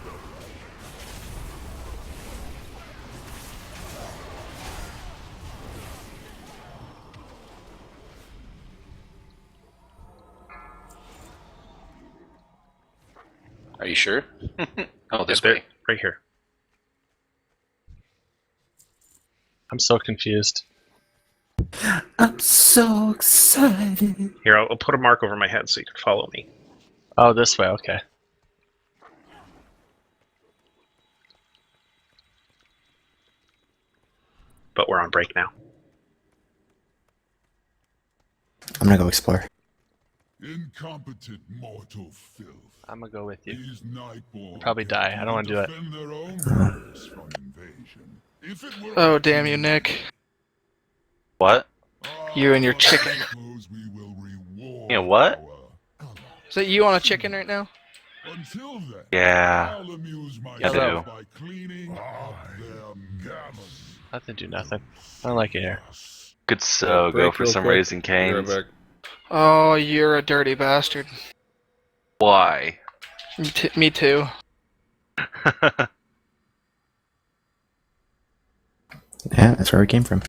Are you sure? Oh, this There, way. right here. I'm so confused. I'm so excited. Here, I'll put a mark over my head so you can follow me. Oh, this way, okay. But we're on break now. I'm gonna go explore. Incompetent mortal filth. I'm gonna go with you. These Nightborn Probably die. I don't want to do it. defend their own worlds from invasion. Oh, damn you, Nick. What? You and your chicken. Yeah, what? Is that you on a chicken right now? Yeah. I do. Nothing do nothing. I don't like it here. Could so go break for real some quick. Raising Cane's. Be right back. Oh, you're a dirty bastard. Why? Me too. Yeah, that's where we came from.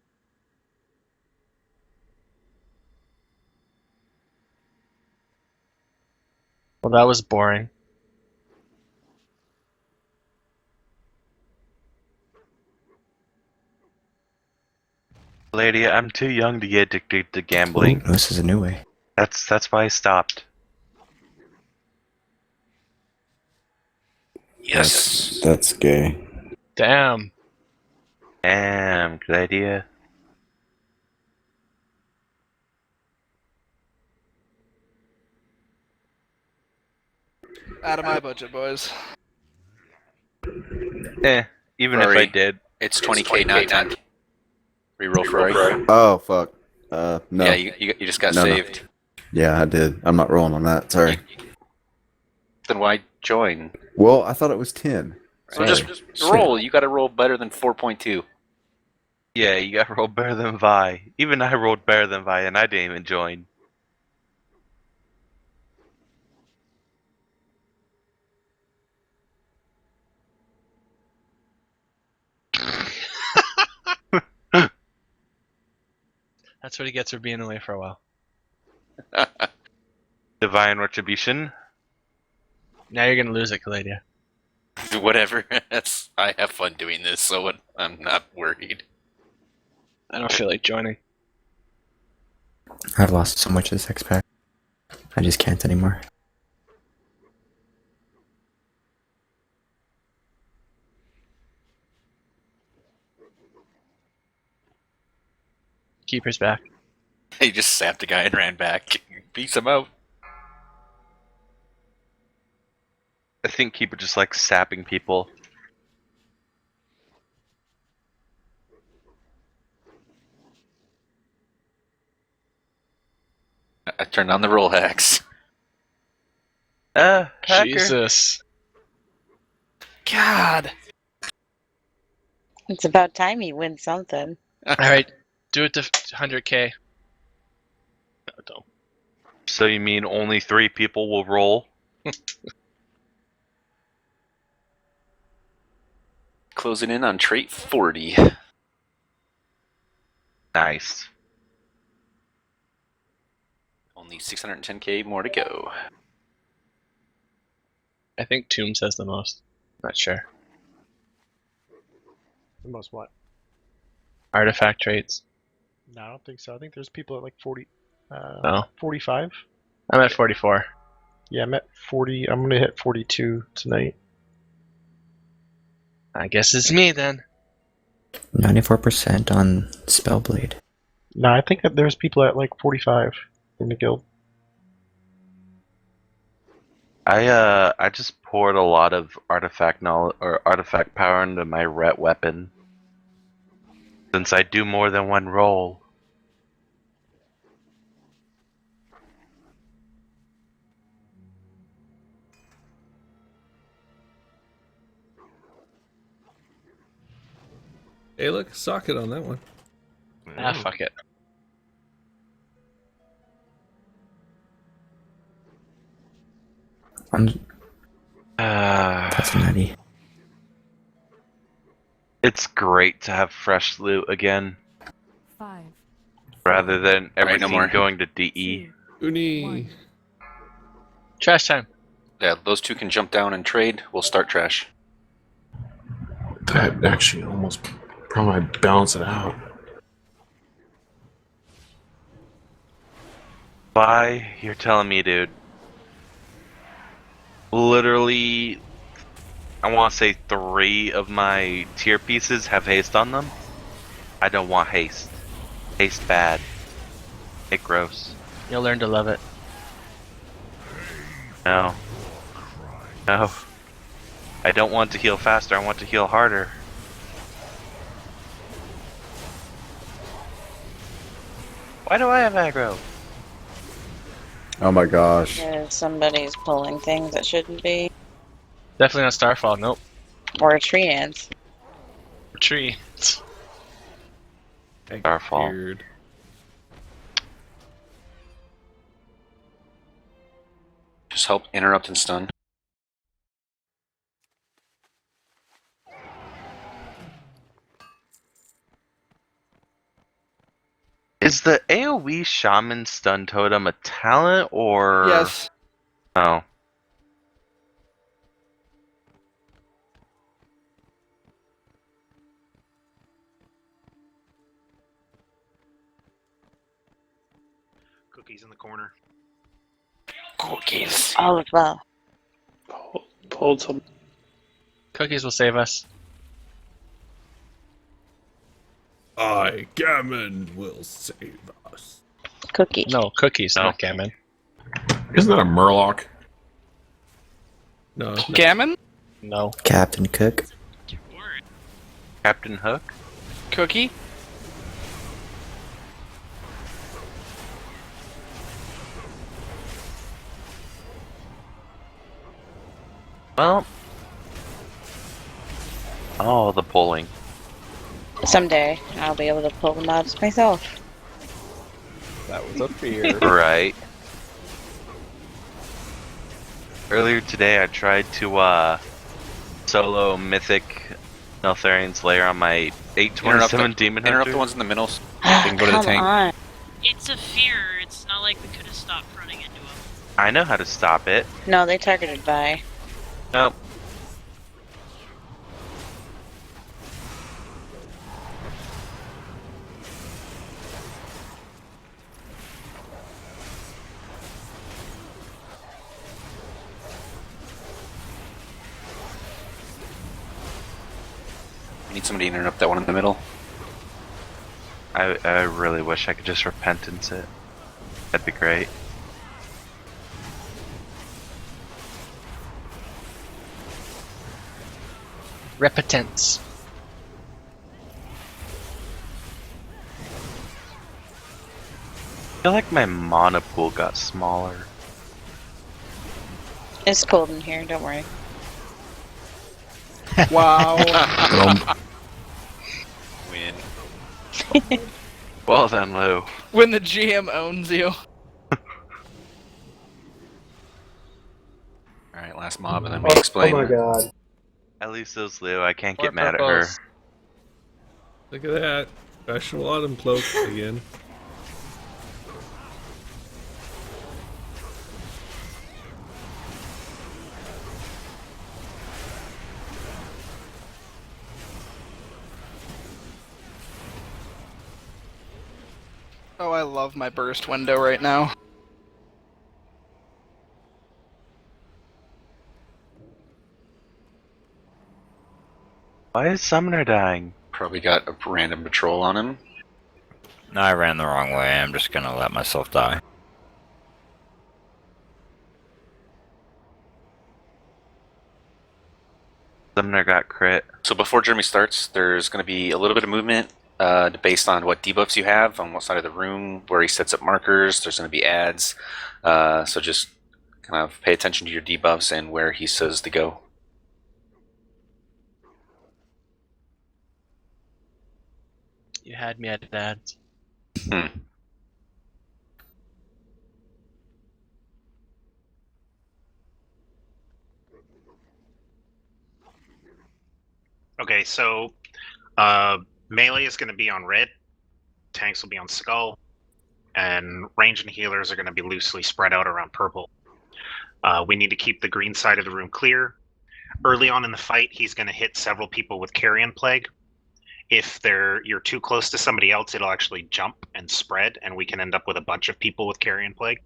Well, that was boring. Lady, I'm too young to get addicted to gambling. Ooh, this is a new way. That's why I stopped. Yes. That's gay. Damn. Damn, good idea. Out of my budget, boys. Even if I Rory, did. It's 20k, not 10. Reroll for Rory. Oh fuck. No. Yeah, you just got No, no. saved. Yeah, I did. I'm not rolling on that. Sorry. Then why join? Well, I thought it was 10. So Sorry. just roll. You got to roll better than 4.2. Yeah, you gotta roll better than Vi. Even I rolled better than Vi, and I didn't even join. That's what he gets for being away for a while. Divine Retribution. Now you're gonna lose it, Caladia. Whatever. I have fun doing this, so I'm not worried. I don't feel like joining. I've lost so much of this X-Pack. I just can't anymore. Keeper's back. He just sapped a guy and ran back. Beats him out. I think Keeper just likes sapping people. I turned on the roll hacks. Hacker. Jesus. God. It's about time he wins something. Alright, do it to 100k. No, don't. So you mean only 3 people will roll? Closing in on trait 40. Nice. Only 610k more to go. I think Tombs has the most. Not sure. The most what? Artifact traits. No, I don't think so. I think there's people at like 40. No. 45. I'm at 44. Yeah, I'm at 40. I'm gonna hit 42 tonight. I guess it's me then. 94% on Spellblade. No, I think that there's people at like 45 in the guild. I just poured a lot of artifact knowledge or artifact power into my ret weapon. Since I do more than one roll. Hey, look, socket on that one. Ah, fuck it. That's nutty. It's great to have fresh loot again. 5. Rather than everything no more. going to DE. Uni. Trash time. Yeah, those two can jump down and trade. We'll start trash. That actually almost probably balance it out. Bye, you're telling me, dude. Literally, I want to say 3 of my tier pieces have haste on them. I don't want haste. Haste bad. It gross. You'll learn to love it. No. No. I don't want to heal faster, I want to heal harder. Why do I have aggro? Oh my gosh. Somebody's pulling things that shouldn't be. Definitely not Starfall. Nope. Or tree ants. Tree. Starfall. Weird. Just help interrupt and stun. Is the AoE Shaman Stun Totem a talent or? Yes. Oh. Cookies in the corner. Cookies. All as well. Pulled some. Cookies will save us. Gammon will save us. Cookie. No, cookies, not gammon. Isn't that a Murloc? No. Gammon? No. Captain Cook. Captain Hook? Cookie? Well. Oh, the pulling. Someday I'll be able to pull the mobs myself. That was a fear. Right. Earlier today, I tried to solo Mythic Neltharian's Lair on my 827 Demon Hunter. Interrupt the ones in the middle. So they can go to the tank. On. It's a fear. It's not like we could have stopped running into him. I know how to stop it. No, they targeted Vi. Nope. I need somebody to interrupt that one in the middle. I really wish I could just repentance it. That'd be great. Repentance. I feel like my mana pool got smaller. It's cold in here, don't worry. Wow. Win. Well then, Lou. When the GM owns you. Alright, last mob and then we explain. Oh my god. At least it was Lou. I can't More get mad at her. purples. Look at that. Special autumn cloak again. Oh, I love my burst window right now. Why is Summoner dying? Probably got a random patrol on him. No, I ran the wrong way. I'm just gonna let myself die. Summoner got crit. So before Jeremy starts, there's going to be a little bit of movement based on what debuffs you have on what side of the room, where he sets up markers. There's going to be ads. So just kind of pay attention to your debuffs and where he says to go. You had me at that. Okay, so melee is going to be on red, tanks will be on skull, and range and healers are going to be loosely spread out around purple. We need to keep the green side of the room clear. Early on in the fight, he's going to hit several people with Carrion Plague. If you're too close to somebody else, it'll actually jump and spread, and we can end up with a bunch of people with Carrion Plague.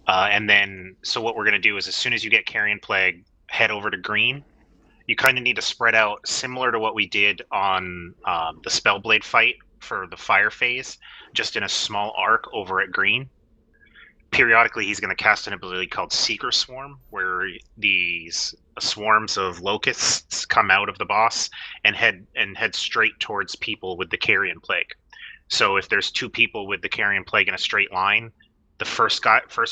And then, so what we're going to do is as soon as you get Carrion Plague, head over to green. You kind of need to spread out, similar to what we did on the Spellblade fight for the fire phase, just in a small arc over at green. Periodically, he's going to cast an ability called Seeker Swarm, where these swarms of locusts come out of the boss and head straight towards people with the Carrion Plague. So if there's 2 people with the Carrion Plague in a straight line, the first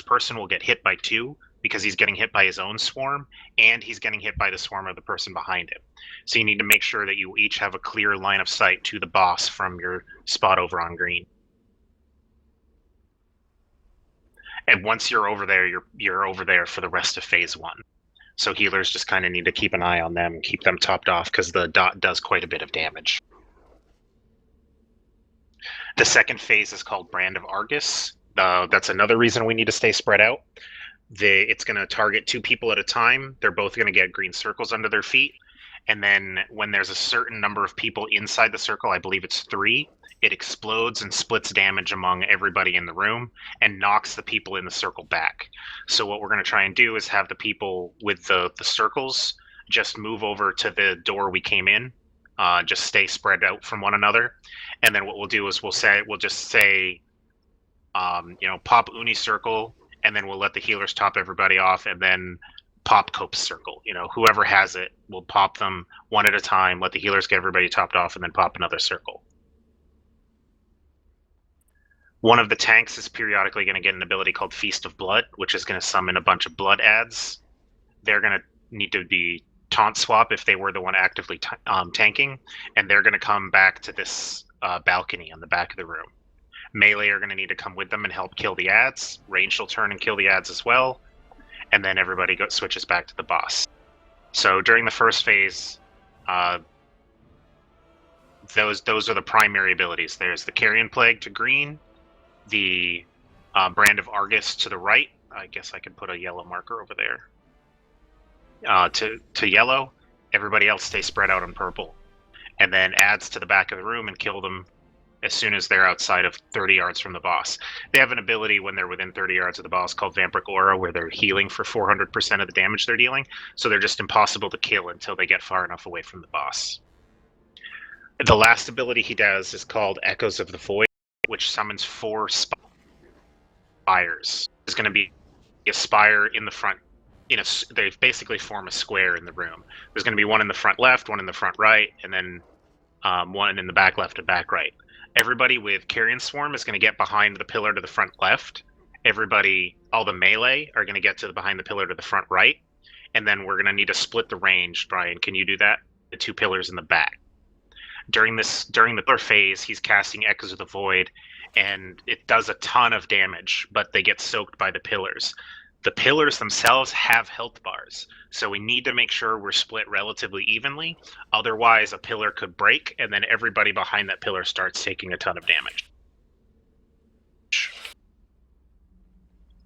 person will get hit by 2 because he's getting hit by his own swarm, and he's getting hit by the swarm of the person behind him. So you need to make sure that you each have a clear line of sight to the boss from your spot over on green. And once you're over there, you're over there for the rest of phase 1. So healers just kind of need to keep an eye on them, keep them topped off, because the dot does quite a bit of damage. The second phase is called Brand of Argus. That's another reason we need to stay spread out. It's going to target 2 people at a time. They're both going to get green circles under their feet. And then when there's a certain number of people inside the circle, I believe it's 3, it explodes and splits damage among everybody in the room and knocks the people in the circle back. So what we're going to try and do is have the people with the circles just move over to the door we came in. Just stay spread out from one another. And then what we'll do is we'll just say, pop Uni circle, and then we'll let the healers top everybody off, and then pop Cope's circle. Whoever has it, we'll pop them one at a time, let the healers get everybody topped off, and then pop another circle. One of the tanks is periodically going to get an ability called Feast of Blood, which is going to summon a bunch of blood ads. They're going to need to be taunt swap if they were the one actively tanking, and they're going to come back to this balcony on the back of the room. Melee are going to need to come with them and help kill the ads. Range will turn and kill the ads as well. And then everybody switches back to the boss. So during the first phase, those are the primary abilities. There's the Carrion Plague to green, the Brand of Argus to the right. I guess I could put a yellow marker over there. To yellow. Everybody else stays spread out on purple. And then ads to the back of the room and kill them as soon as they're outside of 30 yards from the boss. They have an ability when they're within 30 yards of the boss called Vampiric Aura, where they're healing for 400% of the damage they're dealing, so they're just impossible to kill until they get far enough away from the boss. The last ability he does is called Echoes of the Void, which summons 4 spires. There's going to be a spire in the front. They basically form a square in the room. There's going to be one in the front left, one in the front right, and then one in the back left and back right. Everybody with Carrion Swarm is going to get behind the pillar to the front left. All the melee are going to get behind the pillar to the front right. And then we're going to need to split the range. Brian, can you do that? The 2 pillars in the back. During the third phase, he's casting Echoes of the Void, and it does a ton of damage, but they get soaked by the pillars. The pillars themselves have health bars, so we need to make sure we're split relatively evenly. Otherwise, a pillar could break, and then everybody behind that pillar starts taking a ton of damage.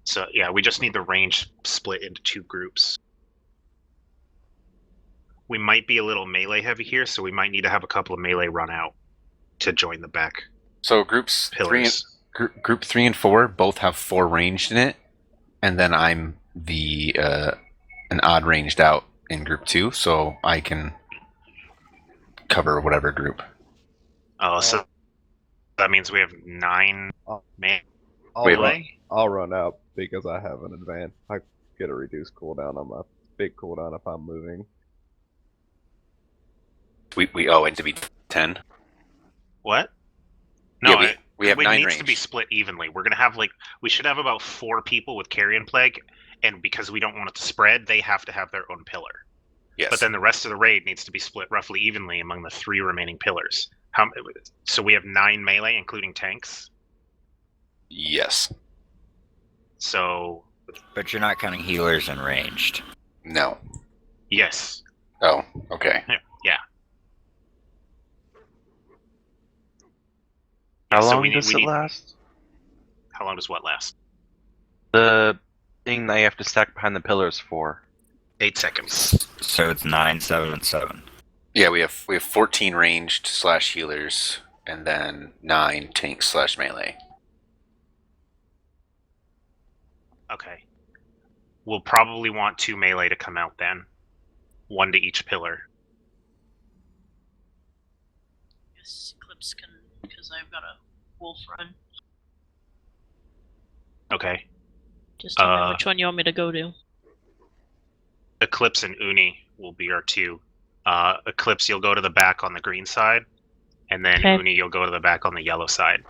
So yeah, we just need the range split into 2 groups. We might be a little melee heavy here, so we might need to have a couple of melee run out to join the back. So group 3 and 4 both have 4 ranged in it. And then I'm an odd ranged out in group 2, so I can cover whatever group. Oh, so that means we have 9 melee? I'll run out because I have an advance. I get a reduced cooldown on my big cooldown if I'm moving. We owe it to be 10. What? No, yeah, we have 9 needs range. To be split evenly. We're gonna have we should have about 4 people with Carrion Plague, and because we don't want it to spread, they have to have their own pillar. Yes. But then the rest of the raid needs to be split roughly evenly among the 3 remaining pillars. So we have 9 melee, including tanks. Yes. So. But you're not counting healers and ranged. No. Yes. Oh, okay. Yeah. How long does it last? How long does what last? The thing that you have to stack behind the pillars for. 8 seconds. So it's 9, 7, and 7. Yeah, we have 14 ranged / healers, and then 9 tanks / melee. Okay. We'll probably want 2 melee to come out then. 1 to each pillar. Yes, Eclipse can, because I've got a wolf run. Okay. Just tell me which one you want me to go to. Eclipse and Uni will be our 2. Eclipse, you'll go to the back on the green side, and then Okay. Uni, you'll go to the back on the yellow side.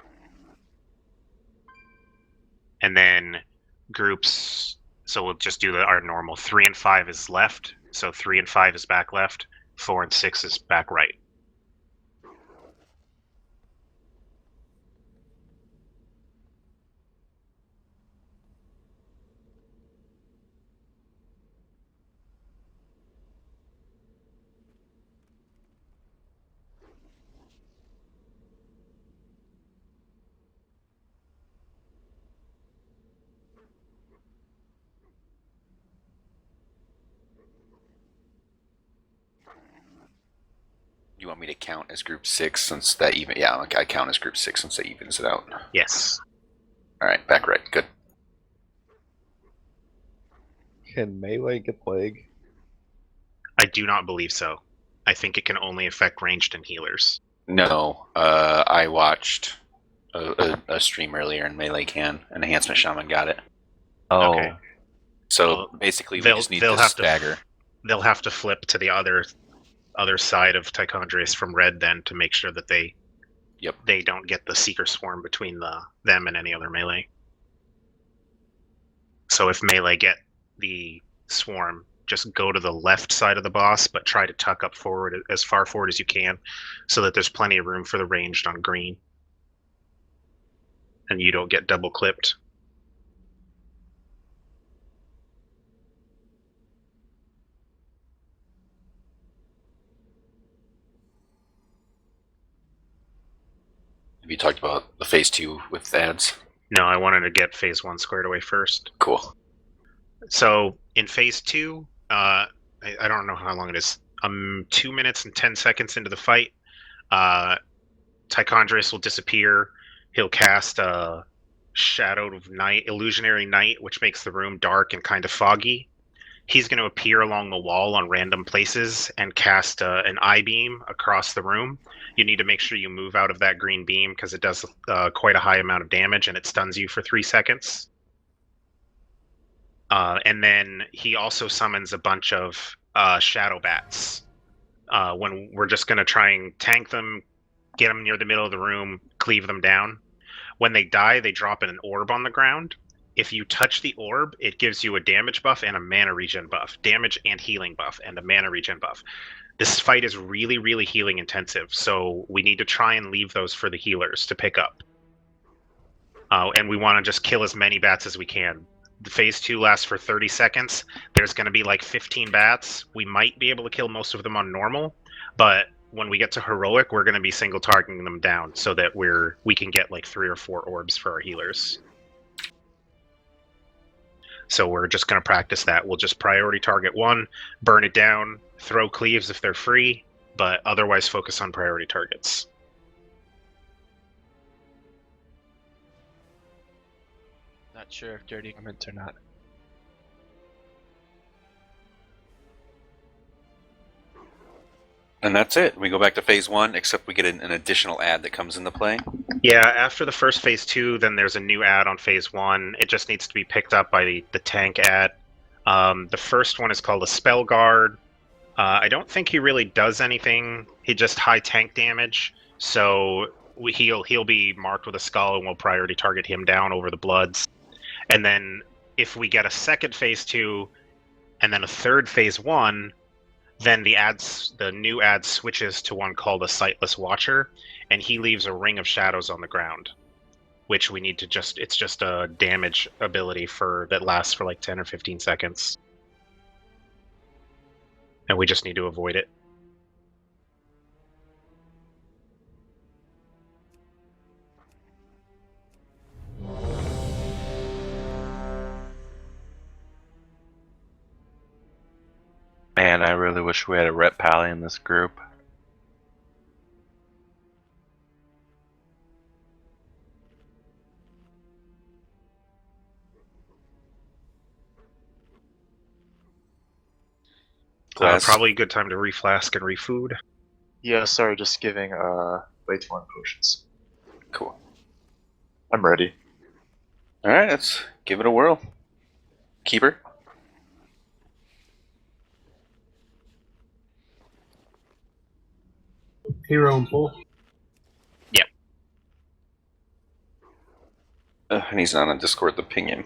And then groups, so we'll just do our normal. 3 and 5 is left, so 3 and 5 is back left. 4 and 6 is back right. You want me to count as group 6 since that even? Yeah, I count as group 6 since that evens it out. Yes. All right, back right. Good. Can melee get plague? I do not believe so. I think it can only affect ranged and healers. No, I watched a stream earlier and Melee can. An enhancement shaman got it. Oh. Okay. So basically, we just need to stagger. They'll have to flip to the other side of Tichondrius from red then to make sure that they don't get the Seeker Swarm between them and any other melee. So if melee get the swarm, just go to the left side of the boss, but try to tuck up forward as far forward as you can so that there's plenty of room for the ranged on green. And you don't get double clipped. Have you talked about the phase 2 with ads? No, I wanted to get phase 1 squared away first. Cool. So in phase 2, I don't know how long it is. 2 minutes and 10 seconds into the fight, Tichondrius will disappear. He'll cast a Shadow of Night, Illusionary Night, which makes the room dark and kind of foggy. He's going to appear along the wall on random places and cast an eye beam across the room. You need to make sure you move out of that green beam because it does quite a high amount of damage and it stuns you for 3 seconds. And then he also summons a bunch of shadow bats. When we're just going to try and tank them, get them near the middle of the room, cleave them down. When they die, they drop in an orb on the ground. If you touch the orb, it gives you a damage buff and a mana regen buff. Damage and healing buff and a mana regen buff. This fight is really, really healing intensive, so we need to try and leave those for the healers to pick up. And we want to just kill as many bats as we can. The phase 2 lasts for 30 seconds. There's going to be like 15 bats. We might be able to kill most of them on normal, but when we get to heroic, we're going to be single targeting them down so that we can get like 3 or 4 orbs for our healers. So we're just going to practice that. We'll just priority target 1, burn it down, throw cleaves if they're free, but otherwise focus on priority targets. Not sure if dirty comments or not. And that's it. We go back to phase 1, except we get an additional ad that comes into play. Yeah, after the first phase 2, then there's a new ad on phase 1. It just needs to be picked up by the tank ad. The first one is called a Spell Guard. I don't think he really does anything. He just high tank damage. So he'll be marked with a skull, and we'll priority target him down over the Bloods. And then if we get a second phase 2, and then a third phase 1, then the new ad switches to one called a Sightless Watcher, and he leaves a ring of shadows on the ground, which we need to it's just a damage ability that lasts for like 10 or 15 seconds. And we just need to avoid it. Man, I really wish we had a rep pally in this group. Probably a good time to reflask and refood. Yeah, sorry, just giving late one potions. Cool. I'm ready. Alright, let's give it a whirl. Keeper. Hero and pull. And he's not on Discord, the ping him.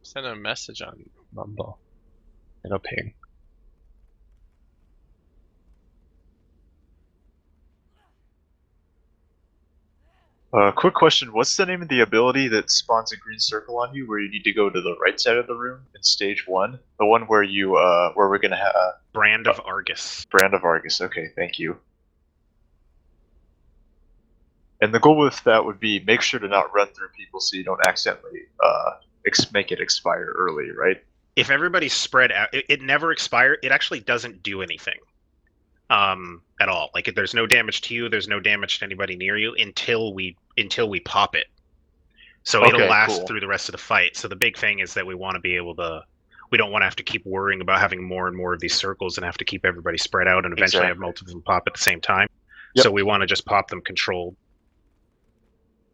Send a message on Mumble. It'll ping. Quick question: what's the name of the ability that spawns a green circle on you, where you need to go to the right side of the room in stage 1? The one where you, where we're gonna have Brand of Argus. Brand of Argus. Okay, thank you. And the goal with that would be make sure to not run through people so you don't accidentally make it expire early, right? If everybody's spread out, it never expires. It actually doesn't do anything at all. Like, there's no damage to you, there's no damage to anybody near you until we pop it. So Okay, it'll last cool. through the rest of the fight. So the big thing is that we want to be able to. We don't want to have to keep worrying about having more and more of these circles and have to keep everybody spread out and eventually have Exactly. multiple of them pop at the same time. Yep. So we want to just pop them controlled.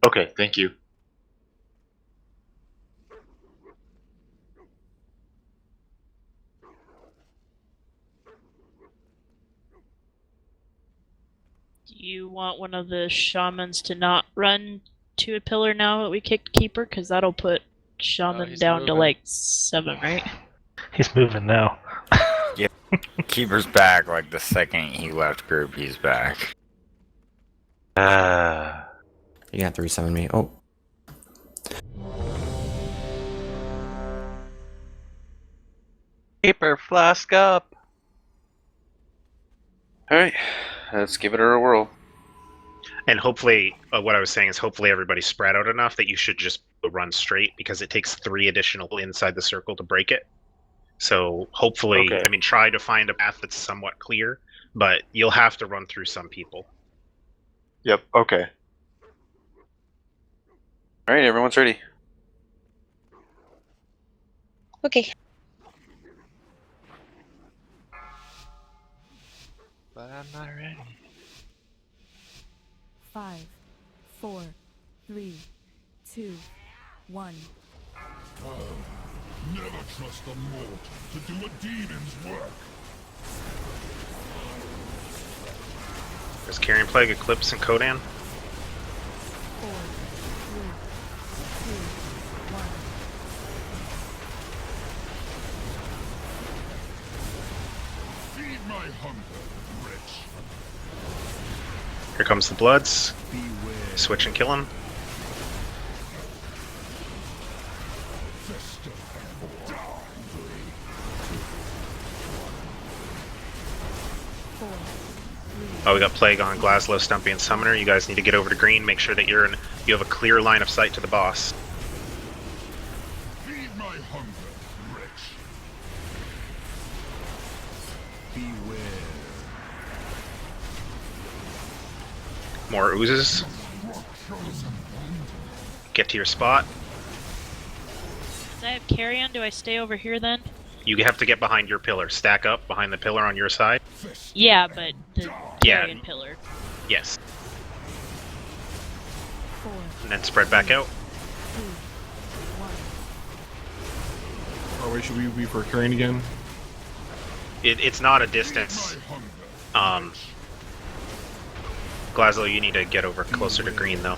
Okay, thank you. Do you want one of the shamans to not run to a pillar now that we kicked Keeper? Because that'll put shaman he's down to moving. like 7, right? He's moving now. Yep. Keeper's back. Like the second he left group, he's back. You're gonna have to resummon me. Oh. Keeper, flask up. Alright, let's give it a whirl. And hopefully, what I was saying is hopefully everybody's spread out enough that you should just run straight, because it takes 3 additional inside the circle to break it. So hopefully, Okay. I mean, try to find a path that's somewhat clear, but you'll have to run through some people. Yep, okay. Alright, everyone's ready. Okay. But I'm not ready. 5, 4, 3, 2, 1. Never trust a mortal to do a demon's work. There's Carrion Plague, Eclipse, and Kodan. 4, 3, 2, 1. Feed my hunger, wretch. Here comes the Bloods. Switch and kill him. Oh, we got Plague on Glaslow, Stumpy, and Summoner. You guys need to get over to green. Make sure that you have a clear line of sight to the boss. Feed my hunger, wretch. Beware. More oozes. Get to your spot. Does I have carry-on? Do I stay over here then? You have to get behind your pillar. Stack up behind the pillar on your side. Yeah, but the Yeah. carrion pillar. Yes. 4, And then spread back out. 2, 1. Or where should we be for carrying again? It's not a distance. Glaslow, you need to get over closer to green, though.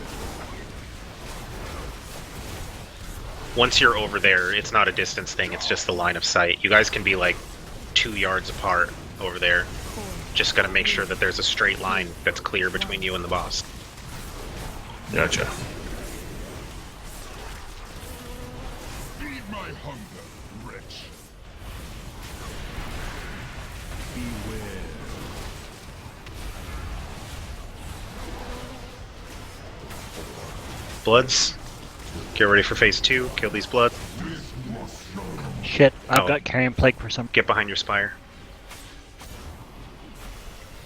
Once you're over there, it's not a distance thing, it's just the line of sight. You guys can be like 2 yards apart over there. Just gotta make sure that there's a straight line that's clear between you and the boss. Gotcha. Feed my hunger, wretch. Beware. Bloods, get ready for phase 2. Kill these Bloods. Shit, I've Oh. got Carrion Plague for some. Get behind your spire.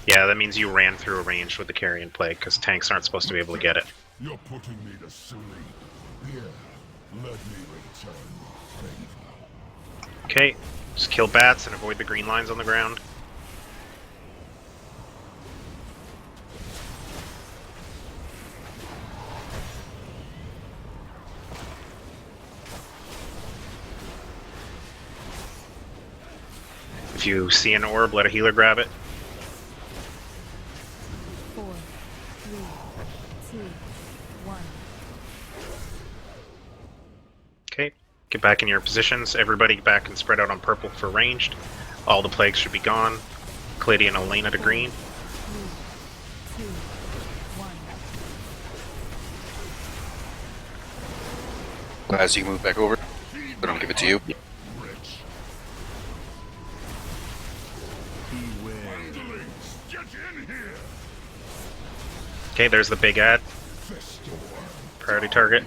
Yeah, that means you ran through a range with the Carrion Plague, because tanks aren't supposed to be able to get it. You're putting me to sleep. Here, let me return your favor. Okay, just kill bats and avoid the green lines on the ground. If you see an orb, let a healer grab it. 4, 3, 2, 1. Okay, get back in your positions. Everybody back and spread out on purple for ranged. All the plagues should be gone. Clady and Elena to green. 3, 2, 1. As you move back over, but I'll give it to you. Okay, there's the big ad. Priority target.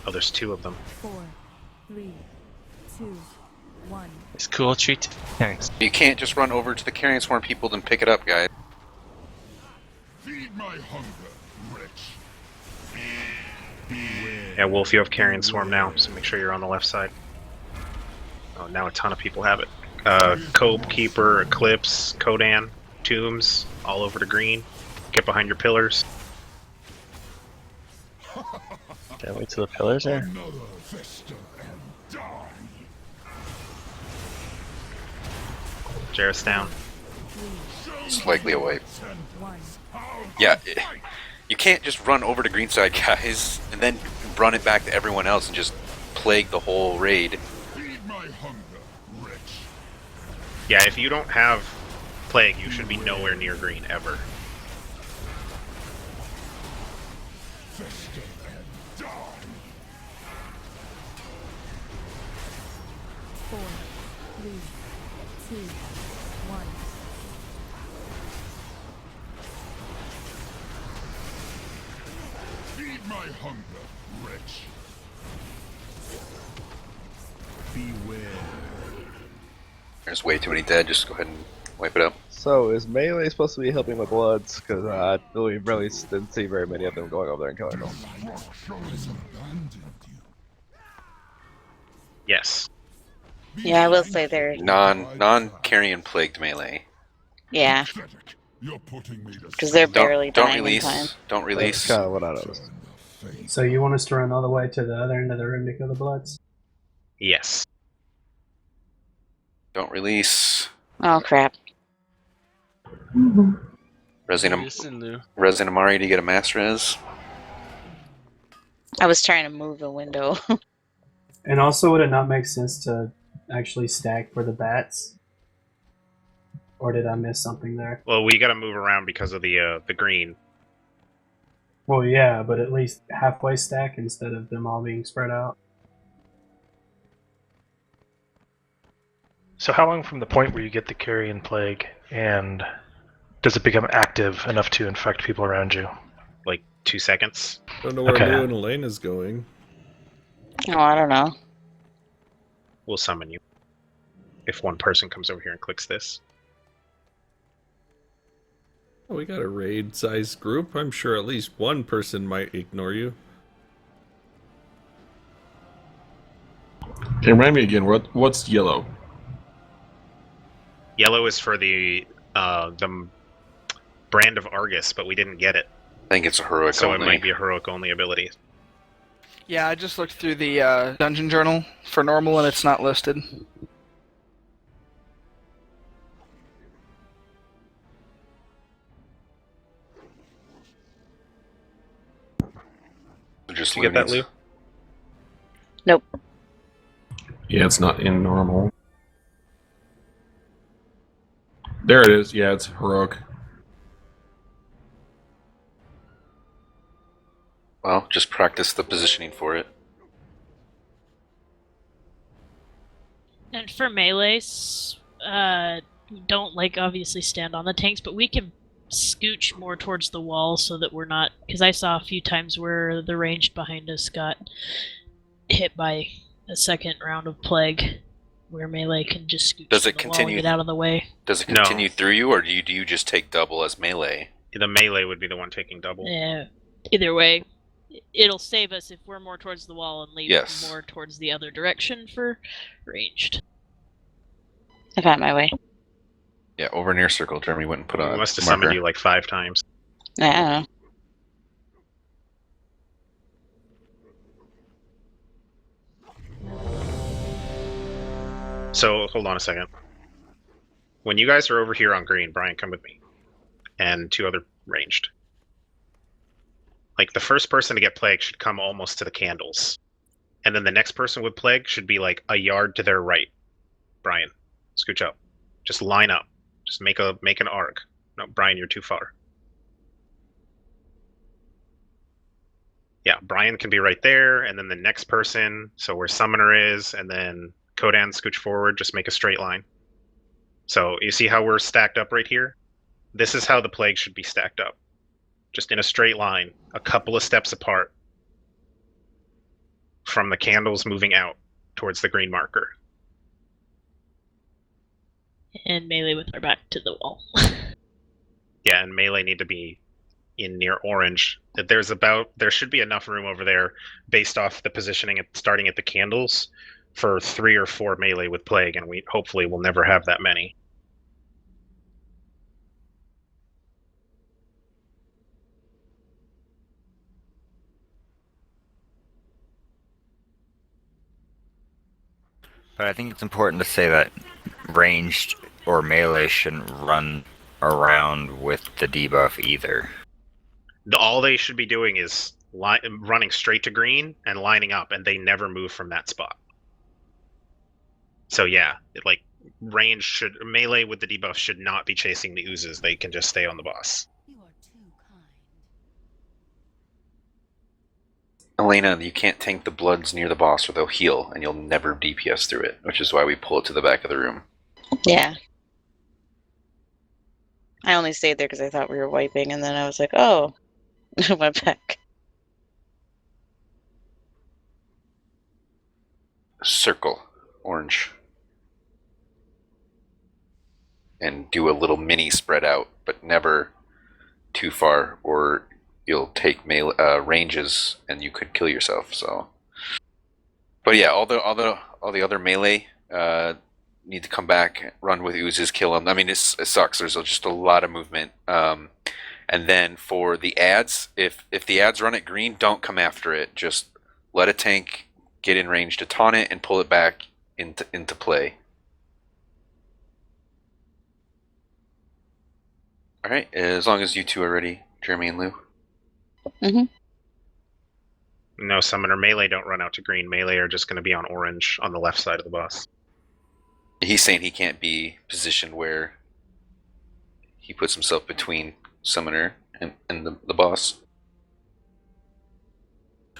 Oh, there's 2 of them. 4, 3, 2, 1. It's cool treat. Thanks. You can't just run over to the carrion swarm people and pick it up, guys. Feed my hunger, wretch. Yeah, Wolf, you have carrion swarm now, so make sure you're on the left side. Oh, now a ton of people have it. Cobe, Keeper, Eclipse, Kodan, Tombs, all over to green. Get behind your pillars. Gotta wait till the pillars are. Another fester and die. Jarrus down. It's likely a wipe. Yeah, you can't just run over to green side, guys, and then run it back to everyone else and just plague the whole raid. Feed my hunger, wretch. Yeah, if you don't have plague, you should be nowhere near green ever. Fester and die. 4, 3, 2, 1. Feed my hunger, wretch. There's way too many dead, just go ahead and wipe it up. So, is melee supposed to be helping with bloods? Because I really didn't see very many of them going over there and killing them. Yes. Yeah, I will say they're Non-carrion plagued melee. yeah, You're putting me to because they're barely Don't dying in release. time. Don't release. That's kind of what I noticed. So you want us to run all the way to the other end of the room to kill the Bloods? Yes. Don't release. Oh crap! Resin Amari to get a mass res. I was trying to move a window. And also, would it not make sense to actually stack for the bats? Or did I miss something there? Well, we gotta move around because of the green. Well, yeah, but at least halfway stack instead of them all being spread out. So how long from the point where you get the carrion plague and does it become active enough to infect people around you? Like 2 seconds. Don't know where Okay. Lou and Elena's going. Oh, I don't know. We'll summon you. If one person comes over here and clicks this. Oh, we got a raid-sized group. I'm sure at least one person might ignore you. Okay, remind me again. What's yellow? Yellow is for the brand of Argus, but we didn't get it. I think it's a heroic So only. it might be a heroic only ability. Yeah, I just looked through the dungeon journal for normal and it's not listed. Just Did you get that, Lou? Nope. Yeah, it's not in normal. There it is. Yeah, it's heroic. Well, just practice the positioning for it. And for melees, don't obviously stand on the tanks, but we can scooch more towards the wall so that we're not, because I saw a few times where the ranged behind us got hit by a second round of plague, where melee can just scooch Does to it the wall continue? and get out of the way. Does it continue through you, or do you just take double as melee? The melee would be the one taking double. Yeah. Either way, it'll save us if we're more towards the wall and leave more towards the other direction for ranged. I got my way. Yeah, over near circle. Jeremy went and put on. We must have marker. summoned you like 5 times. I don't know. So hold on a second. When you guys are over here on green, Brian, come with me, and 2 other ranged. Like the first person to get plague should come almost to the candles, and then the next person with plague should be like a yard to their right. Brian, scooch up. Just line up. Just make an arc. No, Brian, you're too far. Yeah, Brian can be right there, and then the next person, so where Summoner is, and then Kodan, scooch forward, just make a straight line. So you see how we're stacked up right here? This is how the plague should be stacked up. Just in a straight line, a couple of steps apart from the candles moving out towards the green marker. And melee with our back to the wall. Yeah, and melee need to be in near orange. There should be enough room over there based off the positioning starting at the candles for 3 or 4 melee with plague, and we hopefully will never have that many. But I think it's important to say that ranged or melee shouldn't run around with the debuff either. All they should be doing is running straight to green and lining up, and they never move from that spot. So yeah, melee with the debuff should not be chasing the oozes. They can just stay on the boss. Elena, you can't tank the bloods near the boss or they'll heal, and you'll never DPS through it, which is why we pull it to the back of the room. Yeah. I only stayed there because I thought we were wiping, and then I was like, oh, I went back. Circle, orange. And do a little mini spread out, but never too far, or you'll take ranges and you could kill yourself. So, but yeah, all the other melee need to come back, run with oozes, kill them. I mean, it sucks. There's just a lot of movement. And then for the ads, if the ads run at green, don't come after it. Just let a tank get in range to taunt it and pull it back into play. All right, as long as you two are ready, Jeremy and Lou. No, Summoner melee don't run out to green. Melee are just going to be on orange on the left side of the boss. He's saying he can't be positioned where he puts himself between Summoner and the boss.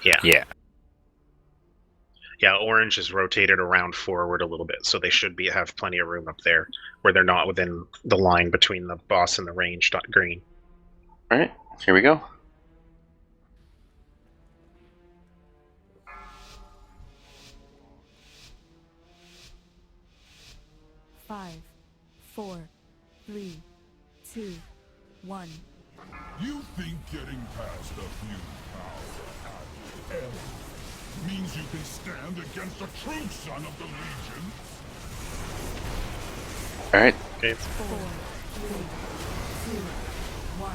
Yeah. Yeah, orange is rotated around forward a little bit, so they should have plenty of room up there where they're not within the line between the boss and the ranged green. All right, here we go. Five, 4, 3, 2, 1. You think getting past a few power at L means you can stand against a true son of the Legion? All right. Okay. 4, 3, 2, 1.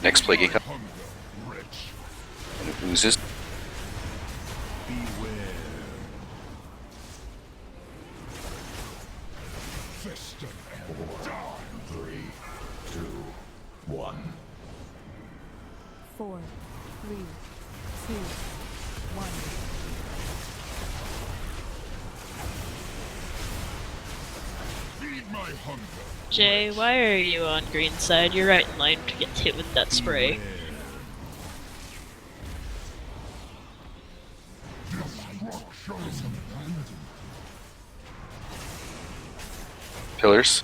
Next plague income. And it oozes. Fester and die. 3, 2, 1. 4, 3, 2, 1. Feed my hunger. Jay, why are you on green side? You're right in line to get hit with that spray. Pillars.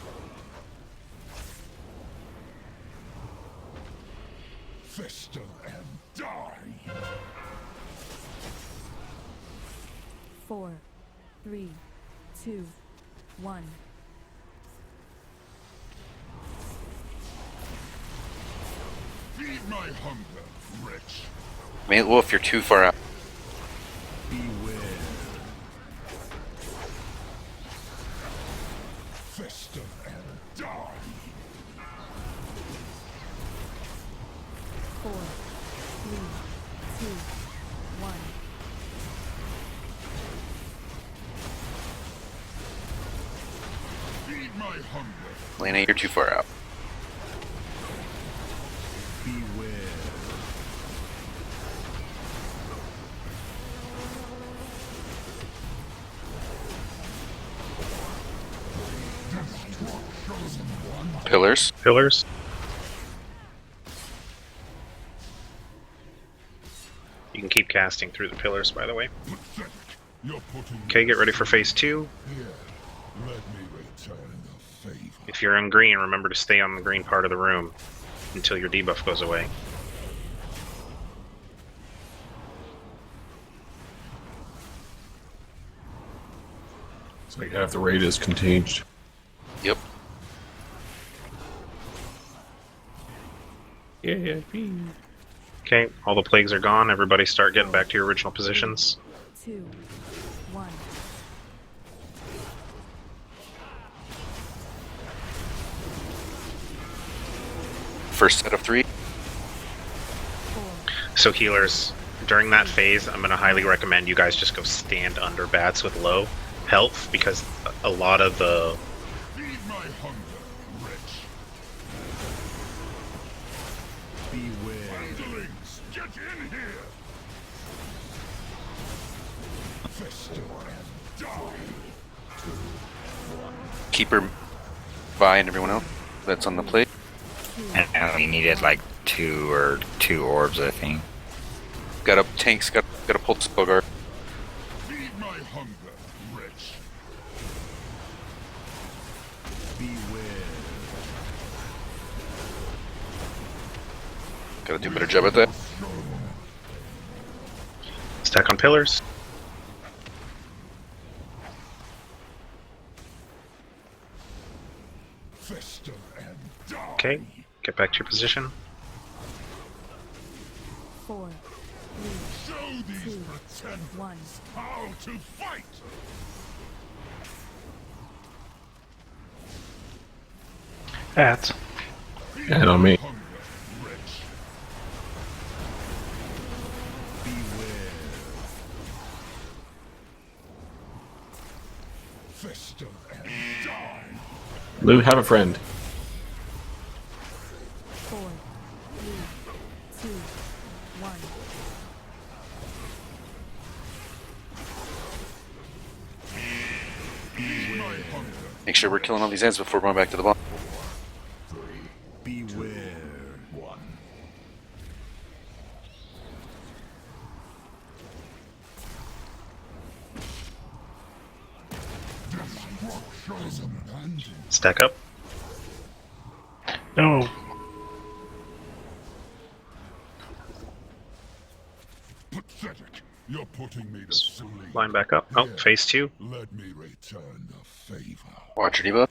Fester and die. 4, 3, 2, 1. Feed my hunger, wretch. Man, Wolf, you're too far out. Beware. Fester and die. 4, 3, 2, 1. Lena, you're too far out. Pillars. Pillars. You can keep casting through the pillars, by the way. Okay, get ready for phase 2. If you're in green, remember to stay on the green part of the room until your debuff goes away. It's like half the raid is contained. Yep. Yeah. Okay, all the plagues are gone. Everybody start getting back to your original positions. 2, 1. First set of 3. So healers, during that phase, I'm going to highly recommend you guys just go stand under bats with low health, because a lot of the... Keeper, Vi, and everyone else that's on the plate. And I only needed like 2 orbs, I think. Got a tanks, got a pulse bogart. Feed my hunger, rich. Gotta do a better job at that. Stack on pillars. Okay, get back to your position. 4, 3, 2, 1. How to fight! At. And on me. Lou, have a friend. 4, 3, 2, 1. Make sure we're killing all these ends before going back to the bomb. Stack up. No. Pathetic. You're putting me to sleep. Line back up. Oh, phase 2. Let me return the favor. Watch your debuff.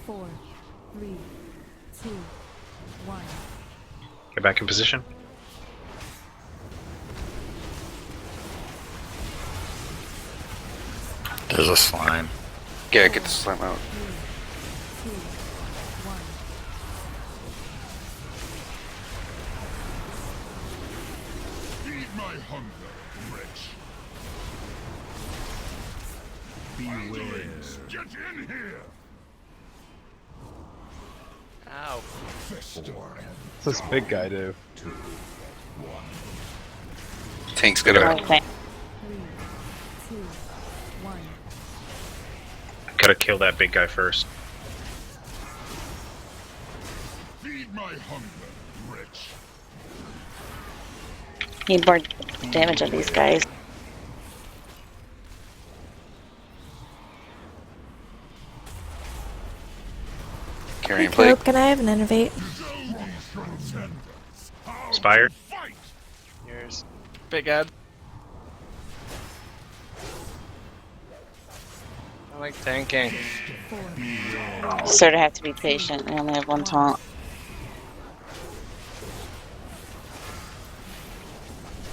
Four, 3, 2, 1. Get back in position. There's a slime. Yeah, get the slime out. 3, 2, 1. Feed my hunger, rich. Beware. Get in here. Ow. What's this big guy do? Tank's gonna... Okay. 3, 2, 1. Gotta kill that big guy first. Feed my hunger, rich. Need more damage on these guys. Carrying Hey, plague. Caleb, can I have an innovate? Spire. Here's big ad. I like tanking. Sort of have to be patient. I only have one taunt.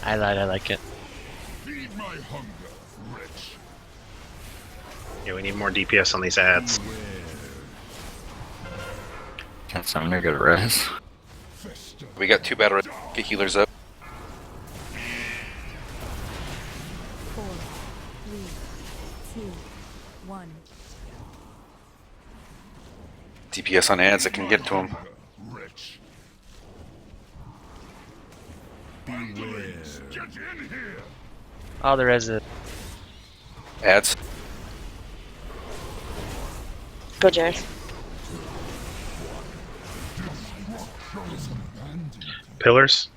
I lied, I like it. Feed my hunger, rich. Yeah, we need more DPS on these ads. Can someone get a res? We got 2 battle get healers up. 4, 3, 2, 1. DPS on ads that can get to them. Rich. Underlings, get in here. Oh, there is it. Ads. Go, Jared. Pillars.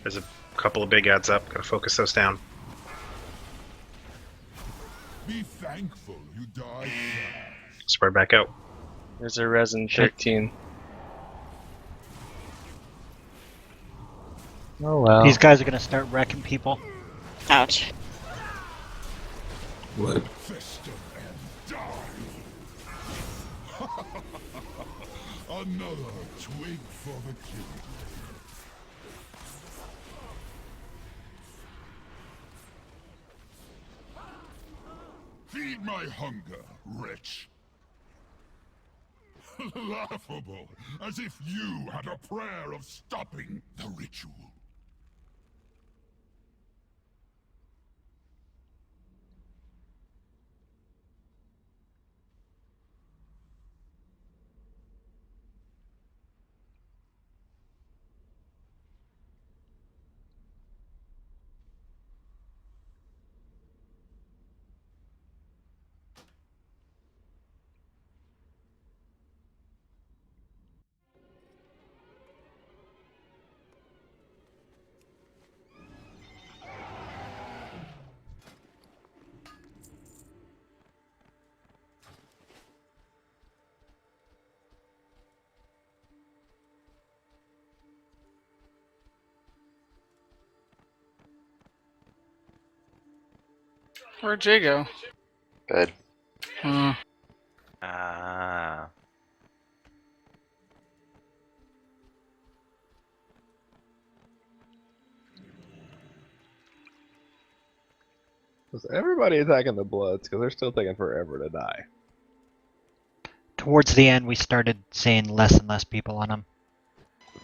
There's a couple of big ads up. Gotta focus those down. Be thankful you died. Spread back out. There's a resin 13. Oh well. These guys are gonna start wrecking people. Ouch. What? Another twig for the king. Feed my hunger, wretch. Laughable, as if you had a prayer of stopping the ritual. Where'd Jay go? Good. Ah. Was everybody attacking the Bloods? Because they're still taking forever to die. Towards the end, we started seeing less and less people on them.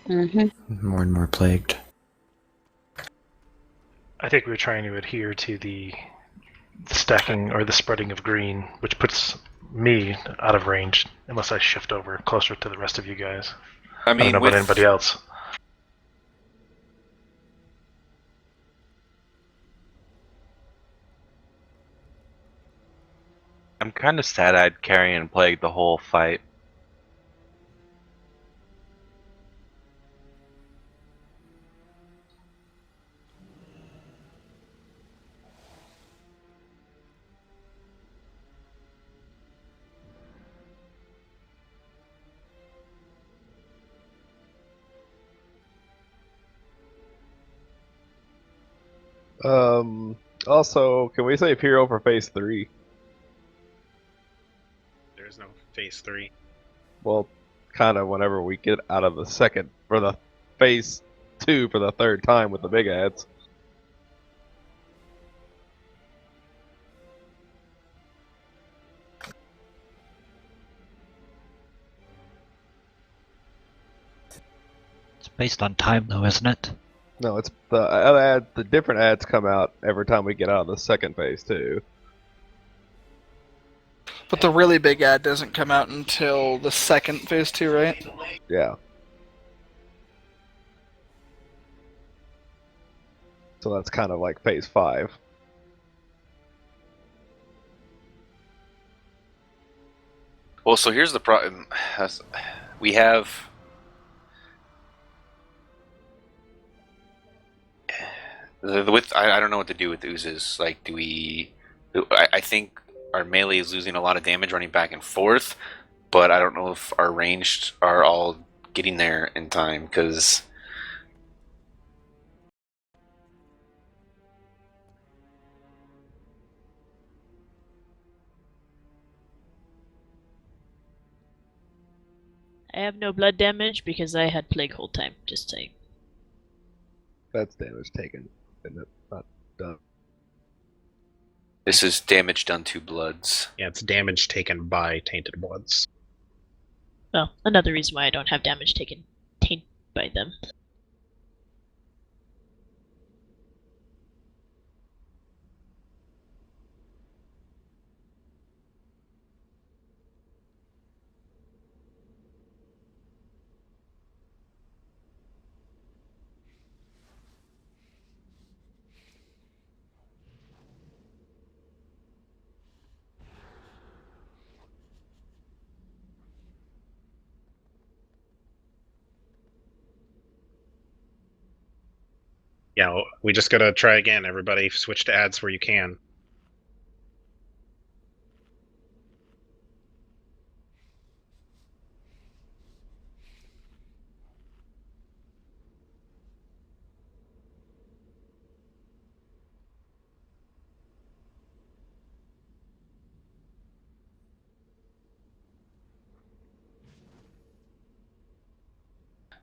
Mm-hmm. More and more plagued. I think we were trying to adhere to the stacking or the spreading of green, which puts me out of range unless I shift over closer to the rest of you guys. I I don't know about anybody else. I'm kind of sad-eyed carrying Plague the whole fight. Also, can we save Hero for phase 3? There's no phase 3. Well, kind of whenever we get out of the second, for the phase 2 for the third time with the big ads. It's based on time, though, isn't it? No, it's the other ad. The different ads come out every time we get out of the second phase too. But the really big ad doesn't come out until the second phase 2, right? Yeah. So that's kind of like phase 5. Well, so here's the problem. We have I don't know what to do with oozes. Like, do we? I think our melee is losing a lot of damage running back and forth, but I don't know if our ranged are all getting there in time because. I have no blood damage because I had plague whole time. Just saying. That's damage taken. and it's not done. This is damage done to bloods. Yeah, it's damage taken by tainted bloods. Well, another reason why I don't have damage taken by them. Yeah, we just gotta try again. Everybody, switch to ads where you can.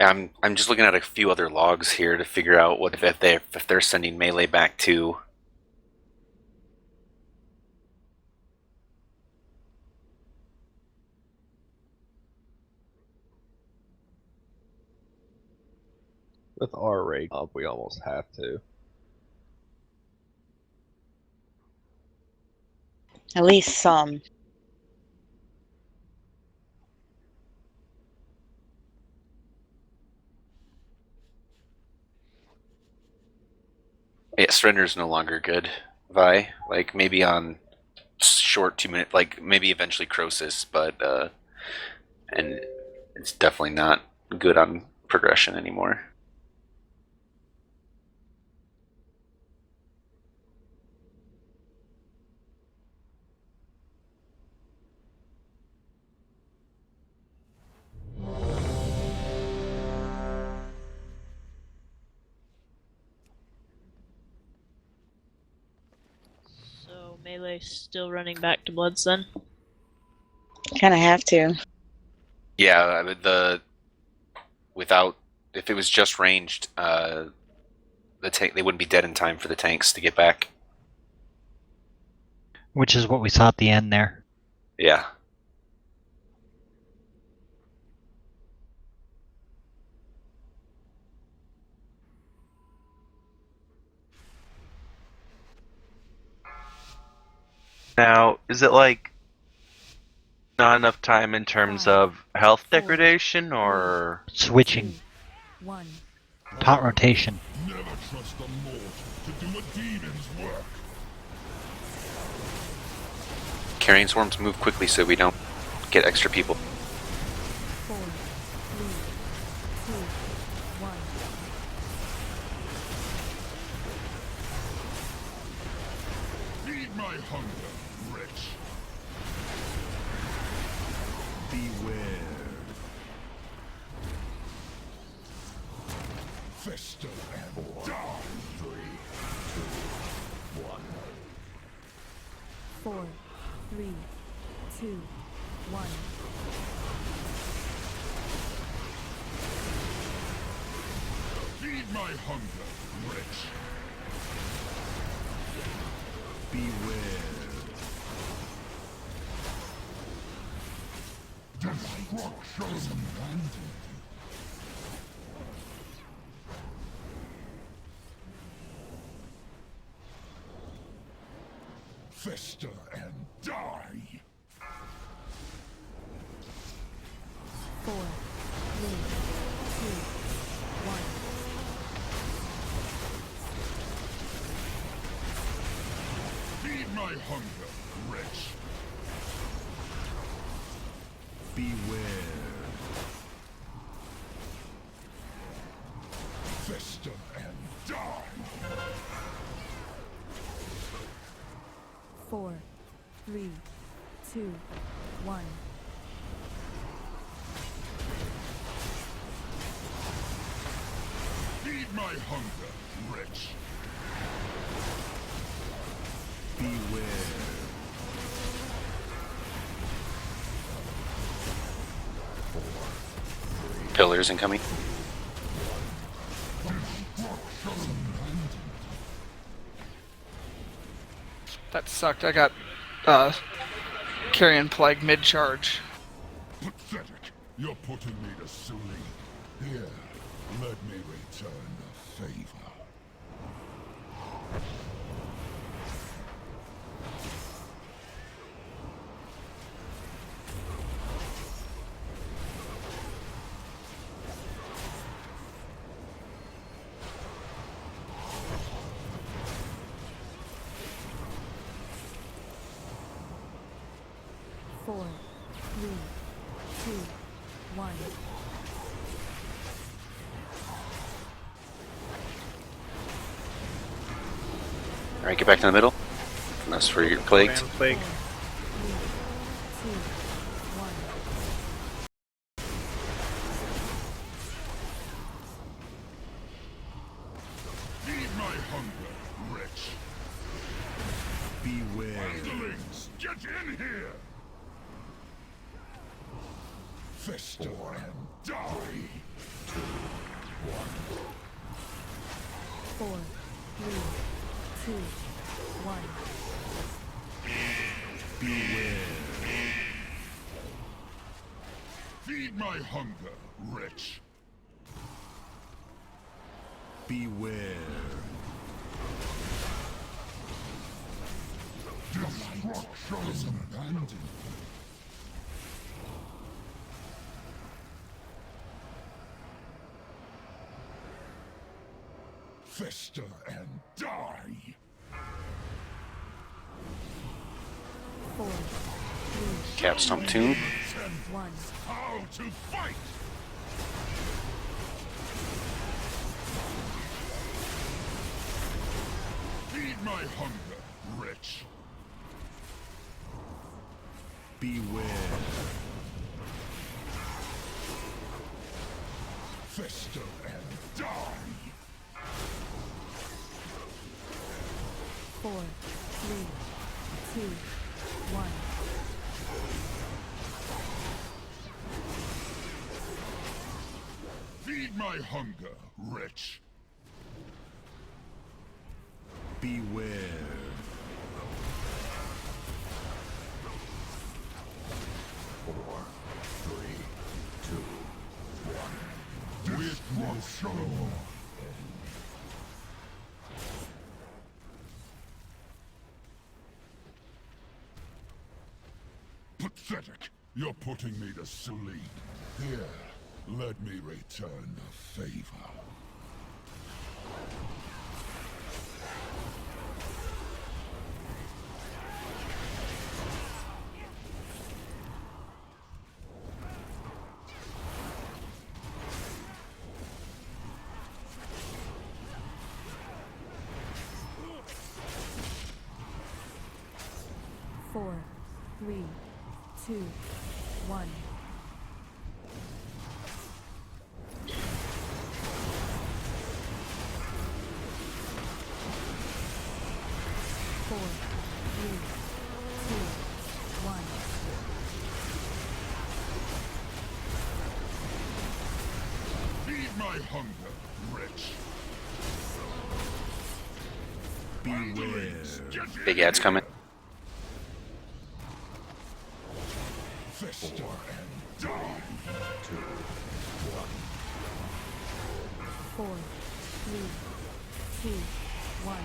I'm just looking at a few other logs here to figure out what if they're sending melee back to. With our rate up, we almost have to. At least some. Yeah, surrender is no longer good. Vi, like maybe on short 2 minute, like maybe eventually Crosis, but and it's definitely not good on progression anymore. So melee still running back to bloods then? Kind of have to. Yeah, if it was just ranged, they wouldn't be dead in time for the tanks to get back. Which is what we saw at the end there. Yeah. Now, is it like not enough time in terms of health degradation or switching? Pot rotation. Never trust a mortal to do a demon's work. Carrying swarms move quickly so we don't get extra people. 4, 3, 2, 1. Feed my hunger, wretch. Beware. Fester and die. 3, 2, 1. 4, 3, 2, 1. Feed my hunger, wretch. Beware. Destruction. Fester and die. 4, 3, 2, 1. Feed my hunger, wretch. Beware. Fester and die. 4, 3, 2, 1. Feed my hunger, wretch. Beware. Pillars incoming. That sucked. I got Carrion Plague mid-charge. Pathetic. You're putting me to sleep. Here, let me return the favor. Four, three, two, one. Alright, get back to the middle. And that's for your plagued. Plague. Feed my hunger, wretch. Beware. Underlings, get in here! Fester and die! 2, 1. 4, 3, 2, 1. Beware. Feed my hunger, wretch. Beware. Destruction is abandoned. Fester and die! 4, 3, Cap Stomp Tomb. 1. How to fight! Feed my hunger, wretch. Beware. Fester and die! 4, 3, 2, 1. Feed my hunger, wretch. Beware. Four, three, two, one. Destruction. Pathetic. You're putting me to sleep. Here, let me return the favor. Four, three, two, one. Four, three, two, one. Feed my hunger, wretch. Beware. Big ad's coming. Fester and die. 2, 1. 4, 3, 2, 1.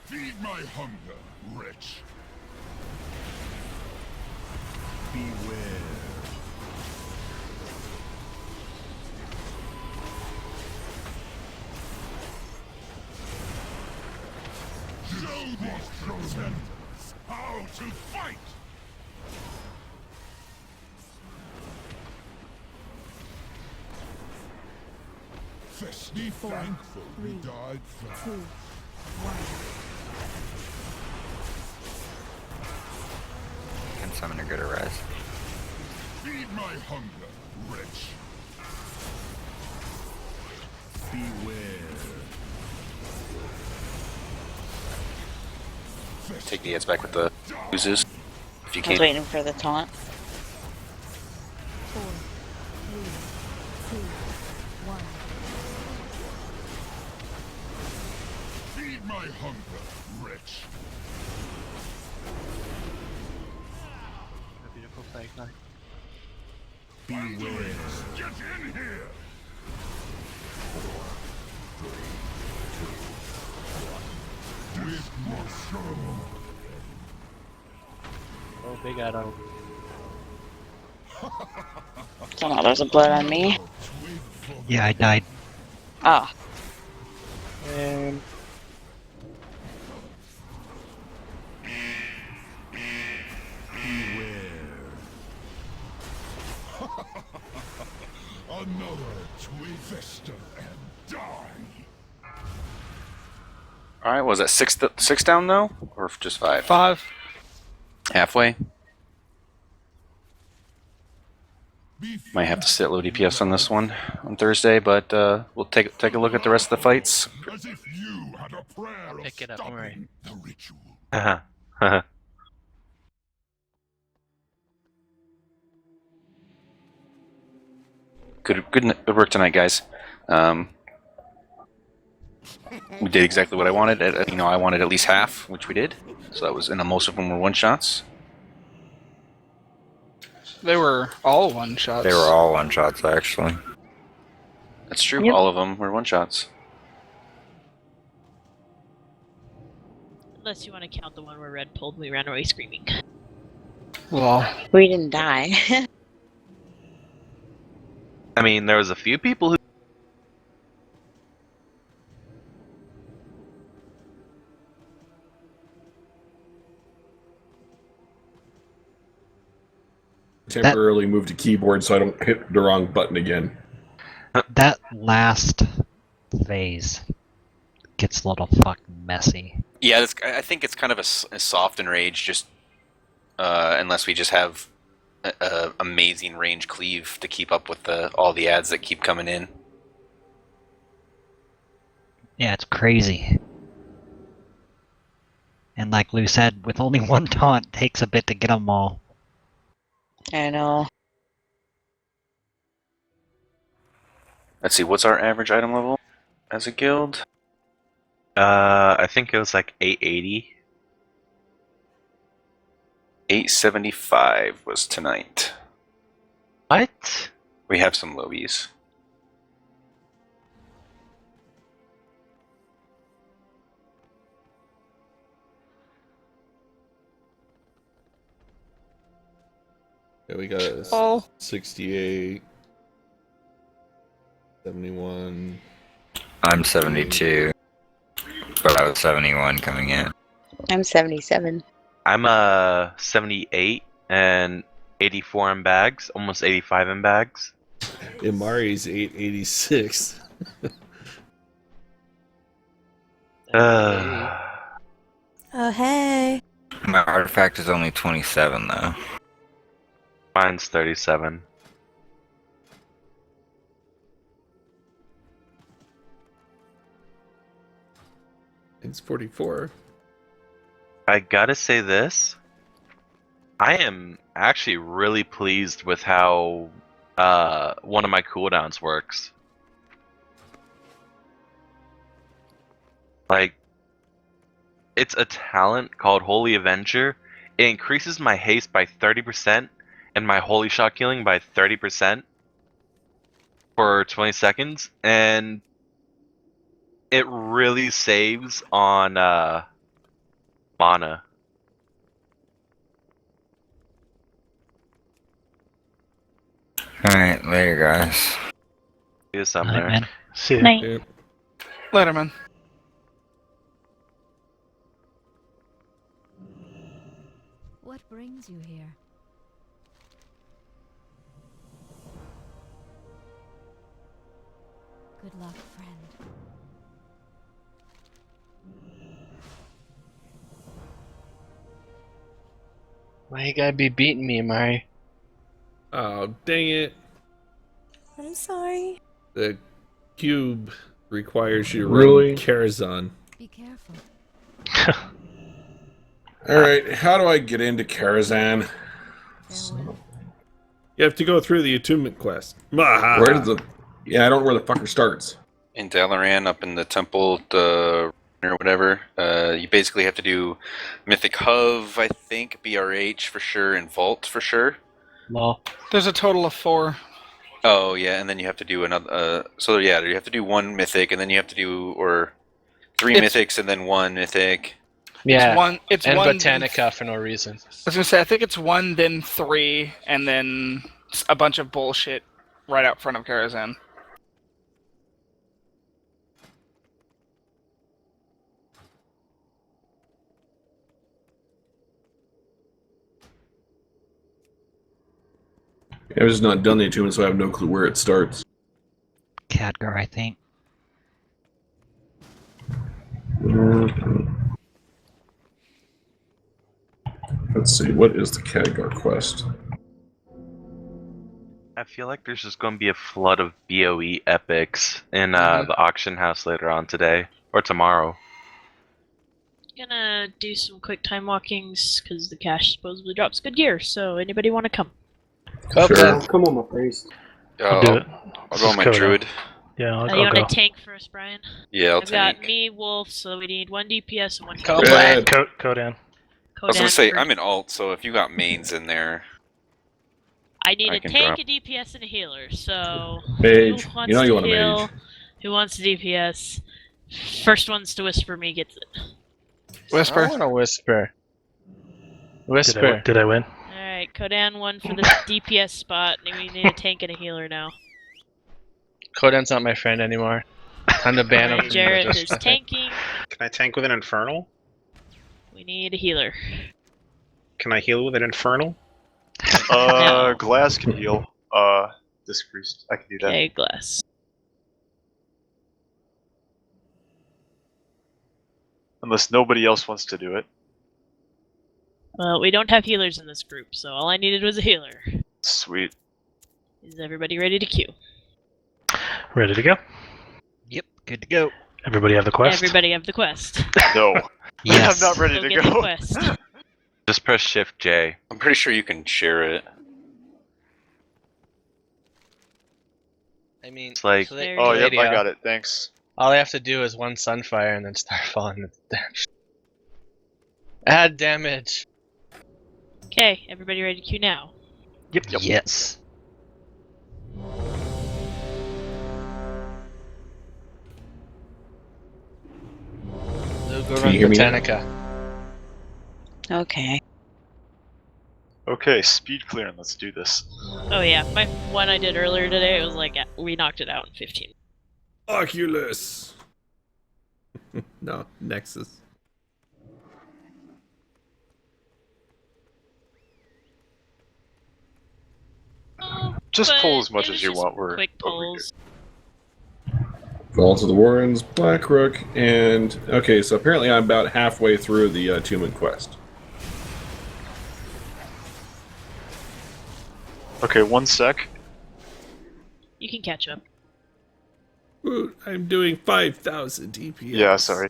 Feed my hunger, wretch. Beware. Show these pretenders how to fight! Be thankful we died first. 2, 1. Can summon a good rise. Feed my hunger, wretch. Beware. Take the ads back with the oozes, if you I was can. waiting for the taunt. 4, 3, 2, 1. my hunger, wretch. A beautiful flag. Beware. Get in here. With my soul. Oh, big Adam. So now there's a blood on me. Yeah, I died. Ah. And Another twig fester and die. All right, was that six down though, or just 5? 5. Halfway. Might have to sit low DPS on this one on Thursday, but we'll take a look at the rest of the fights. As if you had a prayer I'll pick it up. Don't worry. the ritual. Good work tonight, guys. We did exactly what I wanted. I wanted at least half, which we did. So that was, and most of them were one shots. They were all one shots. They were all one shots, actually. That's true. Yep. All of them were one shots. Unless you want to count the one where Red pulled, we ran away screaming. Well, We didn't die. I mean, there was a few people who. Temporarily move to keyboard so I don't hit the wrong button again. That last phase gets a little fucking messy. Yeah, I think it's kind of a soft enrage, just unless we just have a amazing range cleave to keep up with all the ads that keep coming in. Yeah, it's crazy. And like Lou said, with only one taunt, takes a bit to get them all. I know. Let's see, what's our average item level as a guild? I think it was like 880. 875 was tonight. What? We have some lowies. Yeah, we got Oh. 68, 71. I'm 72, but I was 71 coming in. I'm 77. I'm 78 and 84 in bags, almost 85 in bags. Imari's 886. Uh, Oh, hey. my artifact is only 27 though. Mine's 37. It's 44. I gotta say this. I am actually really pleased with how one of my cooldowns works. Like, it's a talent called Holy Avenger. It increases my haste by 30% and my holy shock healing by 30% for 20 seconds, and it really saves on mana. Alright, later guys. See you some Night, there. man. See ya. Night. Later, man. What brings you here? Good luck, friend. Why you gotta be beating me, Mari? Oh, dang it. I'm sorry. The cube requires you to Really? run Karazhan. Be careful. Alright, how do I get into Karazhan? You have to go through the attunement quest. Where does the... Yeah, I don't know where the fucker starts. In Dalaran, up in the temple, the or whatever. You basically have to do Mythic Hove, I think, BRH for sure, and Vault for sure. Well, There's a total of 4. Oh yeah, and then you have to do another. So yeah, you have to do 1 Mythic, and then you have to do 3 Mythics, and then 1 Mythic. yeah. It's and one. Botanica for no reason. I was gonna say, I think it's 1, then 3, and then a bunch of bullshit right out front of Karazhan. I've just not done the attunement, so I have no clue where it starts. Khadgar, I think. Let's see, what is the Khadgar quest? I feel like there's just going to be a flood of BOE epics in the auction house later on today or tomorrow. Gonna do some quick time walkings because the cash supposedly drops good gear. So anybody want to come? Sure. Come on, my priest. I'll do it. I'll go on my druid. Yeah, I'll you want go. to tank for us, Brian? Yeah, I'll I've got tank. me, Wolf, so we need 1 DPS and 1 Codan. I was gonna say I'm an alt, so if you got mains in there, I need I a can tank, drop. a DPS, and a healer. So Mage. who wants You know you to want a heal? mage. Who wants to DPS? First ones to whisper me gets it. Whisper. I want to whisper. Whisper. Did I win? Alright, Kodan 1 for the DPS spot. And we need a tank and a healer now. Kodan's not my friend anymore. I'm the ban Alright, of Jareth is tanking. Can I tank with an infernal? We need a healer. Can I heal with an infernal? Glass can heal. This priest. I can do that. Okay, Glass. Unless nobody else wants to do it. Well, we don't have healers in this group, so all I needed was a healer. Sweet. Is everybody ready to queue? Ready to go? Yep, good to go. Everybody have the quest? Everybody have the quest. No. Yes. I'm not ready to Get the go. quest. Just press Shift J. I'm pretty sure you can share it. I mean, It's like, so they- Oh, yep, radio. I got it. Thanks. All I have to do is 1 Sunfire and then start falling into damage. Add damage. Okay, everybody ready to queue now? Yep. Yes. So go Can run you hear me now? Botanica. Okay. Okay, speed clearing. Let's do this. Oh yeah, my one I did earlier today, it was like, we knocked it out in 15. Oculus. No, Nexus. Just But pull as much it was as you just want. We're quick over here. pulls. Vault of the Warrens, Blackrook, and... Okay, so apparently I'm about halfway through the attunement quest. Okay, 1 sec. You can catch up. Ooh, I'm doing 5,000 DPS. Yeah, sorry.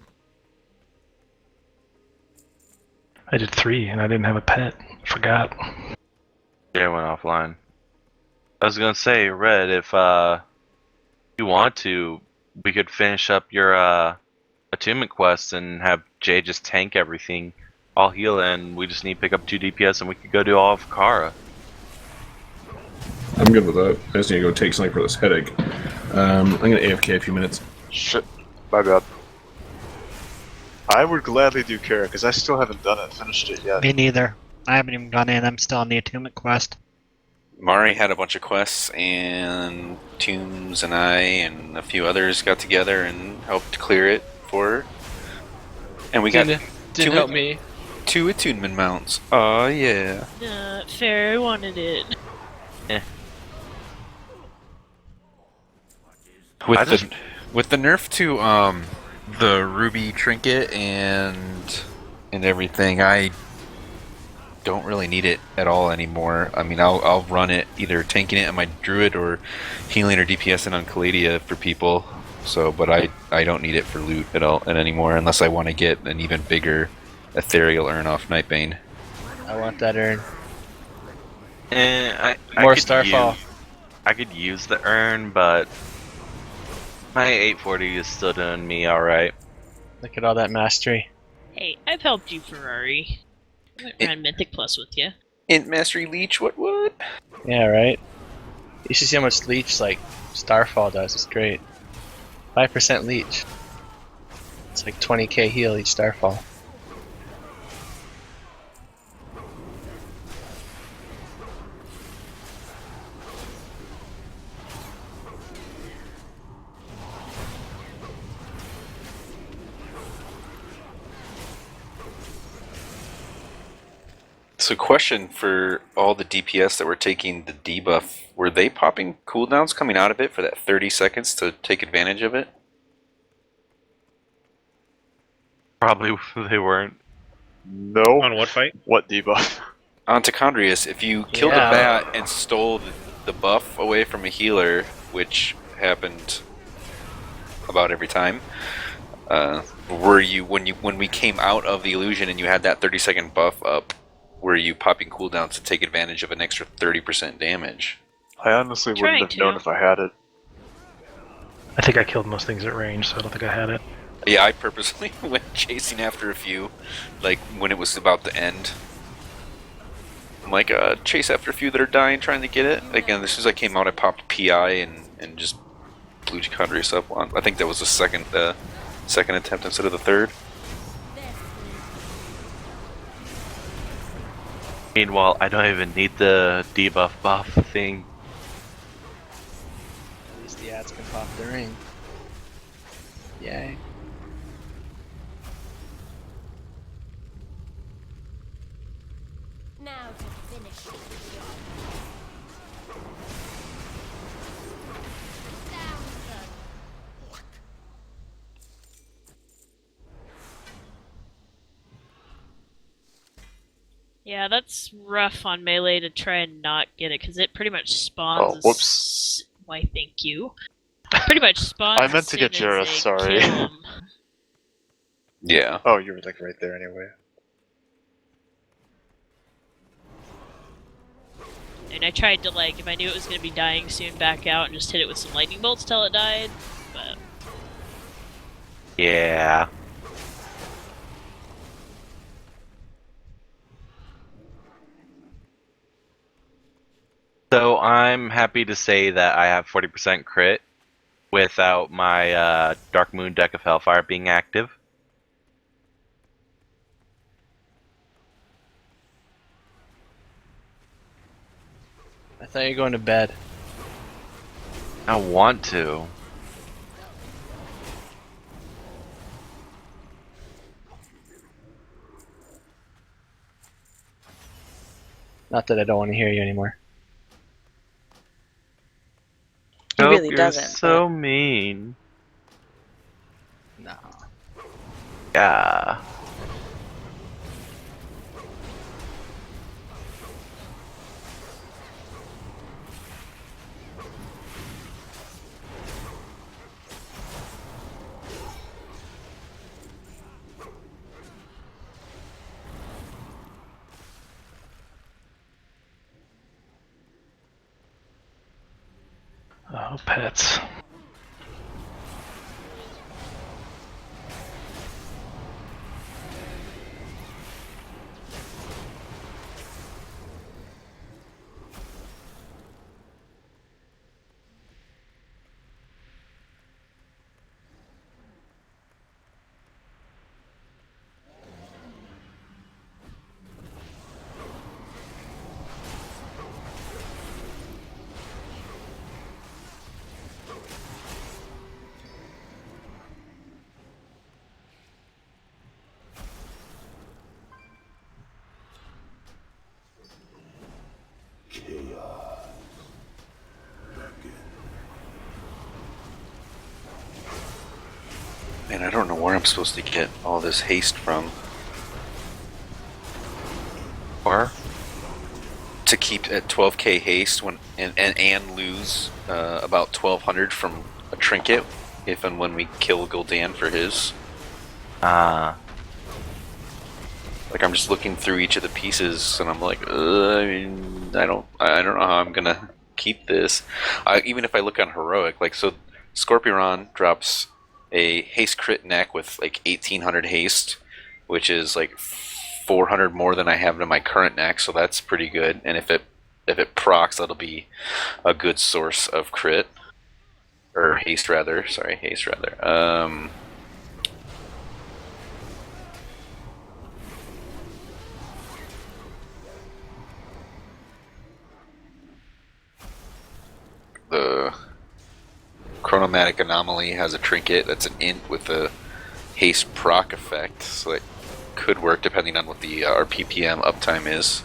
I did 3 and I didn't have a pet. Forgot. J went offline. I was gonna say, Red, if you want to, we could finish up your attunement quest and have Jay just tank everything. I'll heal and we just need to pick up 2 DPS and we could go do all of Kara. I'm good with that. I just need to go take something for this headache. I'm gonna AFK a few minutes. Shit. My bad. I would gladly do Kara, because I still haven't done it, finished it yet. Me neither. I haven't even gone in. I'm still on the attunement quest. Mari had a bunch of quests, and Tombs and I and a few others got together and helped clear it for her. And we got Didn't help me. 2 attunement mounts. Oh yeah. Not fair, I wanted it. With the nerf to the ruby trinket and everything, I don't really need it at all anymore. I mean, I'll run it either tanking it on my druid or healing or DPSing on Calladia for people. So, but I don't need it for loot at all anymore unless I want to get an even bigger ethereal urn off Nightbane. I want that urn. More could Starfall. I could use the urn, but my 840 is still doing me alright. Look at all that mastery. Hey, I've helped you, Ferrari. I went around Mythic Plus with you. Int Mastery Leech, what? Yeah, right? You should see how much leech, like, Starfall does. It's great. 5% leech. It's like 20k heal each Starfall. So question for all the DPS that were taking the debuff, were they popping cooldowns coming out of it for that 30 seconds to take advantage of it? Probably they weren't. No. On what fight? What debuff? On Tachondrius, if you killed a bat and stole the buff away from a healer, which happened about every time, were you when we came out of the illusion and you had that 30-second buff up, were you popping cooldowns to take advantage of an extra 30% damage? I honestly wouldn't have known if I had it. I think I killed most things at range, so I don't think I had it. Yeah, I purposely went chasing after a few, like when it was about to end. I'm like, chase after a few that are dying, trying to get it. Again, as soon as I came out, I popped PI and just blew Chondrius up on. I think that was the second attempt instead of the third. Meanwhile, I don't even need the debuff buff thing. At least the ads can pop the ring. Yay. Now to finish the job. Down the... Yeah, that's rough on melee to try and not get it, because it pretty much spawns. Oh, whoops. Why, thank you. Pretty much spawns. I meant to get Jura, sorry. Yeah. Oh, you were like right there anyway. And I tried to, like, if I knew it was going to be dying soon, back out and just hit it with some lightning bolts till it died, but... Yeah. So I'm happy to say that I have 40% crit without my Dark Moon Deck of Hellfire being active. I thought you were going to bed. I want to. Not that I don't want to hear you anymore. He Nope, really you're doesn't. so mean. No. Yeah. Oh, pets. Man, I don't know where I'm supposed to get all this haste from. Or to keep at 12k haste when and lose about 1200 from a trinket if and when we kill Gul'dan for his. Like I'm just looking through each of the pieces and I'm like, I mean, I don't know how I'm gonna keep this. Even if I look on heroic, like so, Scorpion drops a haste crit neck with like 1800 haste, which is like 400 more than I have in my current neck, so that's pretty good. And if it procs, that'll be a good source of crit. Or haste rather. Sorry, haste rather. The Chronomatic Anomaly has a trinket that's an int with a haste proc effect, so it could work depending on what the our PPM uptime is.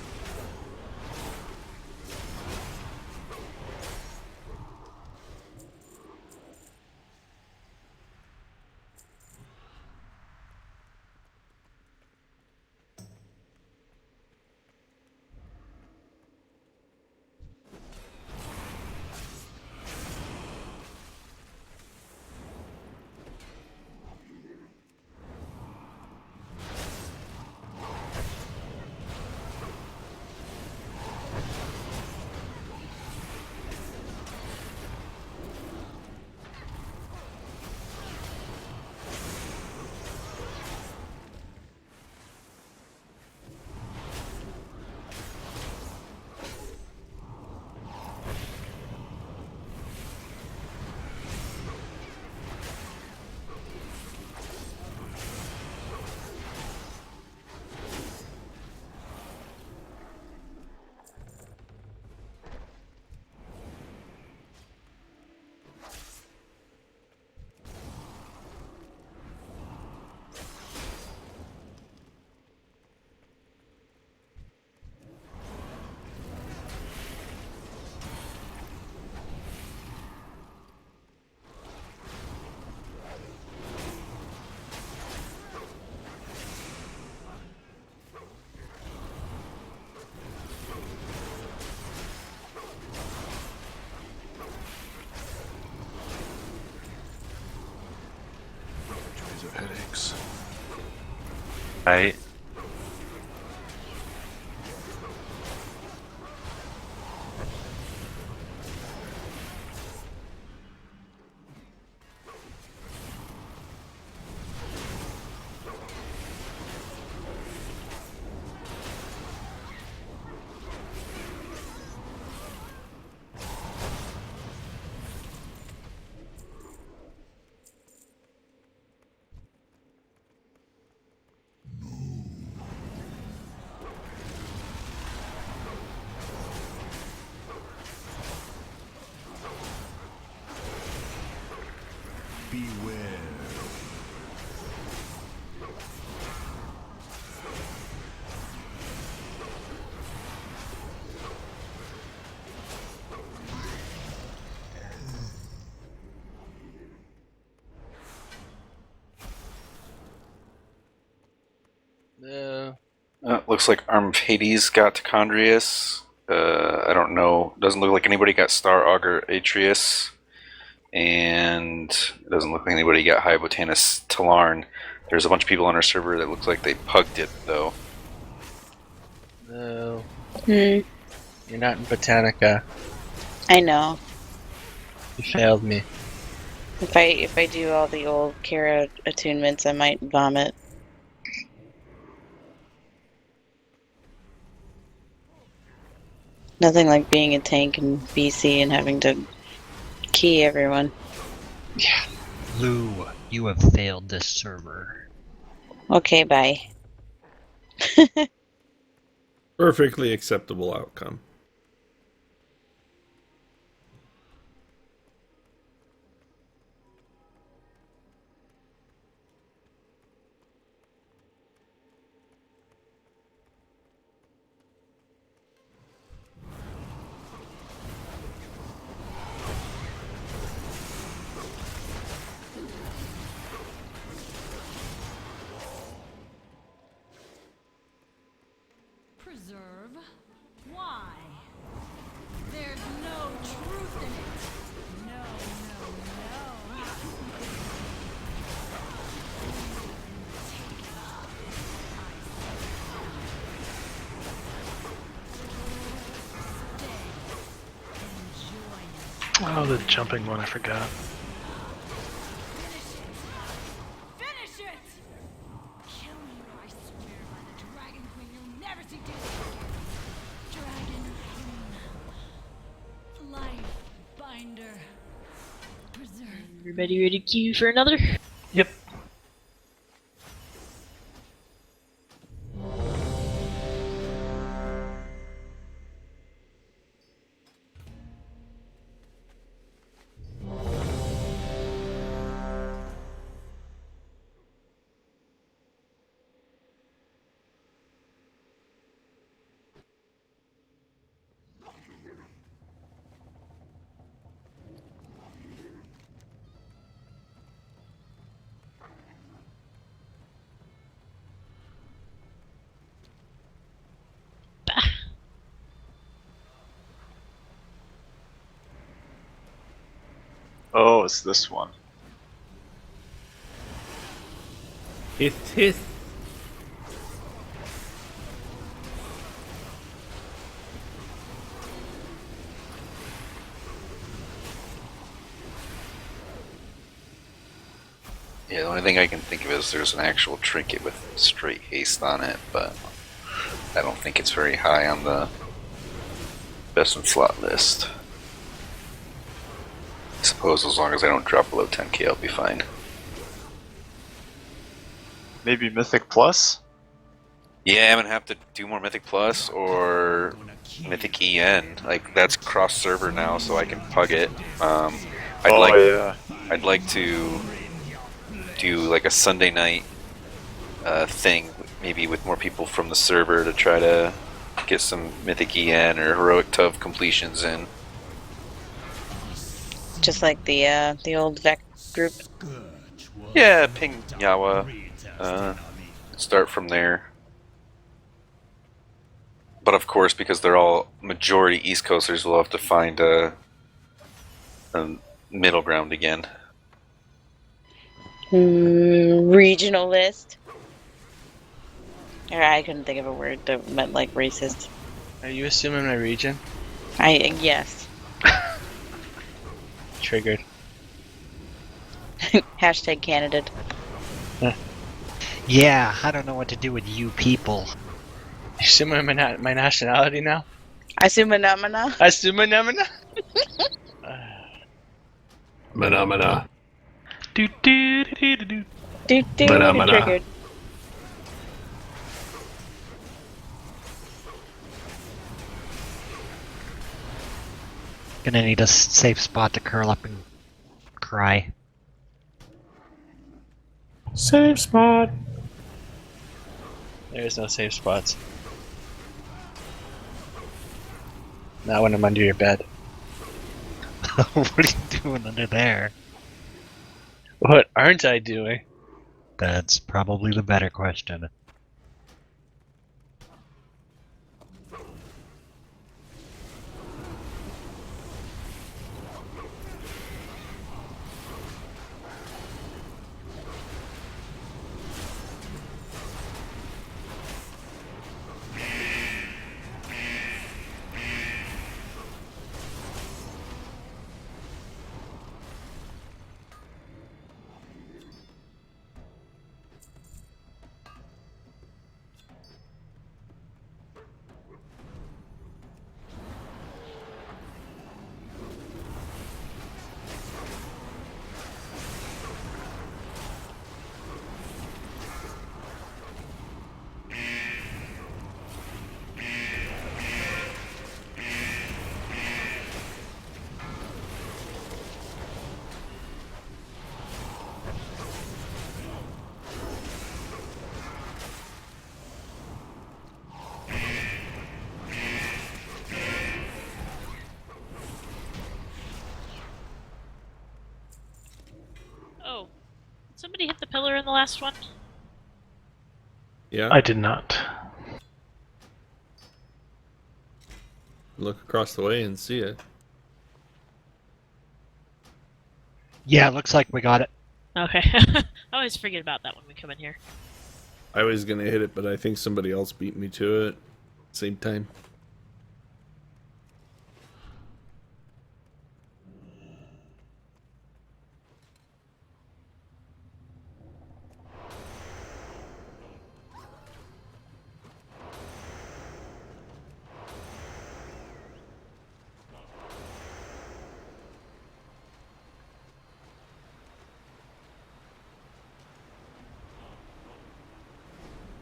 Headaches. Right. Looks like Arm of Hades got to Chondrius. I don't know. Doesn't look like anybody got Star Augur Atreus. And it doesn't look like anybody got High Botanus Talarn. There's a bunch of people on our server that looks like they pugged it, though. No. Hmm. You're not in Botanica. I know. You failed me. If I do all the old Kara attunements, I might vomit. Nothing like being a tank in BC and having to key everyone. Yeah. Lou, you have failed this server. Okay, bye. Perfectly acceptable outcome. Preserve? Why? There's no truth in it. No, no, Oh, the jumping one, I forgot. Everybody ready to queue for another? Yep. Oh, it's this one. Hith. Yeah, the only thing I can think of is there's an actual trinket with straight haste on it, but I don't think it's very high on the best in slot list. I suppose as long as I don't drop below 10k, I'll be fine. Maybe Mythic Plus? Yeah, I'm gonna have to do more Mythic Plus or Mythic EN. Like, that's cross server now, so I can pug it. I'd like to do like a Sunday night thing, maybe with more people from the server to try to get some Mythic EN or Heroic Tov completions in. Just like the old Vec group. Yeah, ping Yawa. Start from there. But of course, because they're all majority East Coasters, we'll have to find a middle ground again. Regional list. Or I couldn't think of a word that meant like racist. Are you assuming my region? Yes. Triggered. Hashtag candidate. Yeah, I don't know what to do with you people. You assuming my nationality now? Asumanamana. Asumanamana? Mana. Do. Triggered. Gonna need a safe spot to curl up and cry. Safe spot. There's no safe spots. Not when I'm under your bed. What are you doing under there? What aren't I doing? That's probably the better question. Oh, somebody hit the pillar in the last one? Yeah. I did not. Look across the way and see it. Yeah, looks like we got it. Okay. I always forget about that when we come in here. I was gonna hit it, but I think somebody else beat me to it. Same time.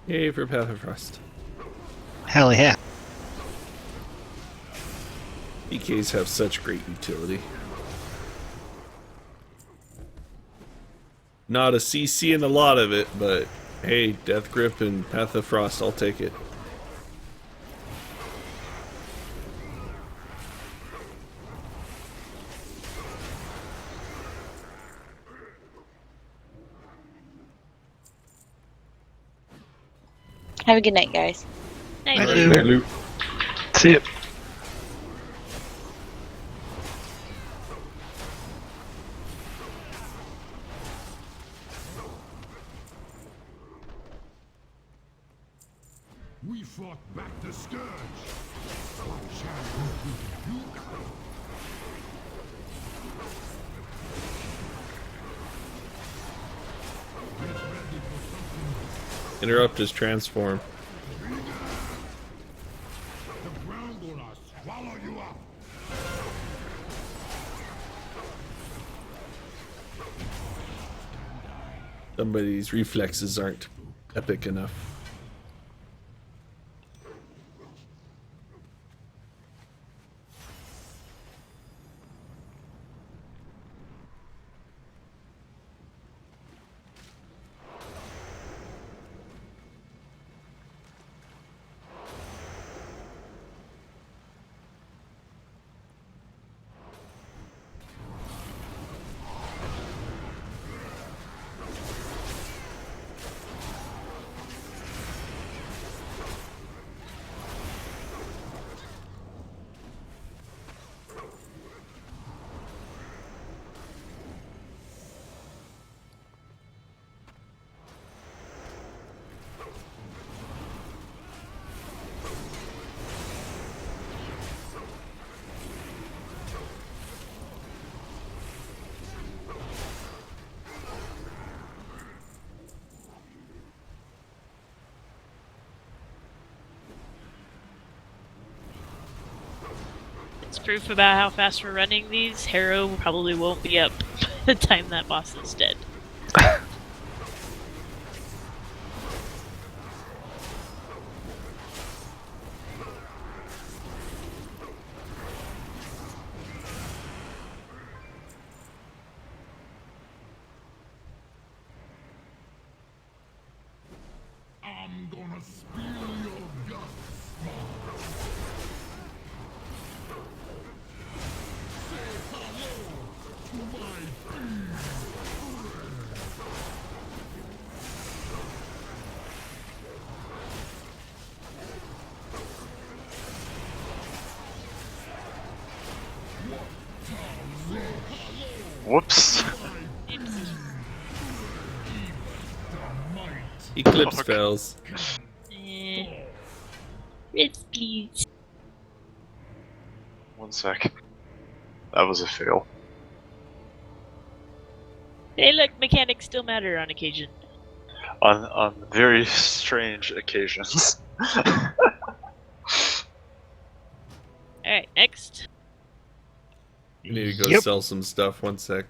Yay for Path of Frost. Hell yeah. PKs have such great utility. Not a CC in a lot of it, but hey, Death Grip and Path of Frost, I'll take it. Have a good night, guys. Night, Night, Lou. Lou. See ya. We fought back the scourge. What shall we do? Interrupt his transform. The ground will not swallow you up. Somebody's reflexes aren't epic enough. It's proof about how fast we're running these. Harrow probably won't be up by the time that boss is dead. I'm gonna spill your guts. Whoops. Eclipse fails. Risky. One sec. That was a fail. Hey, look, mechanics still matter on occasion. On very strange occasions. Alright, next. You need to go sell some stuff. One sec.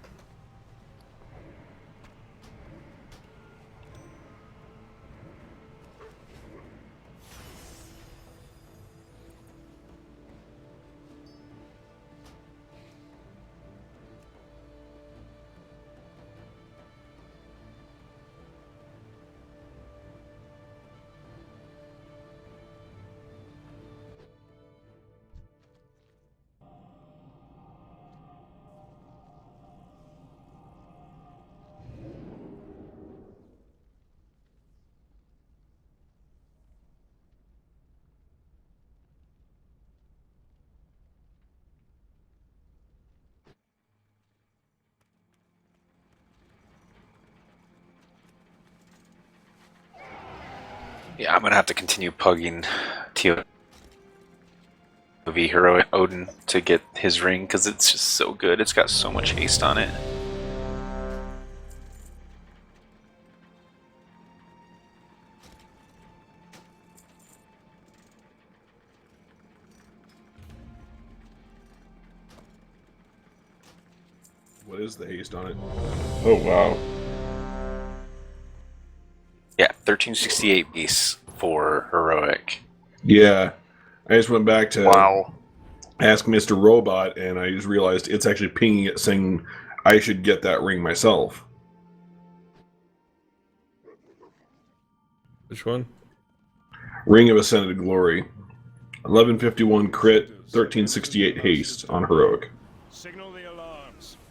Yeah, I'm gonna have to continue pugging TOV Hero Odin to get his ring because it's just so good. It's got so much haste on it. What is the haste on it? Oh wow. Yeah, 1368 base for heroic. Yeah, I just went back to Wow. ask Mr. Robot, and I just realized it's actually pinging it saying I should get that ring myself. Which one? Ring of Ascended Glory. 1151 crit, 1368 haste on heroic.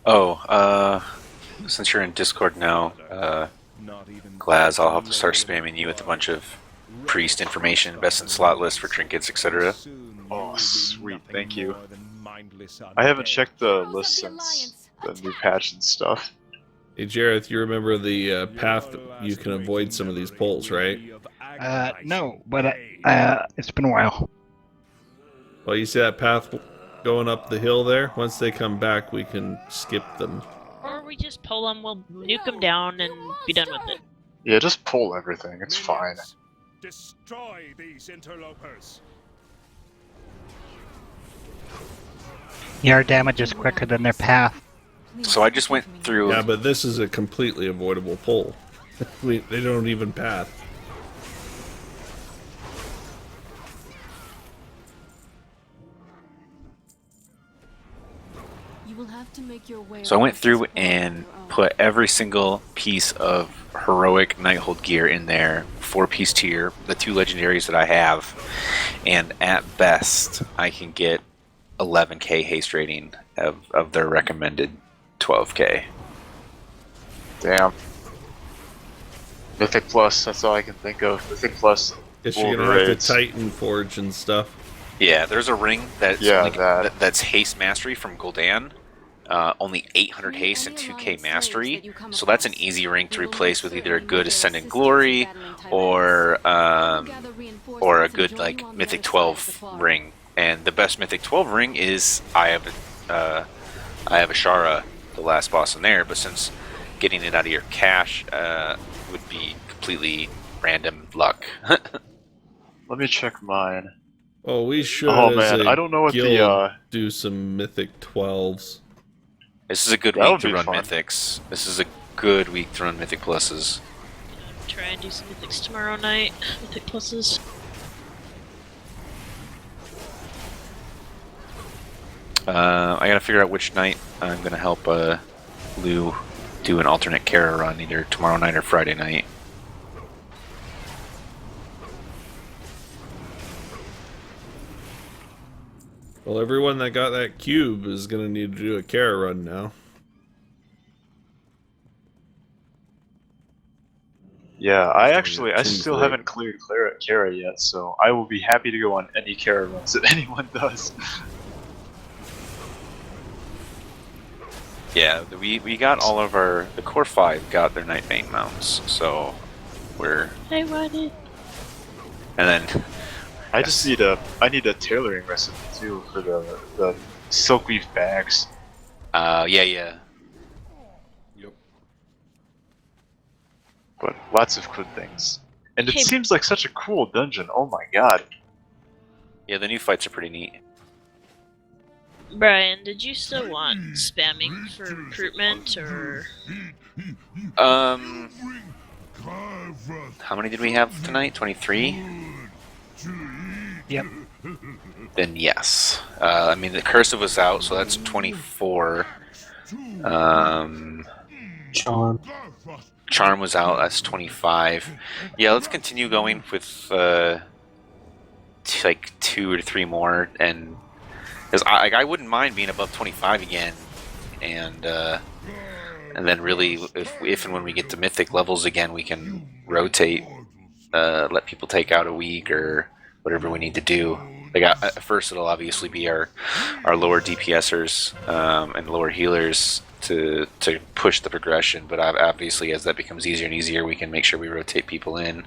Oh, since you're in Discord now, Glaz, I'll have to start spamming you with a bunch of priest information, best in slot list for trinkets, etc. Oh, sweet, thank you. I haven't checked the list since the new patch and stuff. Hey, Jareth, you remember the path that you can avoid some of these pulls, right? No, but it's been a while. Well, you see that path going up the hill there? Once they come back, we can skip them. Or we just pull them, we'll nuke them down and be done with it. Yeah, just pull everything, it's fine. Destroy these interlopers. Your damage is quicker than their path. So I just went through... Yeah, but this is a completely avoidable pull. They don't even path. So I went through and put every single piece of heroic Nighthold gear in there, 4-piece tier, the 2 legendaries that I have, and at best I can get 11k haste rating of their recommended 12k. Damn. Mythic Plus, that's all I can think of. Mythic Plus. Guess you're gonna have to Titan Forge and stuff. Yeah, there's a ring that's that's haste mastery from Gul'dan. Only 800 haste and 2k mastery, so that's an easy ring to replace with either a good Ascendant Glory or a good like Mythic 12 ring. And the best Mythic 12 ring is I have Ashara, the last boss in there. But since getting it out of your cache would be completely random luck. Let me check mine. Oh, we should. Oh man, I don't know what the do some Mythic 12s. This is a good week to run Mythics. This is a good week to run Mythic Pluses. Try and do some Mythics tomorrow night. Mythic Pluses. I gotta figure out which night I'm gonna help Lou do an alternate Kara run, either tomorrow night or Friday night. Well, everyone that got that cube is going to need to do a Kara run now. Yeah, I still haven't cleared Kara yet, so I will be happy to go on any Kara runs that anyone does. Yeah, we got all of the core 5 got their Nightbane mounts, so we're... I want it. And then... I need a tailoring recipe too for the silkweave bags. Yeah. Yep. But lots of good things. And it seems like such a cool dungeon, oh my god. Yeah, the new fights are pretty neat. Brian, did you still want spamming for recruitment, or...? How many did we have tonight? 23? Yep. Then yes. I mean, the Cursive was out, so that's 24. Charm was out, that's 25. Yeah, let's continue going with like 2 or 3 more, and because I wouldn't mind being above 25 again, and then really, if and when we get to Mythic levels again, we can rotate, let people take out a week or whatever we need to do. Like at first, it'll obviously be our lower DPSers and lower healers to push the progression. But obviously, as that becomes easier and easier, we can make sure we rotate people in.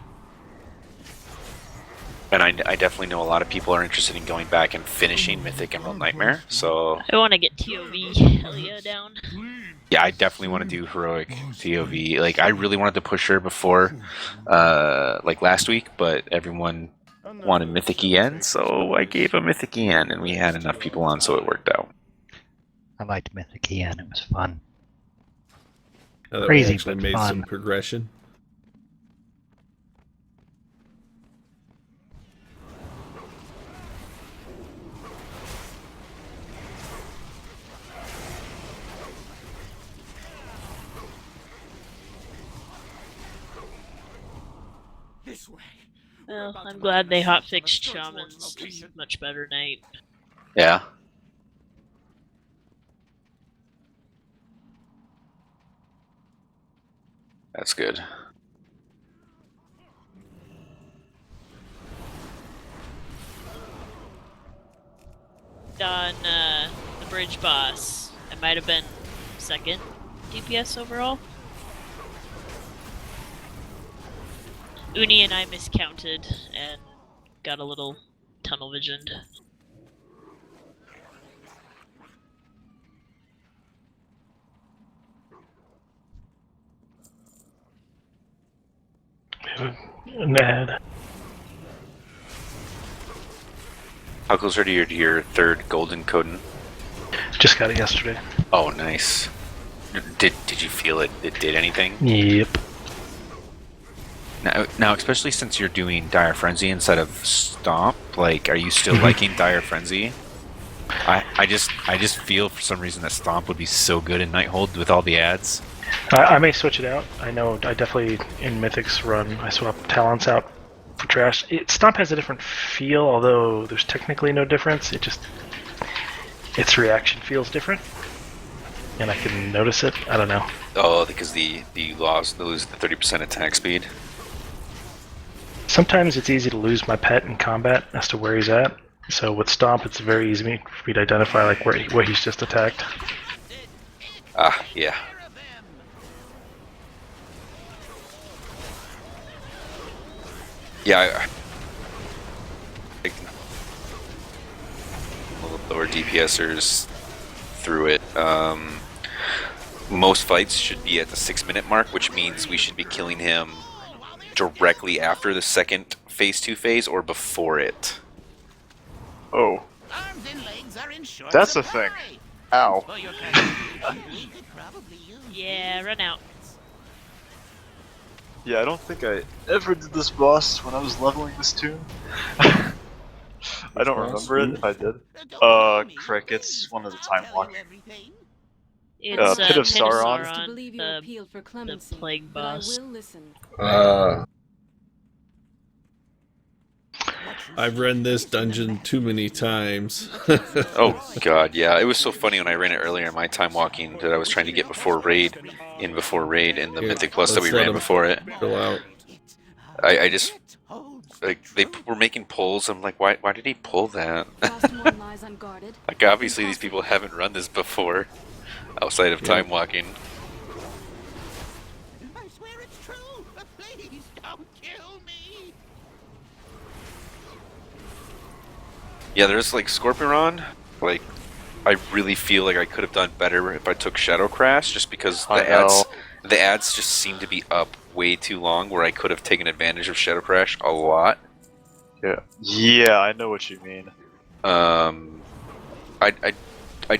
And I definitely know a lot of people are interested in going back and finishing Mythic Emerald Nightmare. So I want to get TOV hell yeah down. yeah, I definitely want to do heroic TOV. Like I really wanted to push her before, like last week, but everyone wanted Mythic EN, so I gave a Mythic EN, and we had enough people on, so it worked out. I liked Mythic EN, it was fun. Now that Crazy, we actually but made fun. some progression. Well, I'm glad they hotfixed shamans. It's much better night. Yeah. That's good. On the bridge boss, I might have been second DPS overall. Uni and I miscounted and got a little tunnel visioned. Mad. How close are you to your third golden Coden? Just got it yesterday. Oh, nice. Did you feel it? It did anything? Yep. Now, especially since you're doing Dire Frenzy instead of Stomp, like, are you still liking Dire Frenzy? I just feel for some reason that Stomp would be so good in Nighthold with all the ads. I may switch it out. I know I definitely in Mythic's run I swap talents out for trash. Stomp has a different feel, although there's technically no difference. Its reaction feels different, and I can notice it. I don't know. Oh, because you lose the 30% attack speed. Sometimes it's easy to lose my pet in combat as to where he's at. So with Stomp, it's very easy for me to identify like where he's just attacked. Ah, yeah. Yeah, I lower DPSers through it. Most fights should be at the 6-minute mark, which means we should be killing him directly after the second phase 2 phase or before it. Oh. That's a thing. Ow. Yeah, run out. Yeah, I don't think I ever did this boss when I was leveling this tomb. I don't remember it if I did. Crickets, one of the time walk. It's Pit of Sauron. The plague boss. I've run this dungeon too many times. Oh god, yeah. It was so funny when I ran it earlier in my time walking that I was trying to get before raid in the Mythic Plus that we ran before it. Fill out. I just like they were making polls. I'm like, why did he pull that? Like obviously these people haven't run this before outside of time walking. I swear it's true, but please don't kill me. Yeah, there's like Scorpion. Like, I really feel like I could have done better if I took Shadow Crash, just because the ads just seem to be up way too long. Where I could have taken advantage of Shadow Crash a lot. Yeah, I know what you mean. I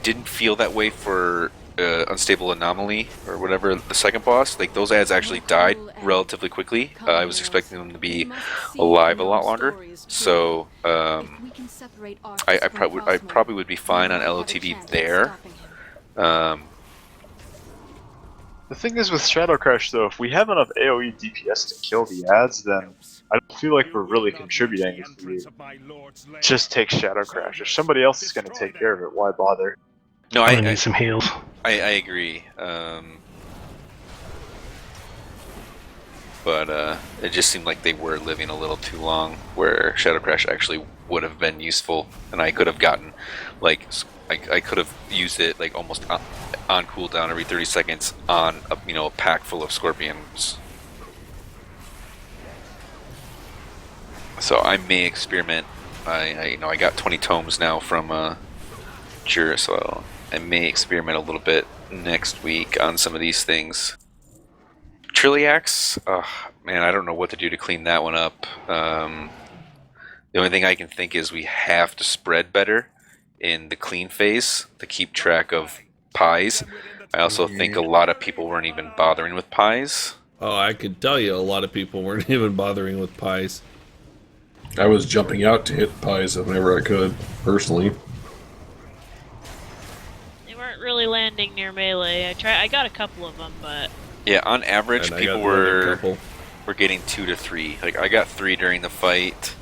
didn't feel that way for Unstable Anomaly or whatever the second boss. Like those ads actually died relatively quickly. I was expecting them to be alive a lot longer. So I probably would be fine on LOTV there. The thing is with Shadow Crash though, if we have enough AoE DPS to kill the ads, then I don't feel like we're really contributing if we just take Shadow Crash. If somebody else is going to take care of it, why bother? No, I need some heals. I agree. But it just seemed like they were living a little too long, where Shadow Crash actually would have been useful, and I could have gotten, like, I could have used it like almost on cooldown every 30 seconds on a pack full of scorpions. So I may experiment. I got 20 tomes now from Jura, so I may experiment a little bit next week on some of these things. Trilliax, man, I don't know what to do to clean that one up. The only thing I can think is we have to spread better in the clean phase to keep track of pies. I also think a lot of people weren't even bothering with pies. Oh, I could tell you a lot of people weren't even bothering with pies. I was jumping out to hit pies whenever I could, personally. They weren't really landing near melee. I got a couple of them, but yeah, on average, people were we're getting 2 to 3. Like I got 3 during the fight.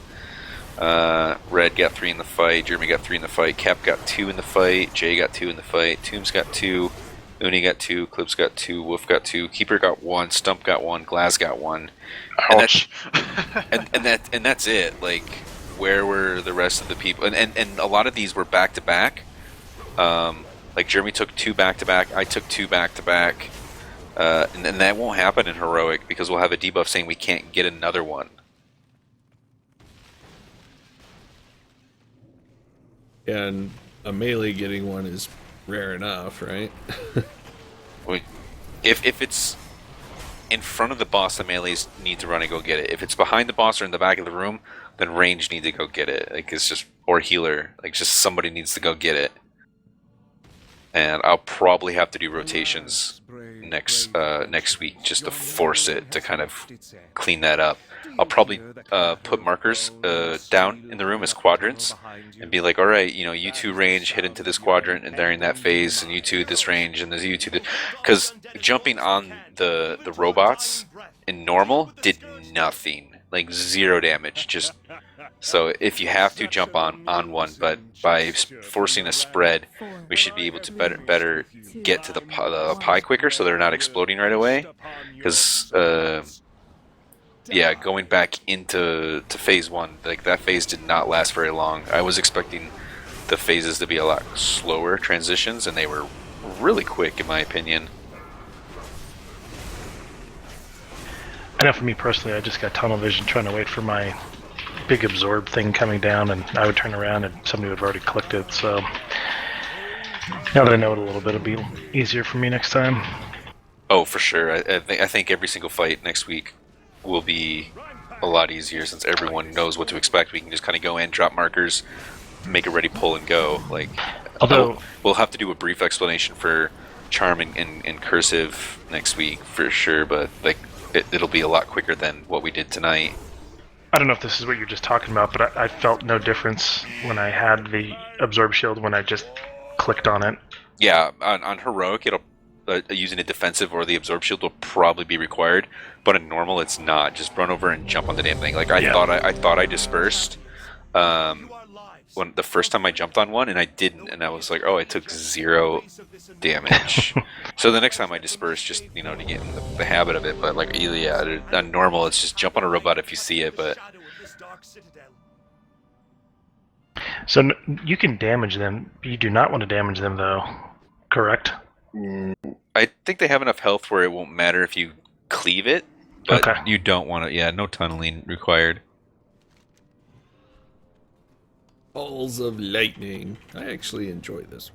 Red got 3 in the fight. Jeremy got 3 in the fight. Cap got 2 in the fight. Jay got 2 in the fight. Tombs got 2. Uni got 2. Clips got 2. Wolf got 2. Keeper got 1. Stump got 1. Glass got 1. Ouch. And that's it. Like, where were the rest of the people? And a lot of these were back to back. Like Jeremy took 2 back to back. I took 2 back to back. And that won't happen in heroic because we'll have a debuff saying we can't get another one. And a melee getting one is rare enough, right? If it's in front of the boss, the melees need to run and go get it. If it's behind the boss or in the back of the room, then range need to go get it. Like it's just, or healer, like just somebody needs to go get it. And I'll probably have to do rotations next week just to force it to kind of clean that up. I'll probably put markers down in the room as quadrants and be like, all right, you know, you 2 range, hit into this quadrant and they're in that phase, and you 2 this range, and there's you 2 because jumping on the robots in normal did nothing, like 0 damage. Just so if you have to jump on one, but by forcing a spread, we should be able to better get to the pie quicker, so they're not exploding right away. Because yeah, going back into phase 1, like that phase did not last very long. I was expecting the phases to be a lot slower transitions, and they were really quick in my opinion. I know for me personally, I just got tunnel vision trying to wait for my big absorb thing coming down, and I would turn around and somebody would have already clicked it. So now that I know it a little bit, it'll be easier for me next time. Oh, for sure. I think every single fight next week will be a lot easier since everyone knows what to expect. We can just kind of go in, drop markers, make a ready, pull, and go. Like, although we'll have to do a brief explanation for charm and cursive next week for sure, but like it'll be a lot quicker than what we did tonight. I don't know if this is what you're just talking about, but I felt no difference when I had the absorb shield when I just clicked on it. Yeah, on heroic, it'll using a defensive or the absorb shield will probably be required, but in normal, it's not. Just run over and jump on the damn thing. Like I thought I dispersed when the first time I jumped on one, and I didn't, and I was like, oh, I took 0 damage. So the next time I disperse, just to get in the habit of it. But like, yeah, on normal, it's just jump on a robot if you see it. But so you can damage them. You do not want to damage them, though. Correct? I think they have enough health where it won't matter if you cleave it. But you don't want to. Yeah, no tunneling required. Balls of lightning. I actually enjoy this.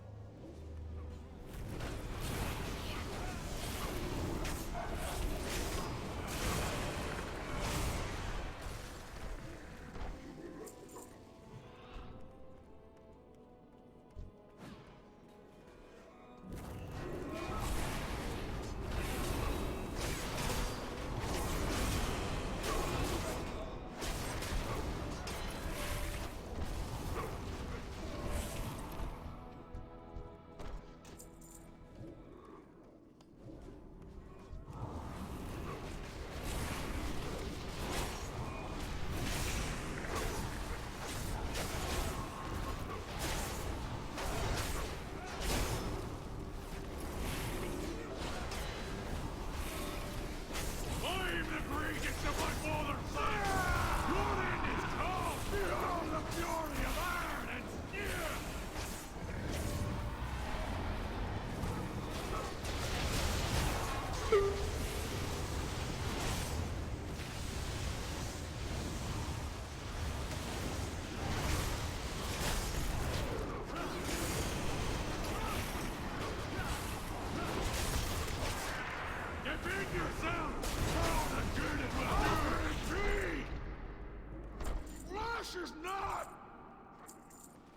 Is not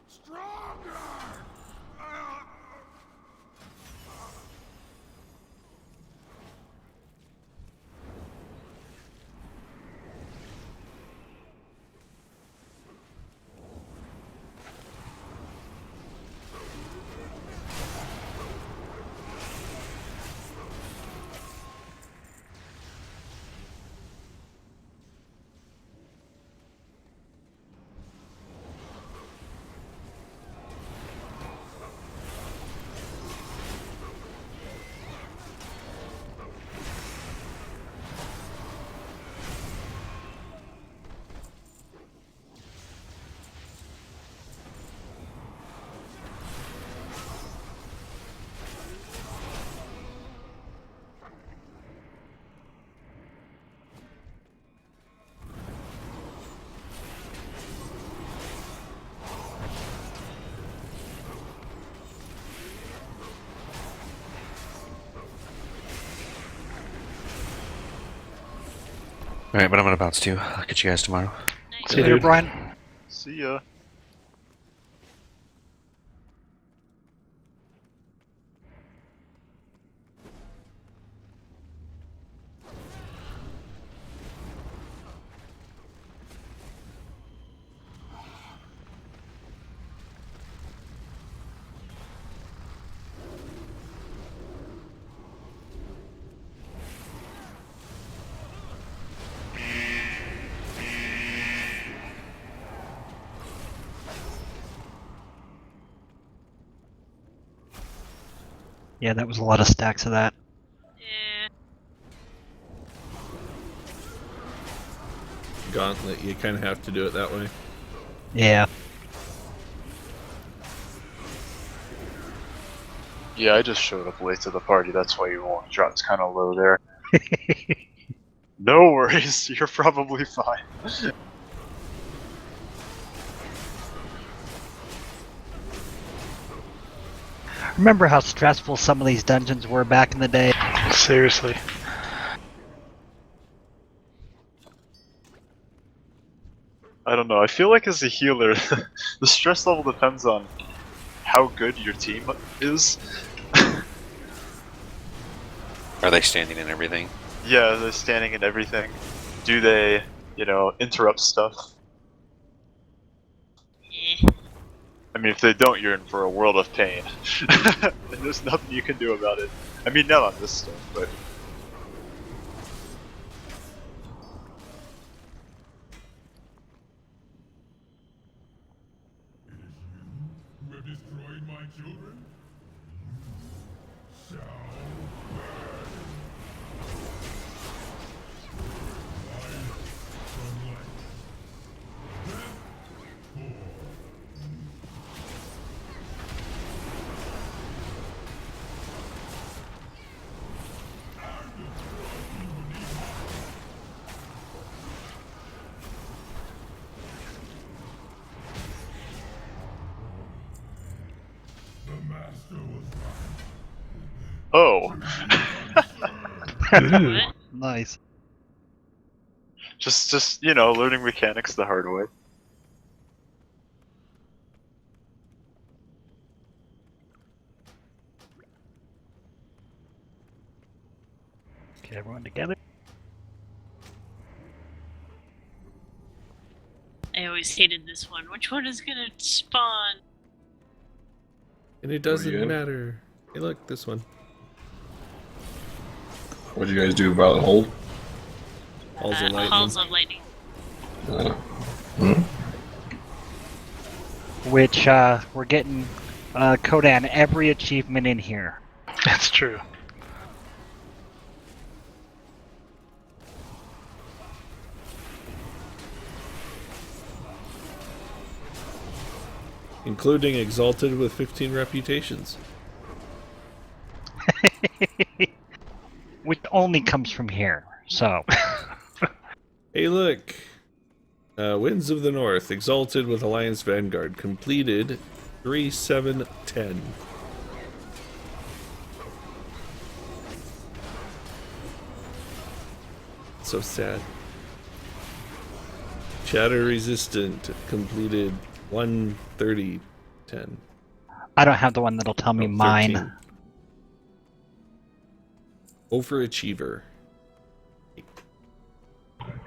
stronger. Alright, but I'm gonna bounce too. I'll catch you guys tomorrow. See you later, Brian. See ya. Yeah, that was a lot of stacks of that. Gauntlet, you kind of have to do it that way. Yeah. Yeah, I just showed up late to the party, that's why you won't drops kind of low there. No worries, you're probably fine. Remember how stressful some of these dungeons were back in the day? Seriously. I don't know, I feel like as a healer, the stress level depends on how good your team is. Are they standing in everything? Yeah, they're standing and everything. Do they, interrupt stuff? I mean, if they don't, you're in for a world of pain. And there's nothing you can do about it. I mean, not on this stuff, but... Who have destroyed my children? Shall Oh! Nice. Just learning mechanics the hard way. Okay, everyone together. I always hated this one. Which one is gonna spawn? And it doesn't matter. Hey, look, this one. What did you guys do about the hold? Halls of Lightning. Halls of Lightning. Which, we're getting, Kodan every achievement in here. That's true. Including Exalted with 15 reputations. Which only comes from here, so. Hey, look. Winds of the North, Exalted with Alliance Vanguard, completed 3-7-10. So sad. Shadow Resistant, completed 1-30-10. I don't have the one that'll tell me mine. Overachiever.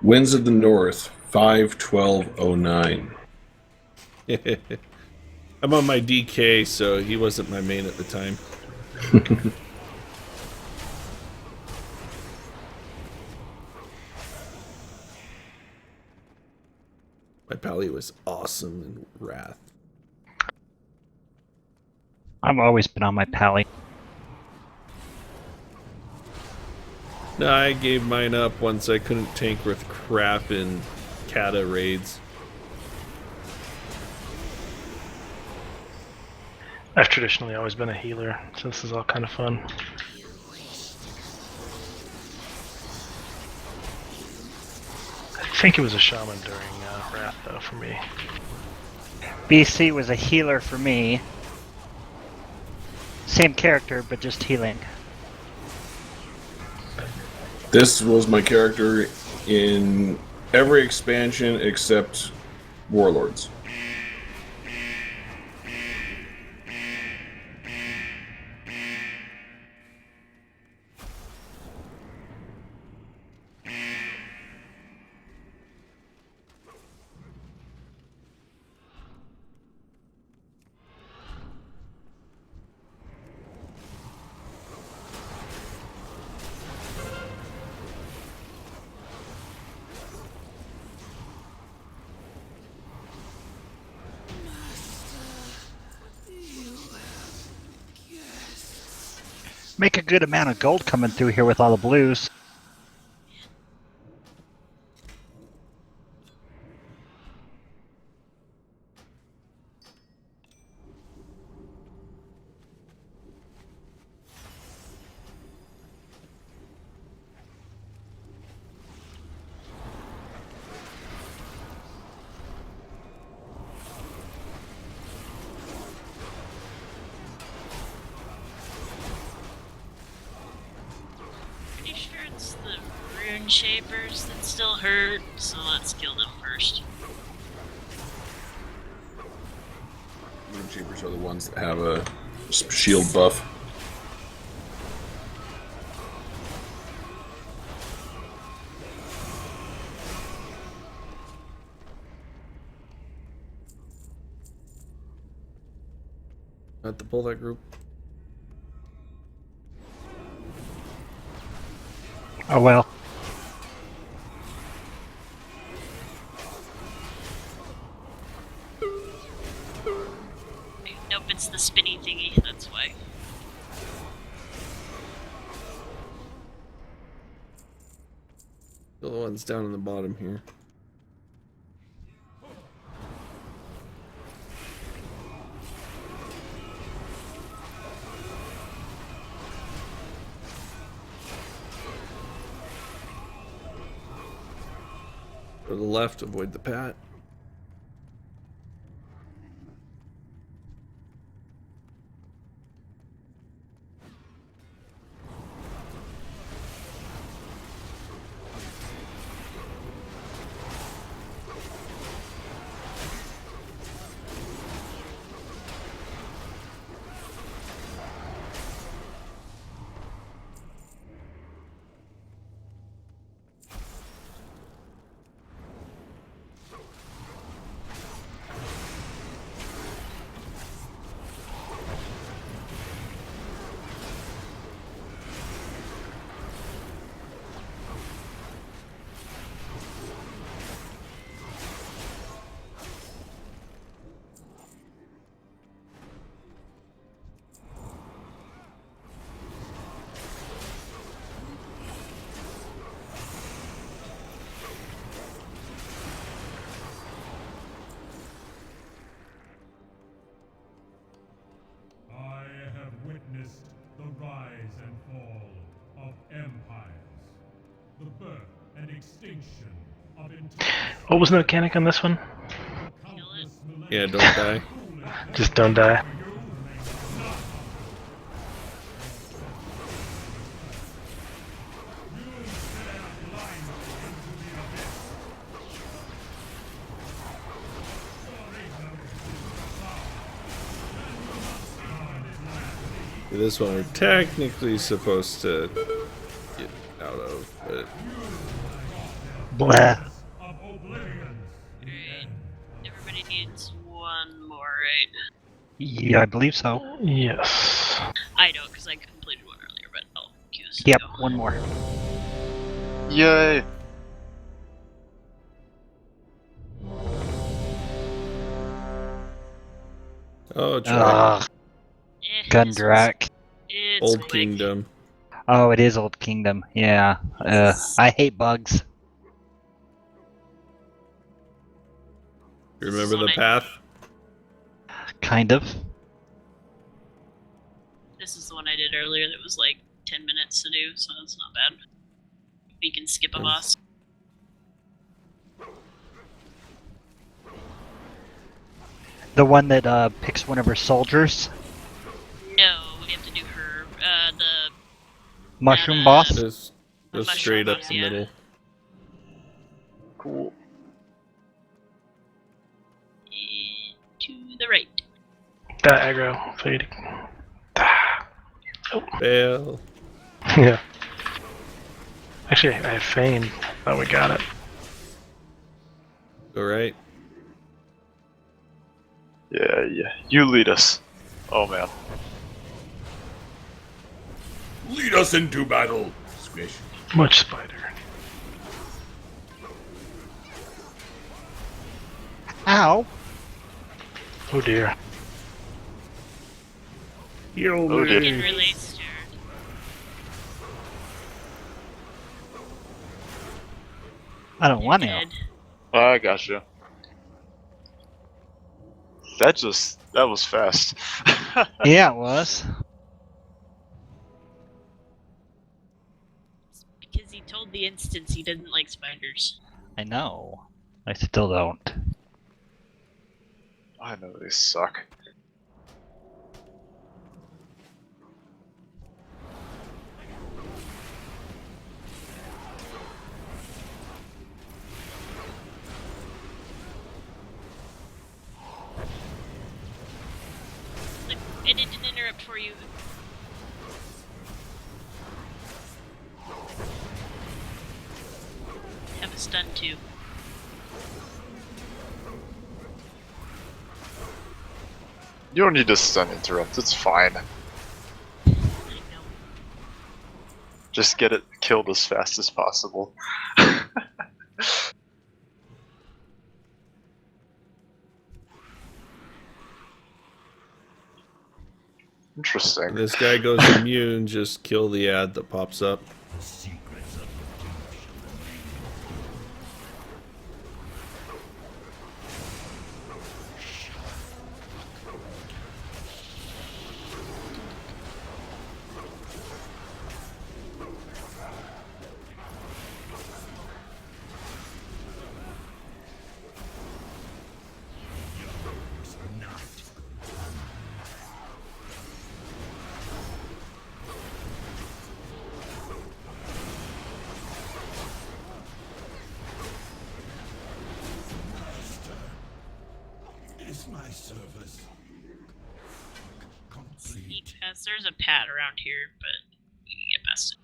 Winds of the North, 5-12-09. I'm on my DK, so he wasn't my main at the time. My pally was awesome in Wrath. I've always been on my pally. No, I gave mine up once I couldn't tank with crap in Kata raids. I've traditionally always been a healer, so this is all kind of fun. I think it was a shaman during Wrath, though, for me. BC was a healer for me. Same character, but just healing. This was my character in every expansion except Warlords. Make a good amount of gold coming through here with all the blues. Pretty sure it's the rune shapers that still hurt, so let's kill them first. Rune Shapers are the ones that have a shield buff. Not to pull that group. Oh well. Nope, it's the spinny thingy, that's why. The ones down in the bottom here. To the left, avoid the pat. Witnessed the rise and fall of empires, the birth and extinction of entire. What was the mechanic on this one? Yeah, don't die. Just don't die. This one we're technically supposed to get out of, but... Blah. Everybody needs one more, right? Yeah, I believe so. Yes. I don't, because I completed one earlier, but I'll queue this. Yep, one more. Yay! Oh, it's right. Gundrak. Old Kingdom. Oh, it is Old Kingdom. Yeah. I hate bugs. You remember the path? Kind of. This is the one I did earlier that was like 10 minutes to do, so that's not bad. We can skip a boss. The one that picks one of her soldiers? No, we have to do her, Mushroom boss? Just straight up the middle. Cool. To the right. That aggro fading. Fail. Yeah. Actually, I have Feign. Oh, we got it. All right. Yeah, yeah. You lead us. Oh man. Lead us into battle. Squish. Much spider. Ow! Oh dear. Heal Oh dear. Can release I don't want to. I gotcha. That was fast. Yeah, it was. because he told the instance he didn't like spiders. I know. I still don't. I know they suck. Look, I did an interrupt for you. Have a stun too. You don't need to stun interrupt, it's fine. Just get it killed as fast as possible. Interesting. This guy goes immune, just kill the ad that pops up. Is my service complete? Yes, there's a pad around here, but you can get past it.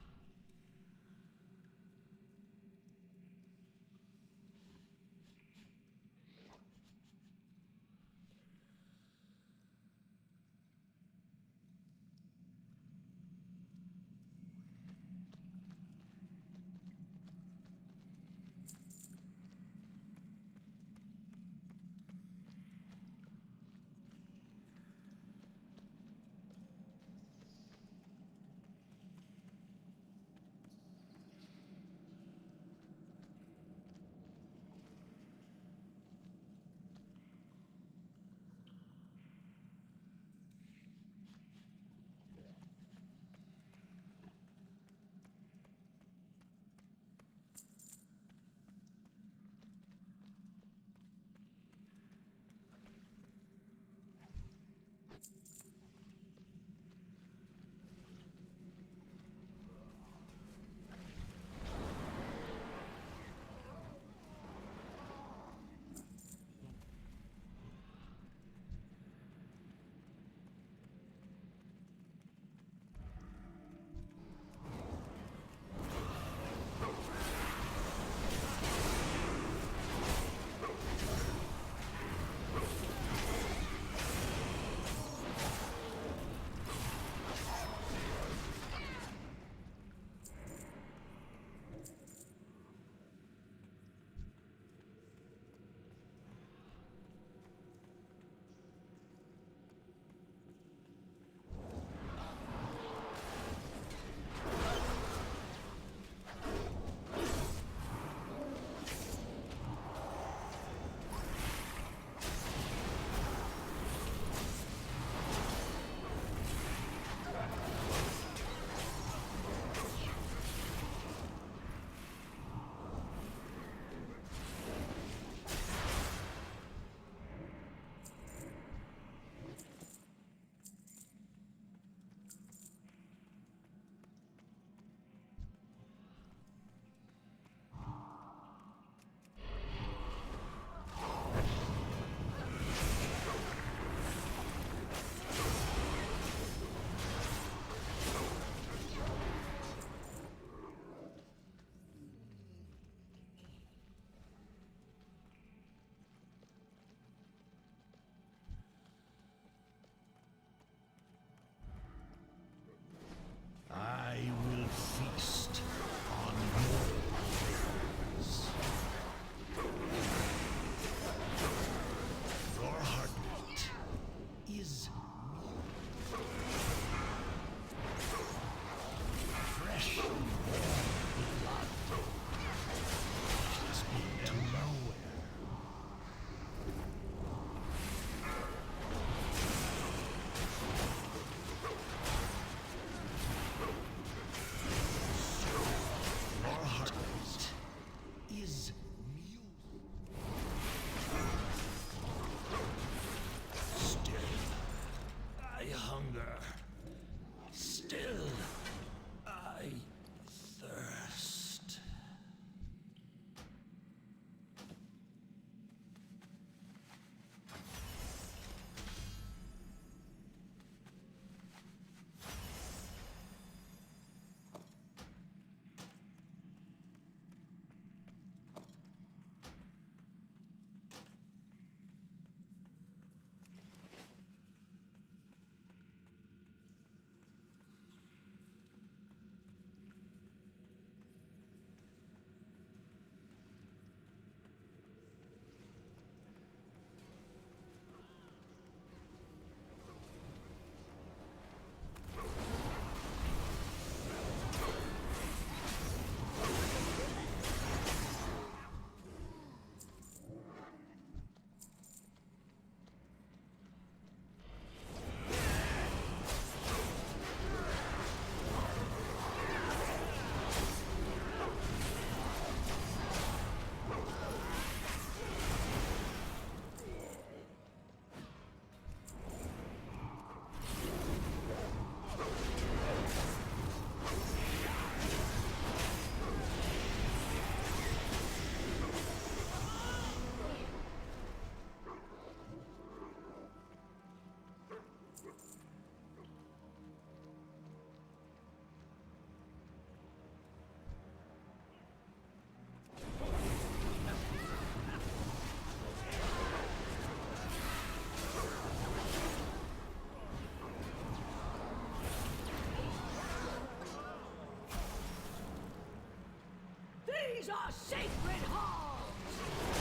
These are sacred halls.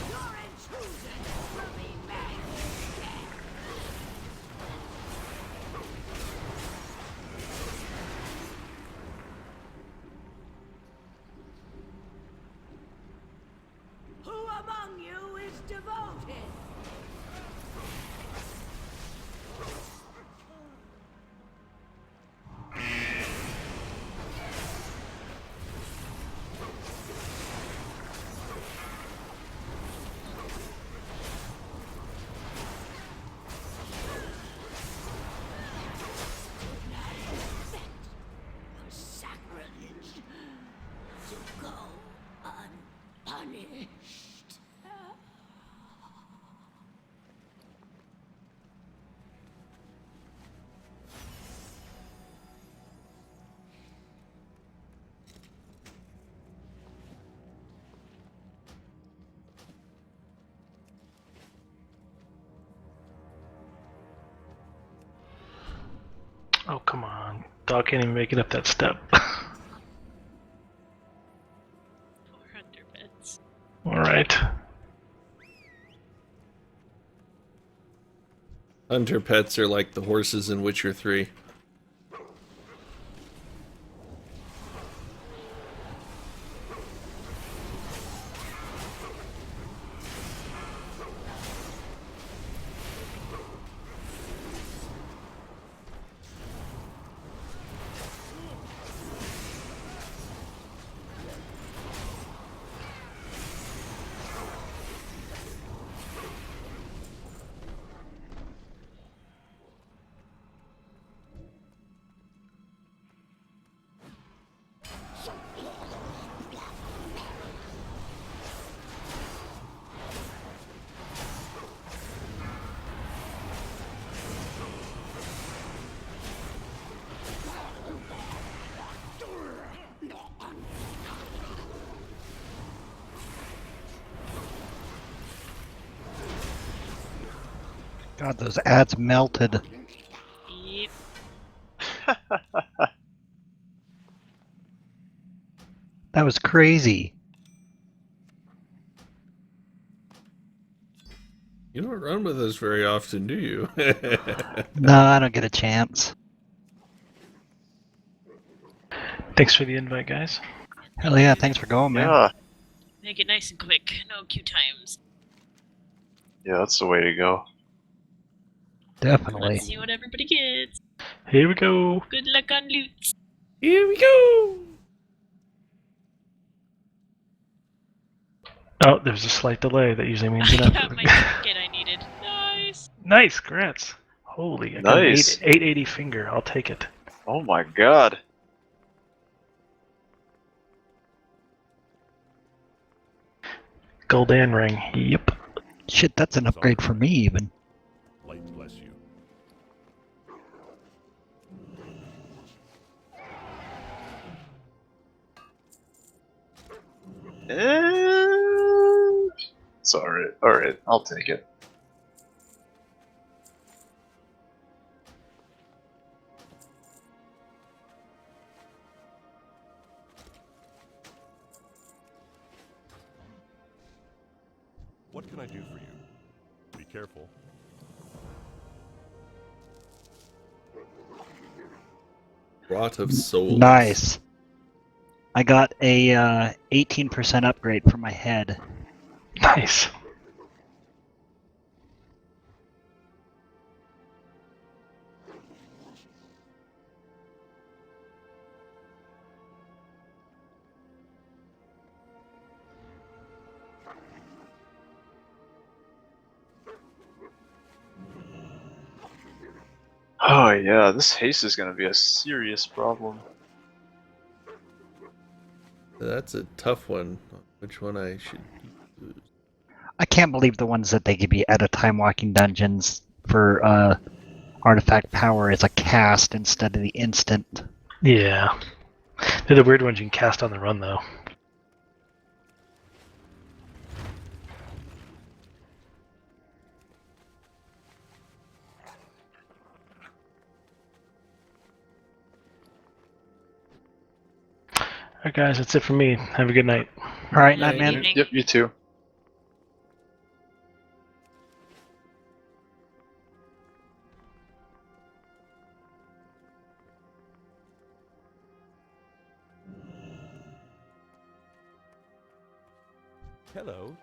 Your intrusion will be met with death. Who among you is devoted? Sacrilege to go unpunished. Oh, come on. Dog can't even make it up that step. 400 bits. Alright. Hunter pets are like the horses in Witcher 3. God, those ads melted. Yep. That was crazy. You don't run with us very often, do you? No, I don't get a chance. Thanks for the invite, guys. Hell yeah, thanks for going, man. Yeah, Make it nice and quick. No queue times. yeah, that's the way to go. Definitely. Let's see what everybody gets. Here we go. Good luck on loot. Here we go! Oh, there's a slight delay. That usually means I enough. got my trinket I needed. Nice. Nice, congrats. Holy, I got an Nice. 880 finger. I'll take it. Oh my god. Golden ring. Yep. Shit, that's an upgrade for me even. Light bless you. It's alright. Alright, I'll take it. What can I do for you? Be careful. Rot of Souls. Nice. I got a 18% upgrade for my head. Nice. Oh yeah, this haste is gonna be a serious problem. That's a tough one. Which one I should use? I can't believe the ones that they give you at a time walking dungeons for artifact power is a cast instead of the instant. Yeah. They're the weird ones you can cast on the run, though. Alright, guys, that's it for me. Have a good night. Alright, night, man. Yep, you too. Hello.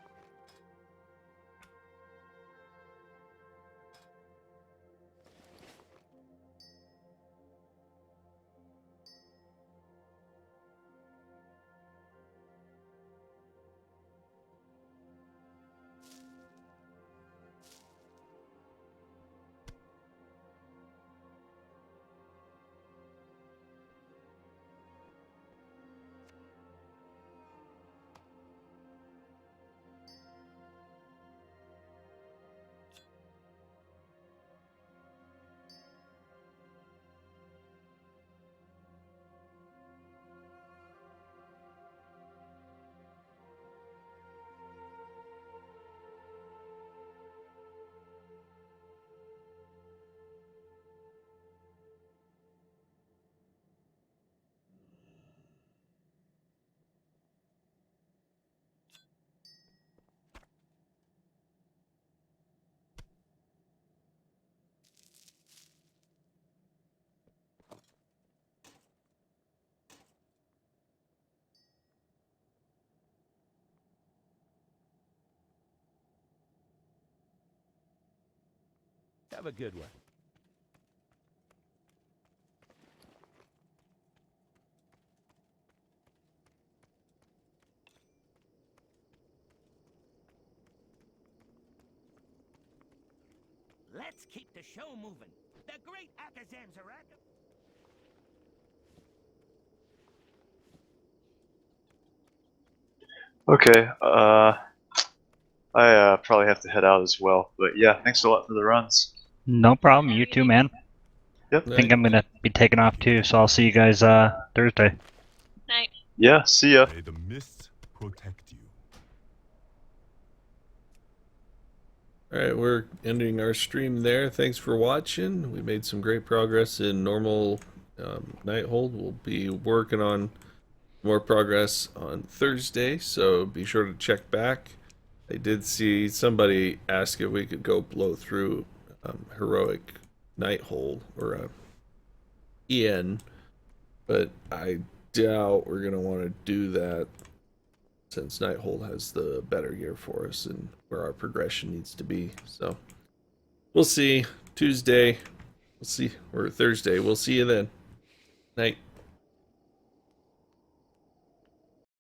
Have a good one. Let's keep the show moving. The great Akazanzarak. Okay, I probably have to head out as well. But yeah, thanks a lot for the runs. No problem. You too, man. Yep. I think I'm gonna be taking off too, so I'll see you guys Thursday. Night. Yeah, see ya. May the mists protect you. Alright, we're ending our stream there. Thanks for watching. We made some great progress in normal Nighthold. We'll be working on more progress on Thursday, so be sure to check back. I did see somebody ask if we could go blow through Heroic Nighthold or EN, but I doubt we're going to want to do that since Nighthold has the better gear for us and where our progression needs to be. So we'll see. Tuesday, we'll see, or Thursday, we'll see you then. Night.